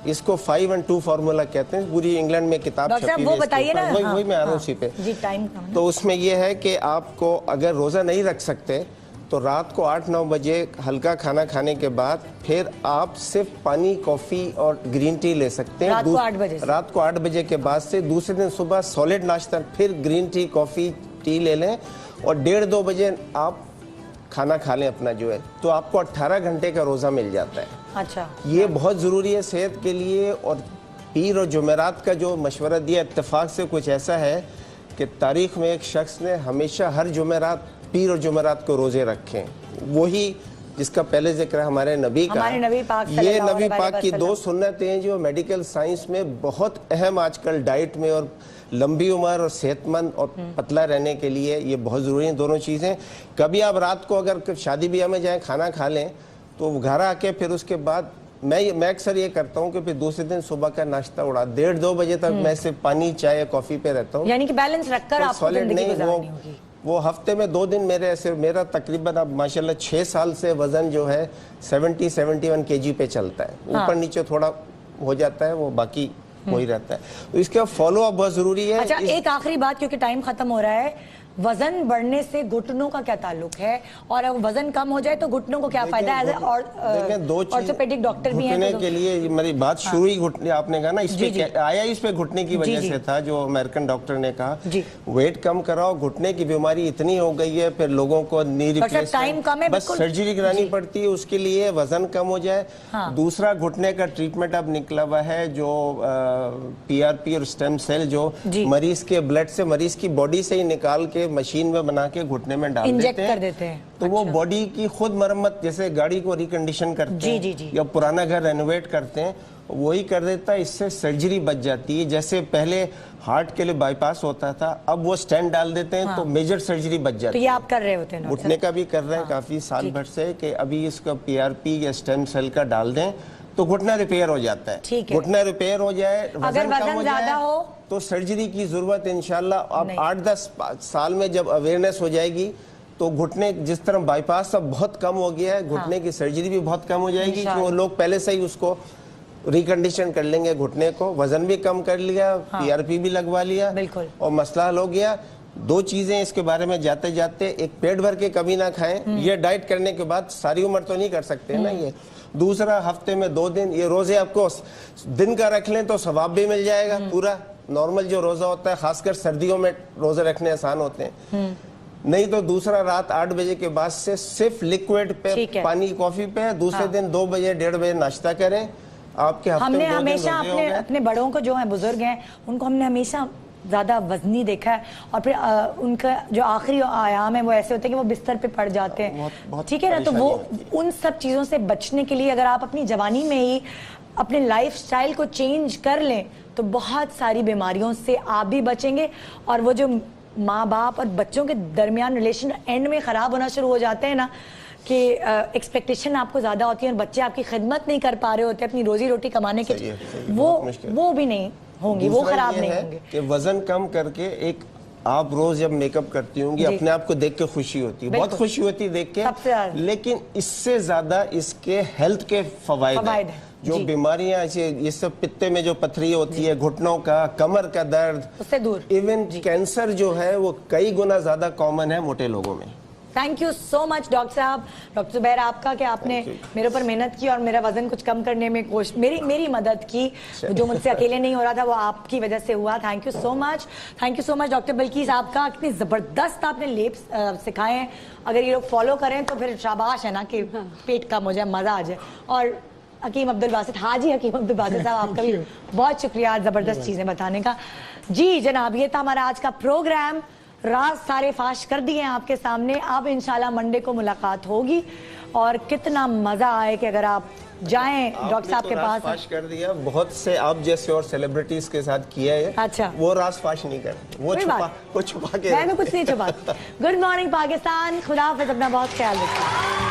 इसको 5 and 2 फार्मूला कहते हैं। पूरी इंग्लैंड में किताब छपी है, वो बताइए ना। वही मैं आ रहा हूँ उसी पे जी, टाइम। तो उसमें यह है कि आपको अगर रोज़ा नहीं रख सकते तो रात को 8-9 बजे हल्का खाना खाने के बाद फिर आप सिर्फ पानी, कॉफ़ी और ग्रीन टी ले सकते हैं। रात को 8 बजे के बाद से दूसरे दिन सुबह सॉलिड नाश्ता, फिर ग्रीन टी, कॉफ़ी, टी ले लें और 1:30-2 बजे आप खाना खा लें अपना जो है, तो आपको 18 घंटे का रोज़ा मिल जाता है। अच्छा, ये बहुत ज़रूरी है सेहत के लिए। और पीर और जुमेरात का जो मशवरा दिया इत्तेफाक से कुछ ऐसा है कि तारीख़ में एक शख्स ने हमेशा हर जुमेरात पीर और जुमेरात को रोज़े रखें, वही जिसका पहले जिक्र है हमारे नबी का। ये नबी पाक की 2 सुन्नतें हैं जो मेडिकल साइंस में बहुत अहम आजकल डाइट में और लंबी उम्र और सेहतमंद और पतला रहने के लिए ये बहुत ज़रूरी हैं दोनों चीज़ें। कभी आप रात को अगर शादी ब्याह में जाएं खाना खा लें तो घर आके फिर उसके बाद मैं अक्सर ये करता हूँ कि फिर दूसरे दिन सुबह का नाश्ता उड़ा 1:30-2 बजे तक मैं सिर्फ पानी, चाय, कॉफ़ी पे रहता हूँ। यानी कि बैलेंस रखकर आप सॉलिड नहीं, वो हफ्ते में 2 दिन मेरा तकरीबन अब माशाल्लाह 6 साल से वजन जो है 70-71 kg पे चलता है। ऊपर नीचे थोड़ा हो जाता है, वो बाकी हो ही रहता है। तो इसका फॉलो अप बहुत जरूरी है। अच्छा, एक आखिरी बात क्योंकि टाइम खत्म हो रहा है, वजन बढ़ने से घुटनों का क्या ताल्लुक है और अगर वजन कम हो जाए तो घुटनों को क्या फायदा है? ऑर्थोपेडिक डॉक्टर भी हैं घुटने के लिए मेरी बात शुरू ही घुटने आपने कहा ना, इस पे आया इस पे घुटने की वजह से था, जो अमेरिकन डॉक्टर ने कहा वेट कम कराओ, घुटने की बीमारी इतनी हो गई है, फिर लोगों को नी रिप्लेसमेंट बस सर्जरी करानी पड़ती है उसके लिए वजन कम हो जाए। दूसरा, घुटने का ट्रीटमेंट अब निकला हुआ है जो PRP और स्टेम सेल जो मरीज के ब्लड से, मरीज की बॉडी से ही निकाल के मशीन में बना के घुटने में डाल देते हैं। तो वो बॉडी की खुद मरम्मत, जैसे गाड़ी को रिकंडीशन करते हैं या पुराना घर रेनोवेट करते हैं, वही कर देता है। इससे सर्जरी बच जाती है। जैसे पहले हार्ट के लिए बाईपास होता था, अब वो स्टेंट डाल देते हैं तो मेजर सर्जरी बच जाती है। तो ये आप कर रहे होते हैं? घुटने का भी कर रहे हैं काफी साल भर से कि अभी इसका PRP या स्टेम सेल का डाल दें तो घुटना रिपेयर हो जाता है। घुटना रिपेयर हो जाए, अगर वजन ज्यादा हो तो सर्जरी की जरूरत इंशाल्लाह अब 8-10 साल में जब अवेयरनेस हो जाएगी तो घुटने जिस तरह बाईपास अब बहुत कम हो गया है, घुटने की सर्जरी भी बहुत कम हो जाएगी क्योंकि लोग पहले से ही उसको रिकंडीशन कर लेंगे घुटने को, वजन भी कम कर लिया, PRP भी लगवा लिया और मसला हल हो गया। 2 चीजें इसके बारे में जाते जाते, एक पेट भर के कभी ना खाएं, ये डाइट करने के बाद सारी उम्र तो नहीं कर सकते ना ये, दूसरा हफ्ते में 2 दिन ये रोजे आपको दिन का रख लें तो सवाब भी मिल जाएगा पूरा। नॉर्मल जो रोजा होता है, खासकर सर्दियों में रोजे रखने आसान होते हैं। नहीं तो दूसरा रात 8 बजे के बाद से सिर्फ लिक्विड पे, पानी कॉफी पे, दूसरे दिन 2 बजे 1:30 बजे नाश्ता करें। आपके हफ्ते हमने में हमेशा अपने बड़ों को जो है बुजुर्ग हैं उनको हमने हमेशा ज़्यादा वजनी देखा है, और फिर उनका जो आखिरी आयाम है वो ऐसे होते हैं कि वो बिस्तर पे पड़ जाते हैं। ठीक है ना, तो वो उन सब चीज़ों से बचने के लिए अगर आप अपनी जवानी में ही अपने लाइफस्टाइल को चेंज कर लें तो बहुत सारी बीमारियों से आप भी बचेंगे, और वो जो माँ बाप और बच्चों के दरमियान रिलेशन एंड में ख़राब होना शुरू हो जाते हैं ना, कि एक्सपेक्टेशन आपको ज़्यादा होती है और बच्चे आपकी खिदमत नहीं कर पा रहे होते अपनी रोजी रोटी कमाने के, वो भी नहीं होंगी, वो खराब नहीं होंगे। कि वजन कम करके एक आप रोज जब मेकअप करती होंगी अपने आप को देख के खुशी होती है, बहुत खुशी होती है देख के, लेकिन इससे ज्यादा इसके हेल्थ के फवायद हैं। जो बीमारियां ये सब पित्ते में जो पथरी होती है, घुटनों का, कमर का दर्द, उससे दूर, इवन कैंसर जो है वो कई गुना ज्यादा कॉमन है मोटे लोगों में। Thank you so much doctor साहब, डॉक्टर जुबैर आपका, कि आपने मेरे ऊपर मेहनत की और मेरा वजन कुछ कम करने में कोशिश, मेरी मदद की। जो मुझसे अकेले नहीं हो रहा था वो आपकी वजह से हुआ। Thank you so much, thank you so much doctor Balqees आपका। कितनी ज़बरदस्त आपने लेप सिखाए हैं, अगर ये लोग फॉलो करें तो फिर शाबाश है ना कि पेट कम हो जाए, मज़ा आ जाए। और हकीम अब्दुल बासित, हाजी हकीम अब्दुल बासित साहब, आपका भी बहुत शुक्रिया ज़बरदस्त चीज़ें बताने का। जी जनाब, ये था हमारा आज का प्रोग्राम। राज सारे फाश कर दिए हैं आपके सामने। अब इंशाल्लाह मंडे को मुलाकात होगी, और कितना मजा आए कि अगर आप जाएं डॉक्टर साहब के पास। फाश कर दिया बहुत से आप जैसे और सेलिब्रिटीज के साथ किया है। अच्छा, वो राज फाश नहीं करते, वो छुपा के, मैं कुछ नहीं छुपाती। गुड मॉर्निंग पाकिस्तान, खुदा हाफिज़, अपना बहुत ख्याल रखिए।